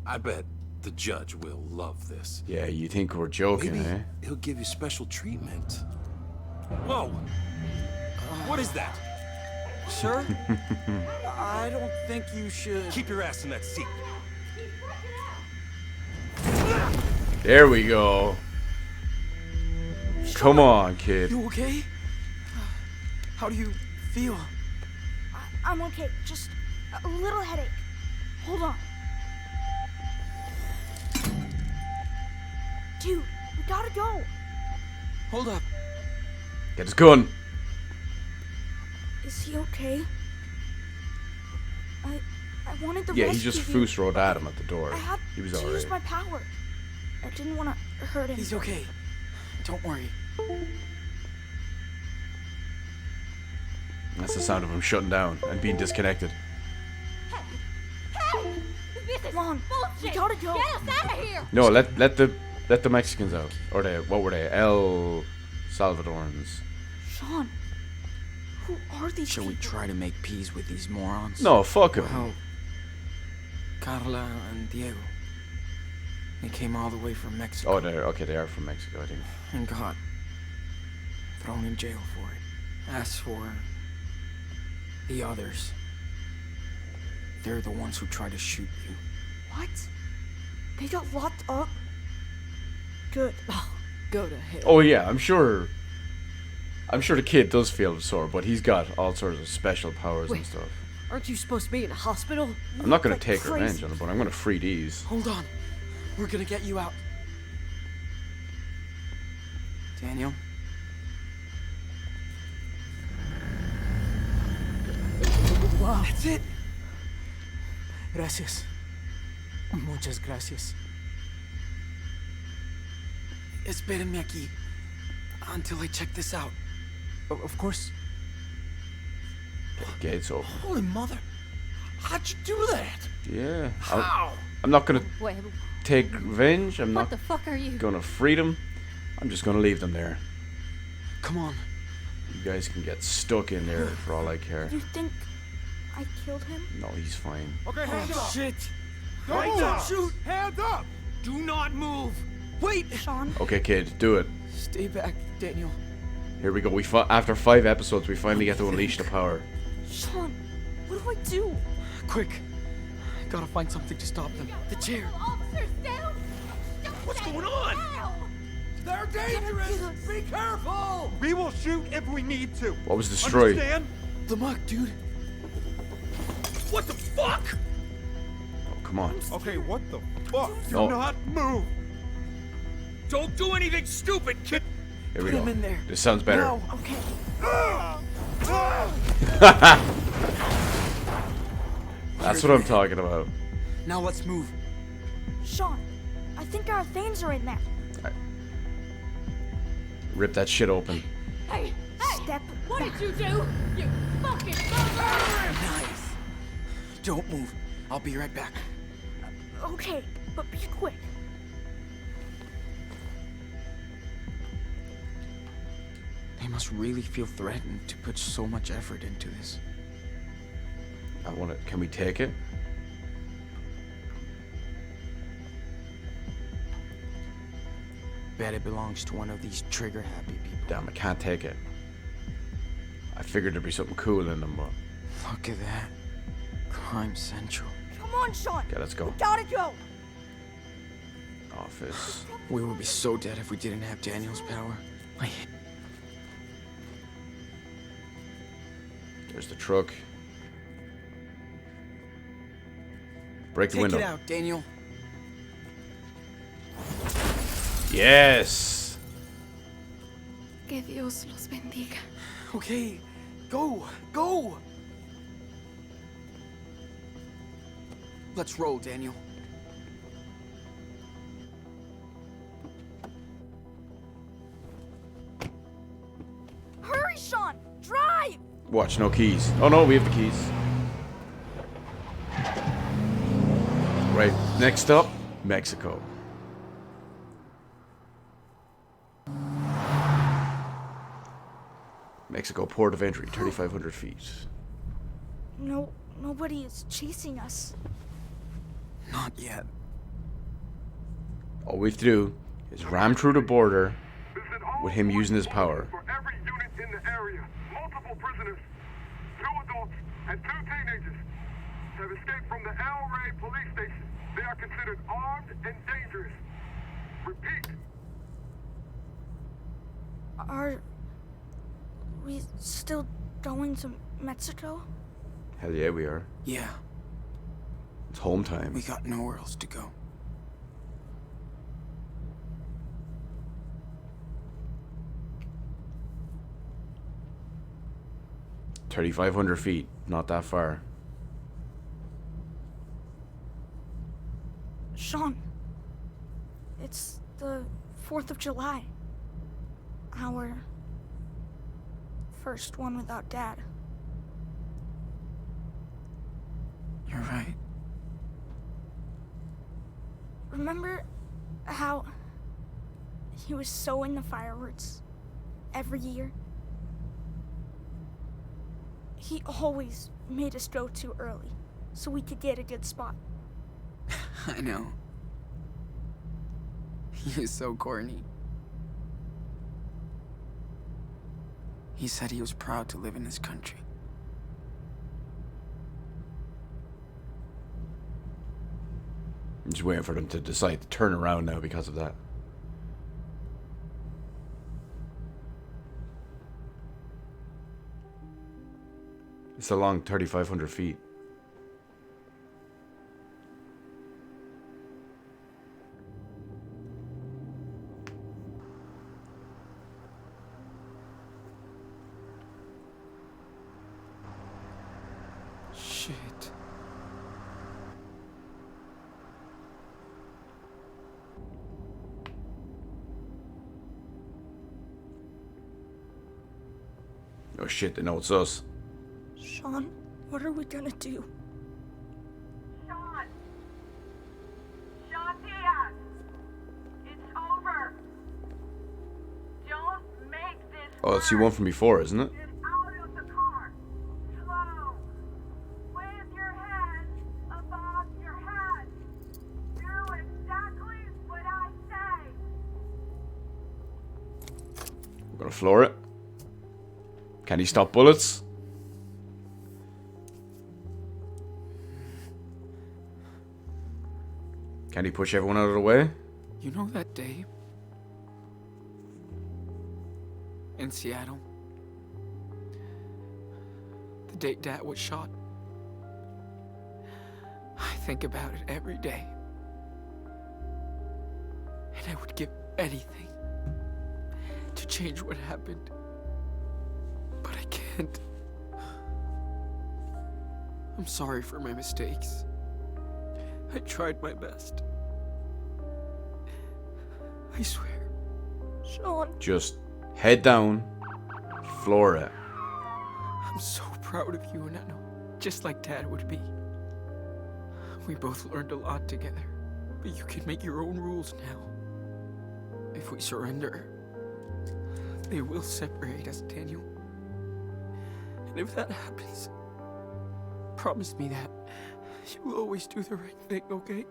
S16: I bet the judge will love this.
S1: Yeah, you think we're joking,
S16: Maybe
S1: eh?
S16: he'll give you special treatment. Whoa! What is that?
S2: Sir? I don't think you should...
S16: Keep your ass in that seat.
S1: There we go. Come on, kid.
S2: You okay? How do you feel?
S3: I'm okay. Just a little headache. Hold on. Dude, we gotta go.
S2: Hold up.
S1: Get his gun.
S3: Is he okay? I wanted to
S1: Yeah, he
S3: rescue
S1: just
S3: you.
S1: foos rode at him at the door.
S3: I had
S1: He was
S3: to use
S1: alright.
S3: my power. I didn't want to hurt him.
S2: He's okay. Don't worry.
S1: That's the sound of him shutting down and being disconnected.
S12: Hey! This is
S3: Come on,
S12: bullshit!
S3: we gotta go.
S12: Get us out of here!
S1: No, let the Mexicans out. Or what were they? El Salvadorans.
S3: Sean, who are these
S2: Shall we
S3: people?
S2: try to make peace with these morons?
S1: No, fuck 'em.
S2: Well, Carla and Diego. They came all the way from Mexico.
S1: Oh, they are from Mexico, I think.
S2: And got thrown in jail for it. As for the others, they're the ones who tried to shoot you.
S3: What? They got locked up? Good.
S5: Oh, go to hell.
S1: Oh yeah, I'm sure the kid does feel sore, but he's got all sorts of special powers and
S5: Wait.
S1: stuff.
S5: Aren't you supposed to be in a hospital?
S1: I'm not gonna
S3: like
S1: take
S3: crazy.
S1: revenge on him, but I'm gonna free these.
S2: Hold on. We're gonna get you out. Daniel?
S15: Wow.
S2: That's it.
S15: Gracias. Muchas gracias.
S2: Espérenme aquí until I check this out.
S15: Of course.
S1: Gates open.
S7: Holy mother. How'd you do that?
S1: Yeah.
S7: How?
S1: I'm not gonna
S12: Wait,
S1: take revenge. I'm
S12: what
S1: not
S12: the fuck are you?
S1: gonna free them. I'm just gonna leave them there.
S2: Come on.
S1: You guys can get stuck in there for all I care.
S3: You think I killed him?
S1: No, he's fine.
S13: Okay, hands up.
S2: Shit.
S13: Don't
S2: Don't
S13: move.
S2: shoot.
S13: Hands up.
S2: Do not move. Wait.
S3: Sean?
S1: Okay, kid, do it.
S2: Stay back, Daniel.
S1: Here we go. After 5 episodes, we finally get to unleash the power.
S3: Sean, what do I do?
S2: Quick. Gotta find something to stop them. The chair.
S12: Officers, down!
S7: What's going on?
S13: They're
S3: dangerous.
S13: Be careful. We will shoot if we need to.
S1: What was destroyed?
S13: Understand?
S2: The muck, dude.
S7: What the fuck?
S1: Oh, come on.
S13: Okay, what the fuck? Do
S1: No.
S13: not move.
S7: Don't do anything stupid, kid.
S1: Here we
S2: Put
S1: go.
S2: him in there.
S1: This sounds better.
S2: No. Okay.
S1: That's what I'm talking about.
S2: Now let's move.
S3: Sean, I think our things are in there.
S1: Rip that shit open.
S12: Hey! Hey!
S3: Step
S12: What
S3: back.
S12: did you do? You fucking mother!
S2: Nice. Don't move. I'll be right back.
S3: Okay, but be quick.
S2: They must really feel threatened to put so much effort into this.
S1: Can we take it?
S2: Bet it belongs to one of these trigger-happy people.
S1: Damn, I can't take it. I figured there'd be something cool in them, but...
S2: Look at that. Crime Central.
S3: Come on, Sean.
S1: Okay, let's go.
S3: We gotta go.
S1: Office.
S2: We would be so dead if we didn't have Daniel's power.
S1: There's the truck. Break the
S2: Take
S1: window.
S2: it out, Daniel.
S1: Yes!
S14: Que Dios los bendiga.
S2: Okay, go, go! Let's roll, Daniel.
S3: Hurry, Sean. Drive.
S1: Watch, no keys. Oh no, we have the keys. Right, next up, Mexico. Mexico port of entry, 3,500 feet.
S3: No, nobody is chasing us.
S2: Not yet.
S1: All we have to do is ram through the border with him using his power.
S10: For every unit in the area, multiple prisoners, 2 adults and 2 teenagers have escaped from the El Rey police station. They are considered armed and dangerous. Repeat.
S3: Are we still going to Mexico?
S1: Hell yeah, we are.
S2: Yeah,
S1: It's home time.
S2: we got nowhere else to go.
S1: 3,500 feet. Not that far.
S3: Sean, it's the 4th of July. Our first one without Dad.
S2: You're right.
S3: Remember how he was so into fireworks every year? He always made us go too early so we could get a good spot.
S2: I know. He is so corny. He said he was proud to live in this country.
S1: I'm just waiting for them to decide to turn around now because of that. It's a long 3,500 feet.
S2: Shit.
S1: Oh shit, they know it's us.
S3: Sean, what are we gonna do?
S4: Sean! Sean Diaz! It's over! Don't make this
S1: Oh, it's the one from before, isn't it?
S4: out of the car! Slow! With your hands above your head! Do exactly what I say!
S1: We're gonna floor it. Can he stop bullets? Can he push everyone out of the way?
S2: You know that day in Seattle? The day Dad was shot? I think about it every day. And I would give anything to change what happened. But I can't. I'm sorry for my mistakes. I tried my best. I swear.
S3: Sean.
S1: Just head down, floor it.
S2: I'm so proud of you, Nano. Just like Dad would be. We both learned a lot together. But you can make your own rules now. If we surrender, they will separate us, Daniel. And if that happens, promise me that you will always do the right thing, okay?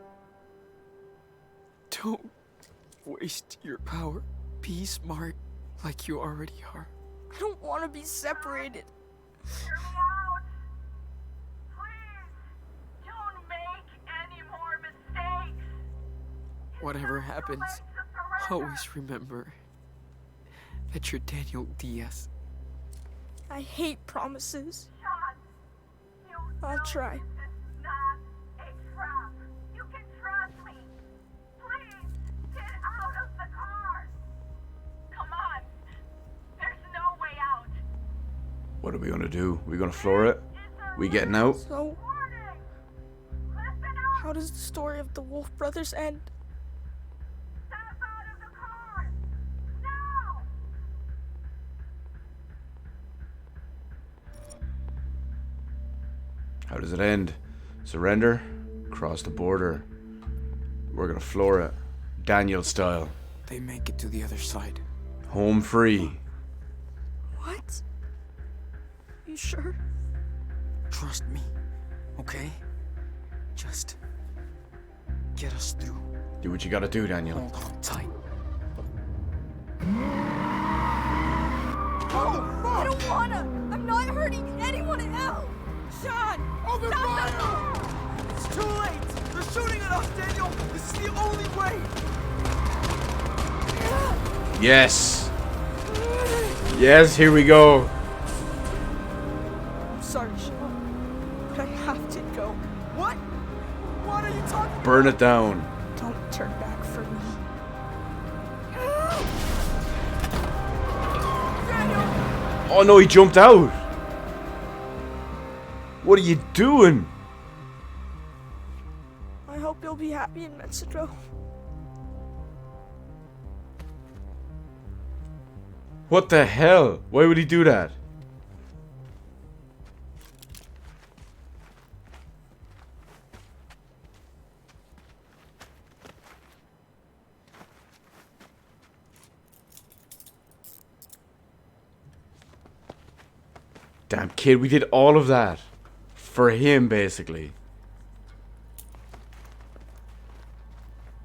S2: Don't waste your power. Be smart like you already are.
S3: I don't want to be separated.
S4: Hear me out! Please! Don't make any more mistakes!
S2: Whatever happens, always remember that you're Daniel Diaz.
S3: I hate promises.
S4: Sean, you
S3: I'll try.
S4: This is not a trap. You can trust me. Please, get out of the car. Come on. There's no way out.
S1: What are we gonna do? We gonna floor it? We getting out?
S3: So, how does the story of the Wolf Brothers end?
S4: Step out of the car. Now.
S1: How does it end? Surrender? Cross the border. We're gonna floor it. Daniel style.
S2: They make it to the other side.
S1: Home free.
S3: What? You sure?
S2: Trust me, okay? Just get us through.
S1: Do what you gotta do, Daniel.
S2: Hold on tight.
S3: Oh, I don't wanna! I'm not hurting anyone else!
S13: Sean! Open fire! It's too late! They're shooting at us, Daniel! This is the only way!
S1: Yes! Yes, here we go.
S3: I'm sorry, Sean, but I have to go.
S13: What? What are you talking about?
S1: Burn it down.
S3: Don't turn back for me.
S1: Oh no, he jumped out. What are you doing?
S3: I hope you'll be happy in Mexico.
S1: What the hell? Why would he do that? Damn kid, we did all of that for him, basically.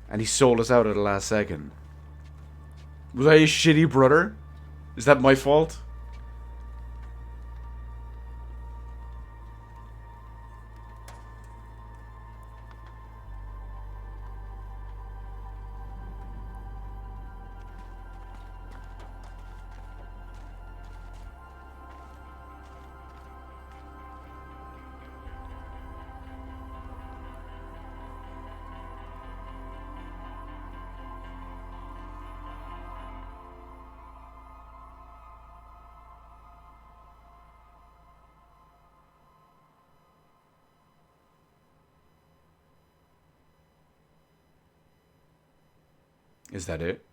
S1: And he sold us out at the last second. Was I a shitty brother? Is that my fault? Is that it?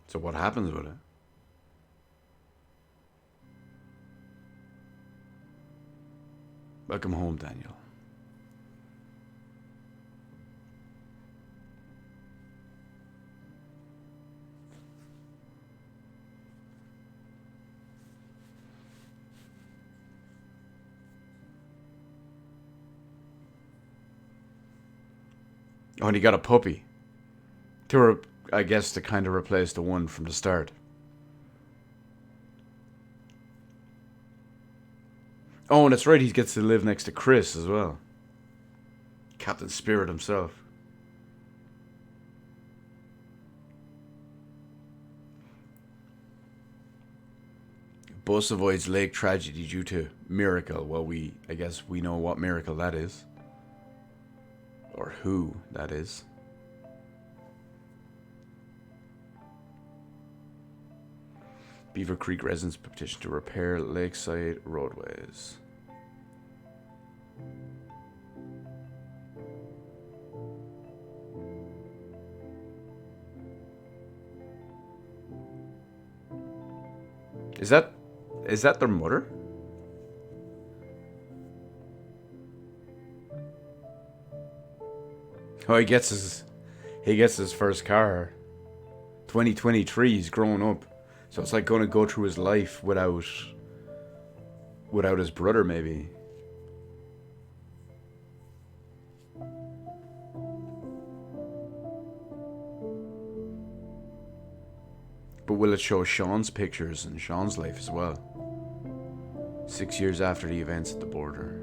S1: So what happens with it? Welcome home, Daniel. Oh, and he got a puppy. I guess to kind of replace the one from the start. Oh, and that's right, he gets to live next to Chris as well. Captain Spirit himself. Bus avoids lake tragedy due to miracle. Well, I guess we know what miracle that is. Or who that is. Beaver Creek residents petition to repair lakeside roadways. Is that their mother? Oh, he gets his first car. 2023, he's growing up. So it's like going to go through his life without his brother, maybe. But will it show Sean's pictures and Sean's life as well? 6 years after the events at the border.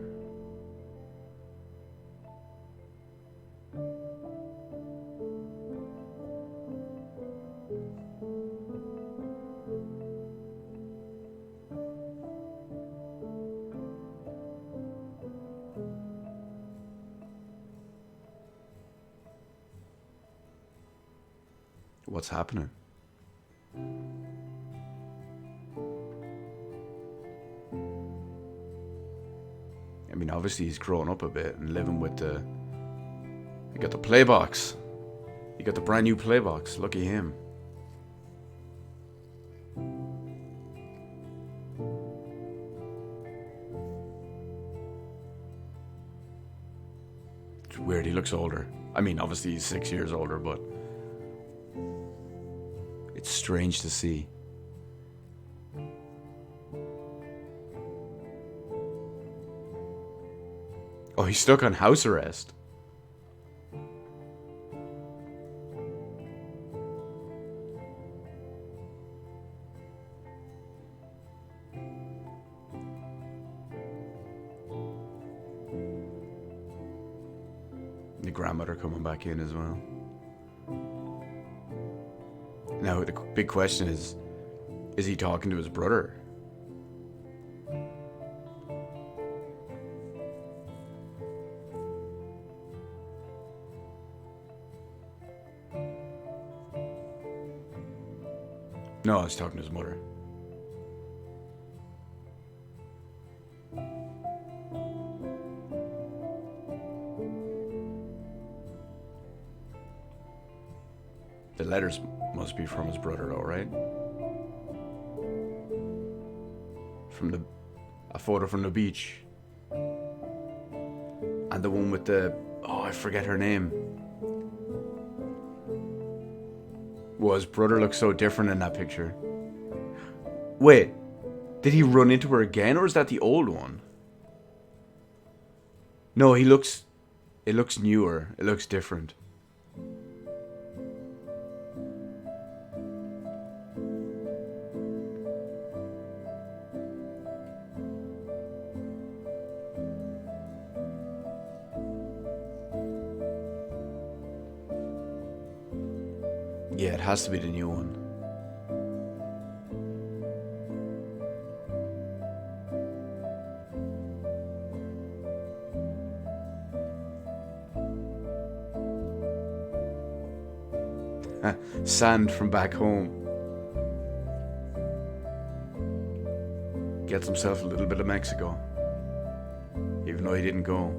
S1: What's happening? I mean, obviously he's growing up a bit and living with he got the playbox. He got the brand new playbox. Lucky him. It's weird, he looks older. I mean, obviously he's 6 years older, but it's strange to see. Oh, he's stuck on house arrest. The grandmother coming back in as well. Now, the big question is he talking to his brother? No, he's talking to his mother. The letters must be from his brother, though, right? A photo from the beach. And the one with the... Oh, I forget her name. Well, his brother looks so different in that picture. Wait, did he run into her again, or is that the old one? No, it looks newer. It looks different. Yeah, it has to be the new one. Sand from back home. Gets himself a little bit of Mexico. Even though he didn't go.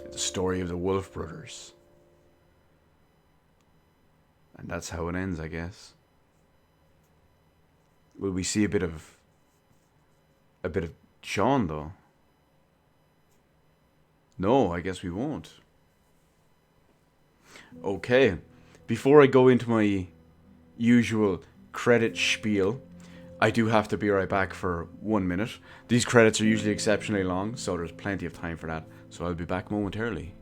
S1: The story of the Wolf brothers. And that's how it ends, I guess. Will we see a bit of Sean, though? No, I guess we won't. Okay, before I go into my usual credit spiel, I do have to be right back for 1 minute. These credits are usually exceptionally long, so there's plenty of time for that. So I'll be back momentarily.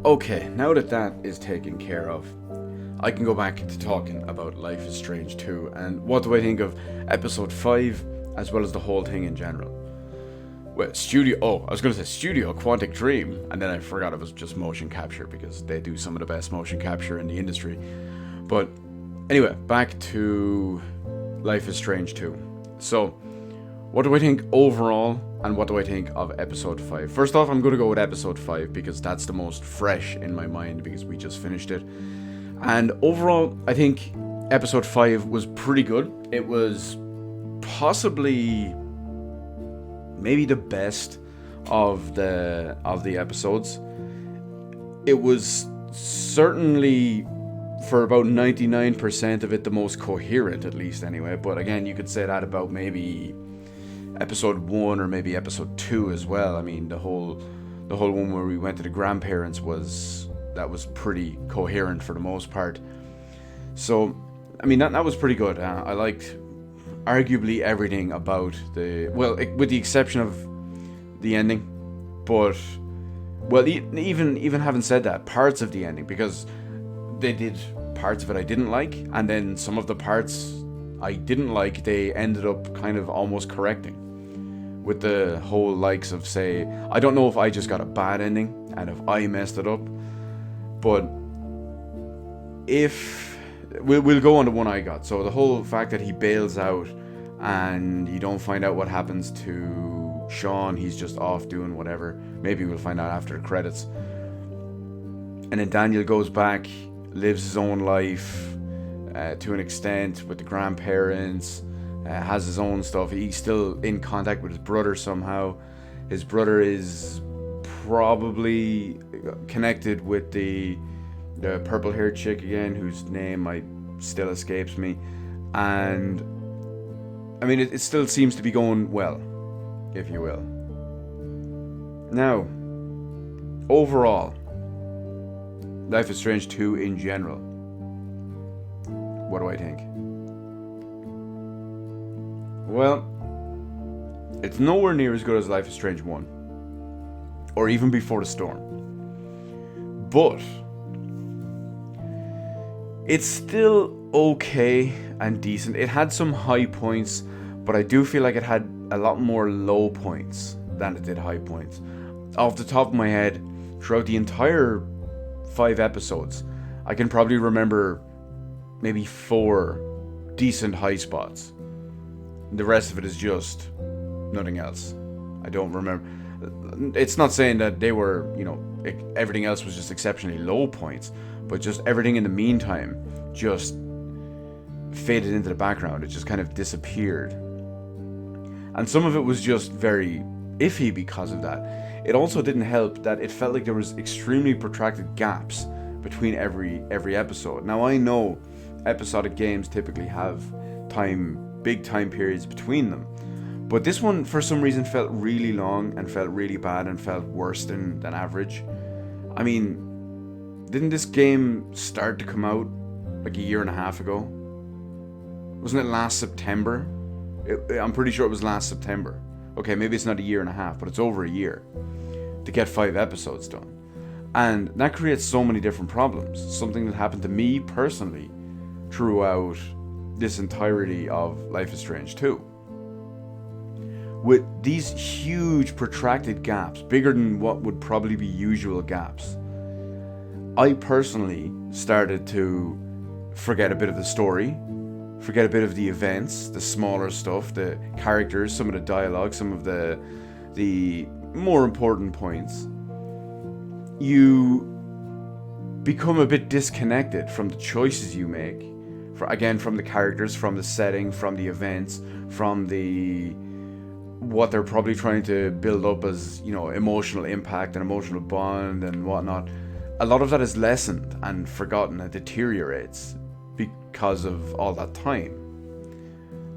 S1: Okay, now that that is taken care of, I can go back to talking about Life is Strange 2 and what do I think of episode 5 as well as the whole thing in general. Well, I was going to say Studio Quantic Dream, and then I forgot it was just motion capture because they do some of the best motion capture in the industry. But anyway, back to Life is Strange 2. So, what do I think overall, and what do I think of episode 5? First off, I'm going to go with episode 5 because that's the most fresh in my mind because we just finished it. And overall, I think episode 5 was pretty good. It was possibly maybe the best of the episodes. it was certainly, for about 99% of it, the most coherent, at least anyway. But again, you could say that about maybe episode 1 or maybe episode 2 as well. I mean, the whole one where we went to the grandparents was pretty coherent for the most part. So, I mean, that was pretty good. I liked arguably everything about with the exception of the ending. But, well, even having said that, parts of the ending, because they did parts of it I didn't like, and then some of the parts I didn't like, they ended up kind of almost correcting. With the whole likes of, say, I don't know if I just got a bad ending and if I messed it up, but if we'll go on to one I got. So the whole fact that he bails out and you don't find out what happens to Sean, he's just off doing whatever. Maybe we'll find out after the credits. And then Daniel goes back, lives his own life to an extent with the grandparents, has his own stuff. He's still in contact with his brother somehow. His brother is probably connected with the purple-haired chick again, whose name still escapes me. And I mean, it still seems to be going well, if you will. Now, overall, Life is Strange 2 in general, what do I think? Well, it's nowhere near as good as Life is Strange 1, or even Before the Storm. But it's still okay and decent. It had some high points, but I do feel like it had a lot more low points than it did high points. Off the top of my head, throughout the entire 5 episodes, I can probably remember maybe 4 decent high spots. The rest of it is just nothing else. I don't remember. It's not saying that they were, everything else was just exceptionally low points, but just everything in the meantime just faded into the background. It just kind of disappeared. And some of it was just very iffy because of that. It also didn't help that it felt like there was extremely protracted gaps between every episode. Now, I know episodic games typically have big time periods between them, but this one for some reason felt really long and felt really bad and felt worse than average. I mean, didn't this game start to come out like a year and a half ago? Wasn't it last September? I'm pretty sure it was last September. Okay, maybe it's not a year and a half, but it's over a year to get 5 episodes done. And that creates so many different problems. Something that happened to me personally throughout this entirety of Life is Strange 2. With these huge protracted gaps, bigger than what would probably be usual gaps, I personally started to forget a bit of the story, forget a bit of the events, the smaller stuff, the characters, some of the dialogue, some of the more important points. You become a bit disconnected from the choices you make, from the characters, from the setting, from the events, from what they're probably trying to build up as, emotional impact and emotional bond and whatnot. A lot of that is lessened and forgotten and deteriorates because of all that time.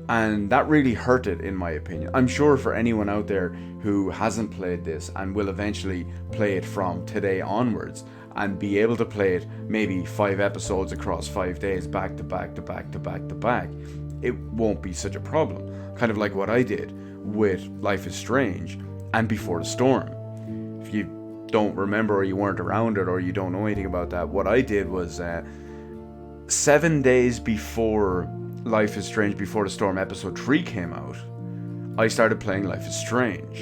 S1: And that really hurt it, in my opinion. I'm sure for anyone out there who hasn't played this and will eventually play it from today onwards and be able to play it maybe 5 episodes across 5 days back to back to back to back to back, it won't be such a problem. Kind of like what I did with Life is Strange and Before the Storm. If you don't remember or you weren't around it or you don't know anything about that, what I did was 7 days before Life is Strange Before the Storm Episode 3 came out, I started playing Life is Strange.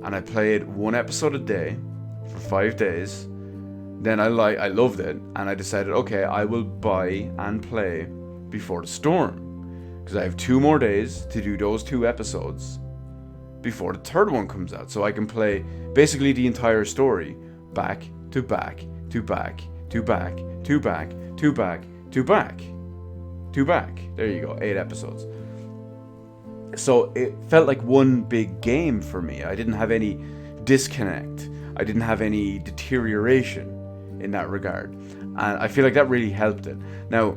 S1: And I played 1 episode a day for 5 days. Then I loved it, and I decided, okay, I will buy and play Before the Storm. Because I have 2 more days to do those 2 episodes before the 3rd one comes out. So I can play basically the entire story back to back to back to back to back to back to back to back. There you go, 8 episodes. So it felt like one big game for me. I didn't have any disconnect. I didn't have any deterioration in that regard, and I feel like that really helped it. Now,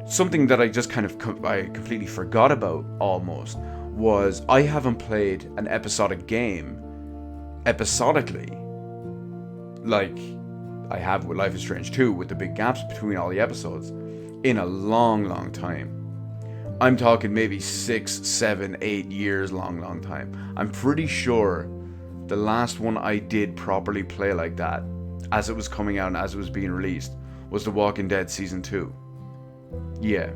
S1: something that I just kind of I completely forgot about almost was I haven't played an episodic game episodically like I have with Life is Strange 2, with the big gaps between all the episodes, in a long time. I'm talking maybe 6, 7, 8 years long time. I'm pretty sure the last one I did properly play like that, as it was coming out and as it was being released, was The Walking Dead Season 2. Yeah,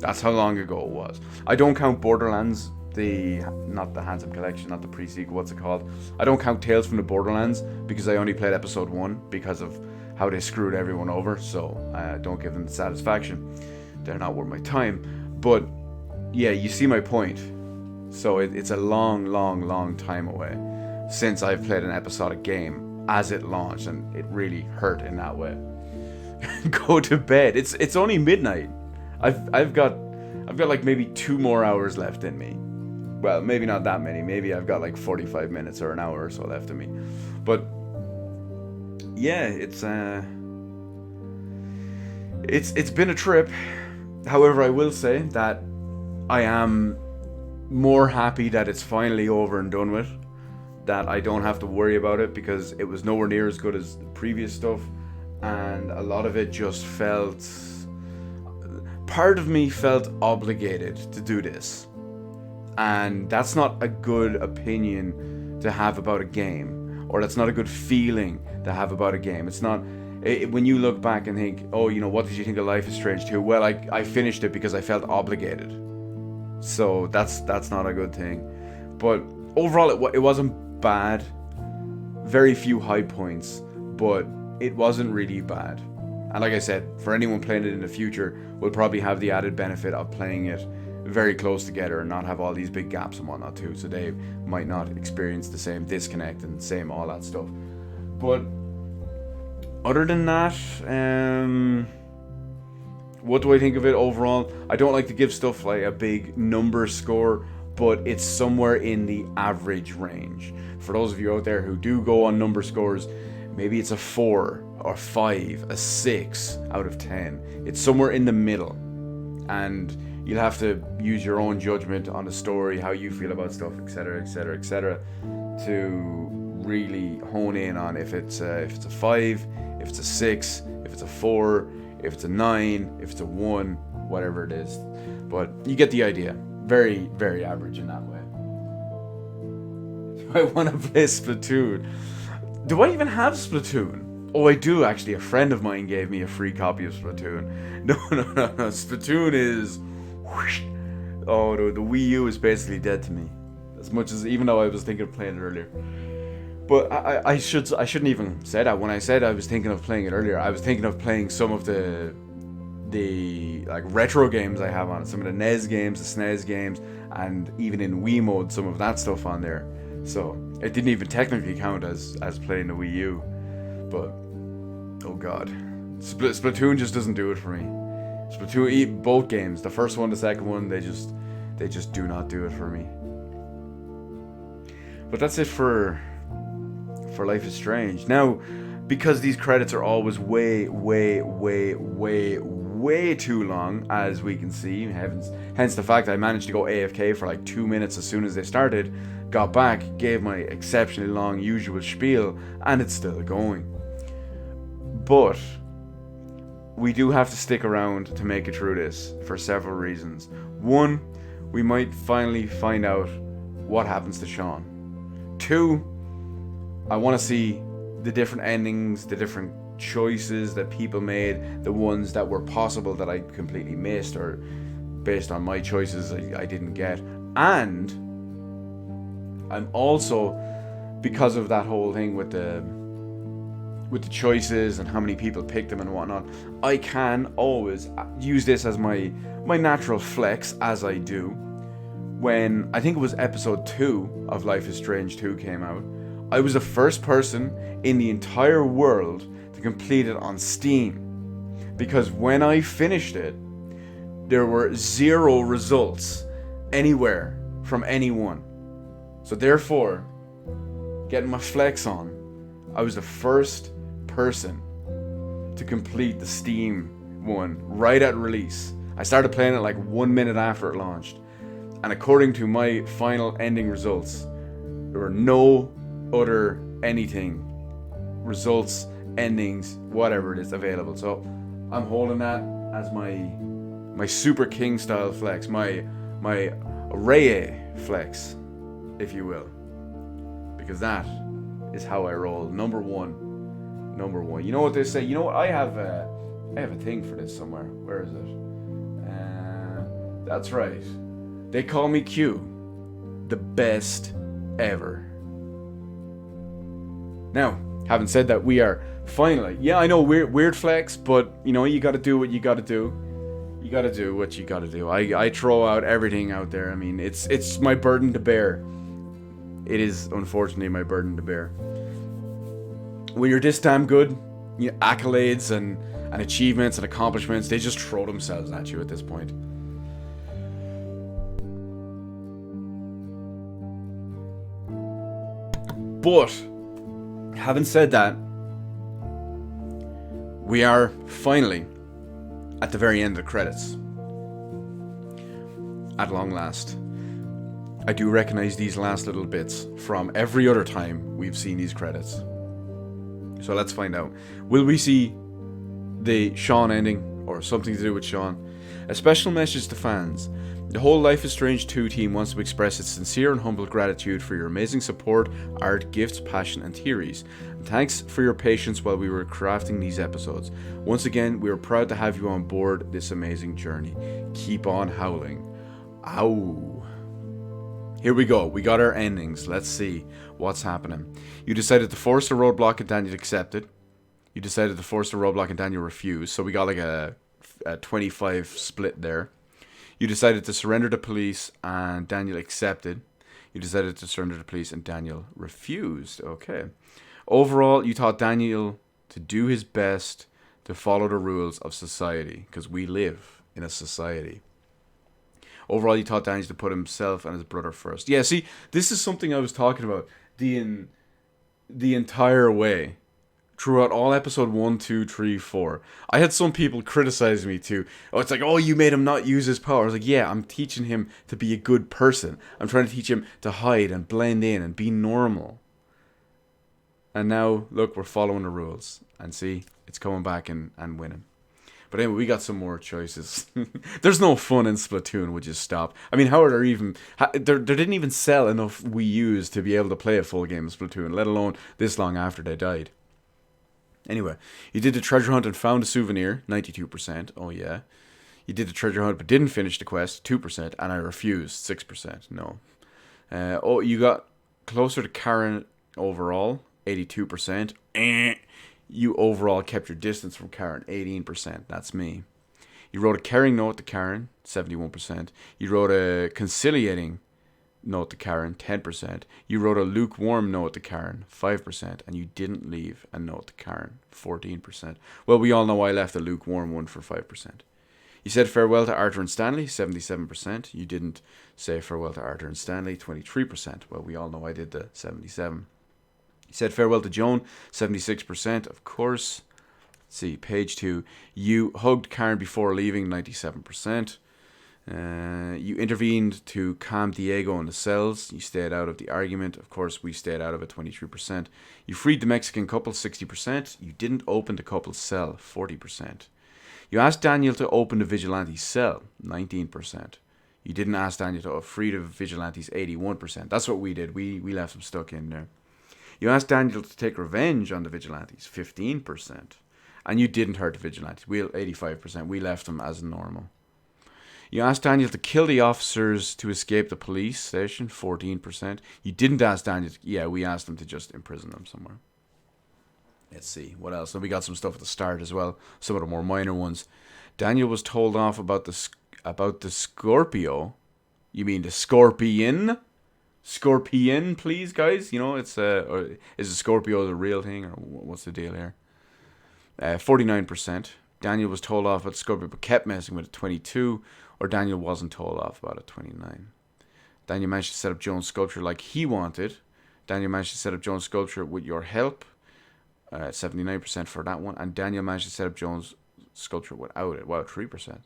S1: that's how long ago it was. I don't count Borderlands, not the Handsome Collection, not the pre-sequel, what's it called? I don't count Tales from the Borderlands because I only played episode 1 because of how they screwed everyone over, so I don't give them the satisfaction. They're not worth my time. But yeah, you see my point. So it's a long time away since I've played an episodic game as it launched, and it really hurt in that way. Go to bed. It's only midnight. I've got like maybe 2 more hours left in me. Well, maybe not that many. Maybe I've got like 45 minutes or an hour or so left in me. But yeah, it's been a trip. However, I will say that I am more happy that it's finally over and done with, that I don't have to worry about it, because it was nowhere near as good as the previous stuff, and a lot of it just felt... Part of me felt obligated to do this, and that's not a good opinion to have about a game, or that's not a good feeling to have about a game. It's not... When you look back and think, oh, you know, what did you think of Life is Strange 2? Well, I finished it because I felt obligated. So that's not a good thing. But overall, it wasn't bad. Very few high points, but it wasn't really bad. And like I said, for anyone playing it in the future, will probably have the added benefit of playing it very close together and not have all these big gaps and whatnot too. So they might not experience the same disconnect and same all that stuff. But other than that, what do I think of it overall? I don't like to give stuff like a big number score, but it's somewhere in the average range. For those of you out there who do go on number scores, maybe it's a 4 or 5, a 6 out of 10. It's somewhere in the middle, and you'll have to use your own judgment on the story, how you feel about stuff, etc, to really hone in on if it's a 5, if it's a 6, if it's a 4, if it's a 9, if it's a 1, whatever it is. But you get the idea. Very, very average in that way. I want to play Splatoon. Do I even have Splatoon? Oh, I do actually. A friend of mine gave me a free copy of Splatoon. No. Splatoon is... Oh, the Wii U is basically dead to me. As much as, even though I was thinking of playing it earlier. But I shouldn't even say that. When I said I was thinking of playing it earlier, I was thinking of playing some of the like retro games I have on it. Some of the NES games, the SNES games, and even in Wii mode, some of that stuff on there. So it didn't even technically count as playing the Wii U. But oh god, Splatoon just doesn't do it for me. Splatoon, both games, the first one, the second one, they just do not do it for me. But that's it for Life is Strange. Now, because these credits are always way too long, as we can see, hence the fact I managed to go AFK for like 2 minutes as soon as they started, got back, gave my exceptionally long usual spiel, and it's still going. But we do have to stick around to make it through this for several reasons. One, we might finally find out what happens to Sean. 2, I want to see the different endings, the different choices that people made, the ones that were possible that I completely missed, or based on my choices I didn't get. And I'm also, because of that whole thing with the choices and how many people picked them and whatnot, I can always use this as my natural flex, as I do. When I think it was episode 2 of Life is Strange 2 came out, I was the first person in the entire world to complete it on Steam. Because when I finished it, there were 0 results anywhere from anyone. So therefore, getting my flex on, I was the first person to complete the Steam one right at release. I started playing it like 1 minute after it launched. And according to my final ending results, there were no other anything, results, endings, whatever it is available. So I'm holding that as my Super King style flex, my Reye flex, if you will. Because that is how I roll. Number one. You know what they say? You know what? I have a thing for this somewhere. Where is it? That's right. They call me Q, the best ever. Now, having said that, we are finally. Yeah, I know, weird flex, but you know, you got to do what you got to do. You got to do what you got to do. I throw out everything out there. I mean, it's my burden to bear. It is unfortunately my burden to bear. When you're this damn good, you know, accolades and achievements and accomplishments, they just throw themselves at you at this point. But, having said that, we are finally at the very end of the credits. At long last. I do recognize these last little bits from every other time we've seen these credits. So let's find out. Will we see the Sean ending or something to do with Sean? A special message to fans. The whole Life is Strange 2 team wants to express its sincere and humble gratitude for your amazing support, art, gifts, passion, and theories. And thanks for your patience while we were crafting these episodes. Once again, we are proud to have you on board this amazing journey. Keep on howling. Ow. Here we go. We got our endings. Let's see what's happening. You decided to force a roadblock and Daniel accepted. You decided to force a roadblock and Daniel refused. So we got like a 25 split there. You decided to surrender to police and Daniel accepted. You decided to surrender to police and Daniel refused. Okay. Overall, you taught Daniel to do his best to follow the rules of society, because we live in a society. Overall, you taught Daniel to put himself and his brother first. Yeah, see, this is something I was talking about the entire way. Throughout all episode 1, 2, 3, 4. I had some people criticize me too. Oh, it's like, oh, you made him not use his power. I was like, yeah, I'm teaching him to be a good person. I'm trying to teach him to hide and blend in and be normal. And now, look, we're following the rules. And see, it's coming back and winning. But anyway, we got some more choices. There's no fun in Splatoon, would you stop? I mean, how are there even... There didn't even sell enough Wii U's to be able to play a full game of Splatoon, let alone this long after they died. Anyway, you did the treasure hunt and found a souvenir, 92%. Oh, yeah. You did the treasure hunt but didn't finish the quest, 2%. And I refused, 6%. No. You got closer to Karen overall, 82%. You overall kept your distance from Karen, 18%. That's me. You wrote a caring note to Karen, 71%. You wrote a conciliating note to Karen, 10%. You wrote a lukewarm note to Karen, 5%. And you didn't leave a note to Karen, 14%. Well, we all know I left a lukewarm one for 5%. You said farewell to Arthur and Stanley, 77%. You didn't say farewell to Arthur and Stanley, 23%. Well, we all know I did the 77%. You said farewell to Joan, 76%. Of course. Let's see, page 2. You hugged Karen before leaving, 97%. You intervened to calm Diego in the cells. You stayed out of the argument. Of course, we stayed out of it, 23%. You freed the Mexican couple, 60%. You didn't open the couple's cell, 40%. You asked Daniel to open the vigilante's cell, 19%. You didn't ask Daniel to free the vigilantes, 81%. That's what we did. We left them stuck in there. You asked Daniel to take revenge on the vigilantes, 15%. And you didn't hurt the vigilantes, 85%. We left them as normal. You asked Daniel to kill the officers to escape the police station, 14%. You didn't ask Daniel we asked him to just imprison them somewhere. Let's see, what else? Then we got some stuff at the start as well, some of the more minor ones. Daniel was told off about the Scorpio. You mean the Scorpion? Scorpion, please, guys. You know, it's or is a Scorpio the real thing, or what's the deal here? 49%. Daniel was told off about Scorpio, but kept messing with it, 22%. Or Daniel wasn't told off about it, 29%. Daniel managed to set up Joan's sculpture like he wanted. Daniel managed to set up Joan's sculpture with your help. 79% for that one. And Daniel managed to set up Jones' sculpture without it. Wow, 3%.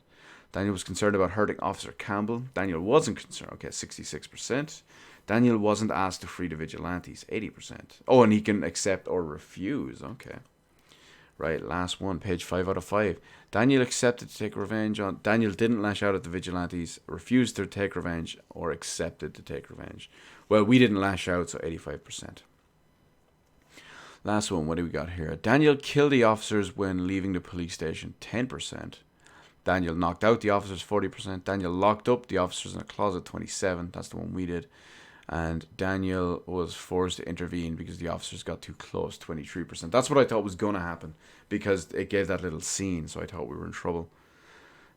S1: Daniel was concerned about hurting Officer Campbell. Daniel wasn't concerned. Okay, 66%. Daniel wasn't asked to free the vigilantes. 80%. Oh, and he can accept or refuse. Okay. Right, last one. Page 5 out of 5. Daniel accepted to take revenge on... Daniel didn't lash out at the vigilantes, refused to take revenge, or accepted to take revenge. Well, we didn't lash out, so 85%. Last one. What do we got here? Daniel killed the officers when leaving the police station. 10%. Daniel knocked out the officers, 40%. Daniel locked up the officers in a closet, 27%. That's the one we did. And Daniel was forced to intervene because the officers got too close, 23%. That's what I thought was going to happen because it gave that little scene, so I thought we were in trouble.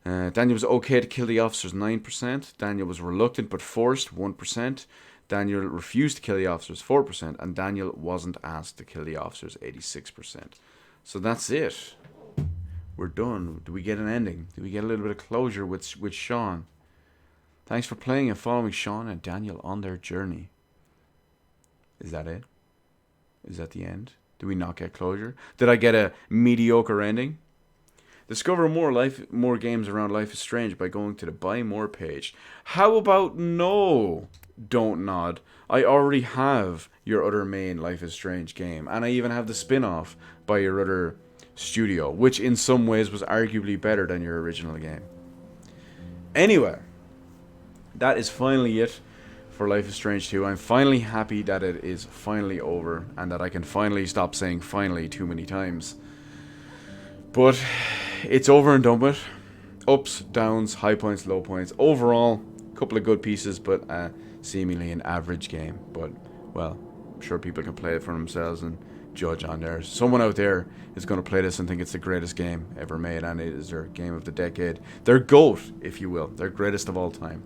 S1: Daniel was okay to kill the officers, 9%. Daniel was reluctant but forced, 1%. Daniel refused to kill the officers, 4%. And Daniel wasn't asked to kill the officers, 86%. So that's it. We're done. Do we get an ending? Do we get a little bit of closure with Sean? Thanks for playing and following Sean and Daniel on their journey. Is that it? Is that the end? Do we not get closure? Did I get a mediocre ending? Discover more games around Life is Strange by going to the Buy More page. How about no? Don't nod. I already have your other main Life is Strange game. And I even have the spin-off by your other studio, which in some ways was arguably better than your original game. Anyway, that is finally it for Life is Strange 2. I'm finally happy that it is finally over and that I can finally stop saying finally too many times. But it's over and done with. Ups, downs, high points, low points. Overall, a couple of good pieces, but seemingly an average game. But, well, I'm sure people can play it for themselves and judge on theirs. Someone out there is going to play this and think it's the greatest game ever made, and it is their game of the decade. Their GOAT, if you will. Their greatest of all time.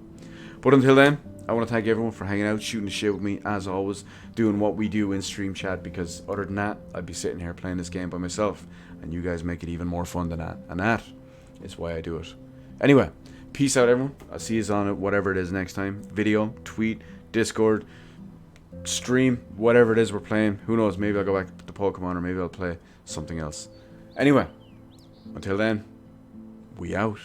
S1: But until then, I want to thank everyone for hanging out, shooting the shit with me, as always, doing what we do in stream chat, because other than that, I'd be sitting here playing this game by myself, and you guys make it even more fun than that, and that is why I do it. Anyway, peace out, everyone. I'll see you on it, whatever it is next time. Video, tweet, Discord, stream, whatever it is we're playing. Who knows, maybe I'll go back to Pokemon, or maybe I'll play something else. Anyway, until then, we out.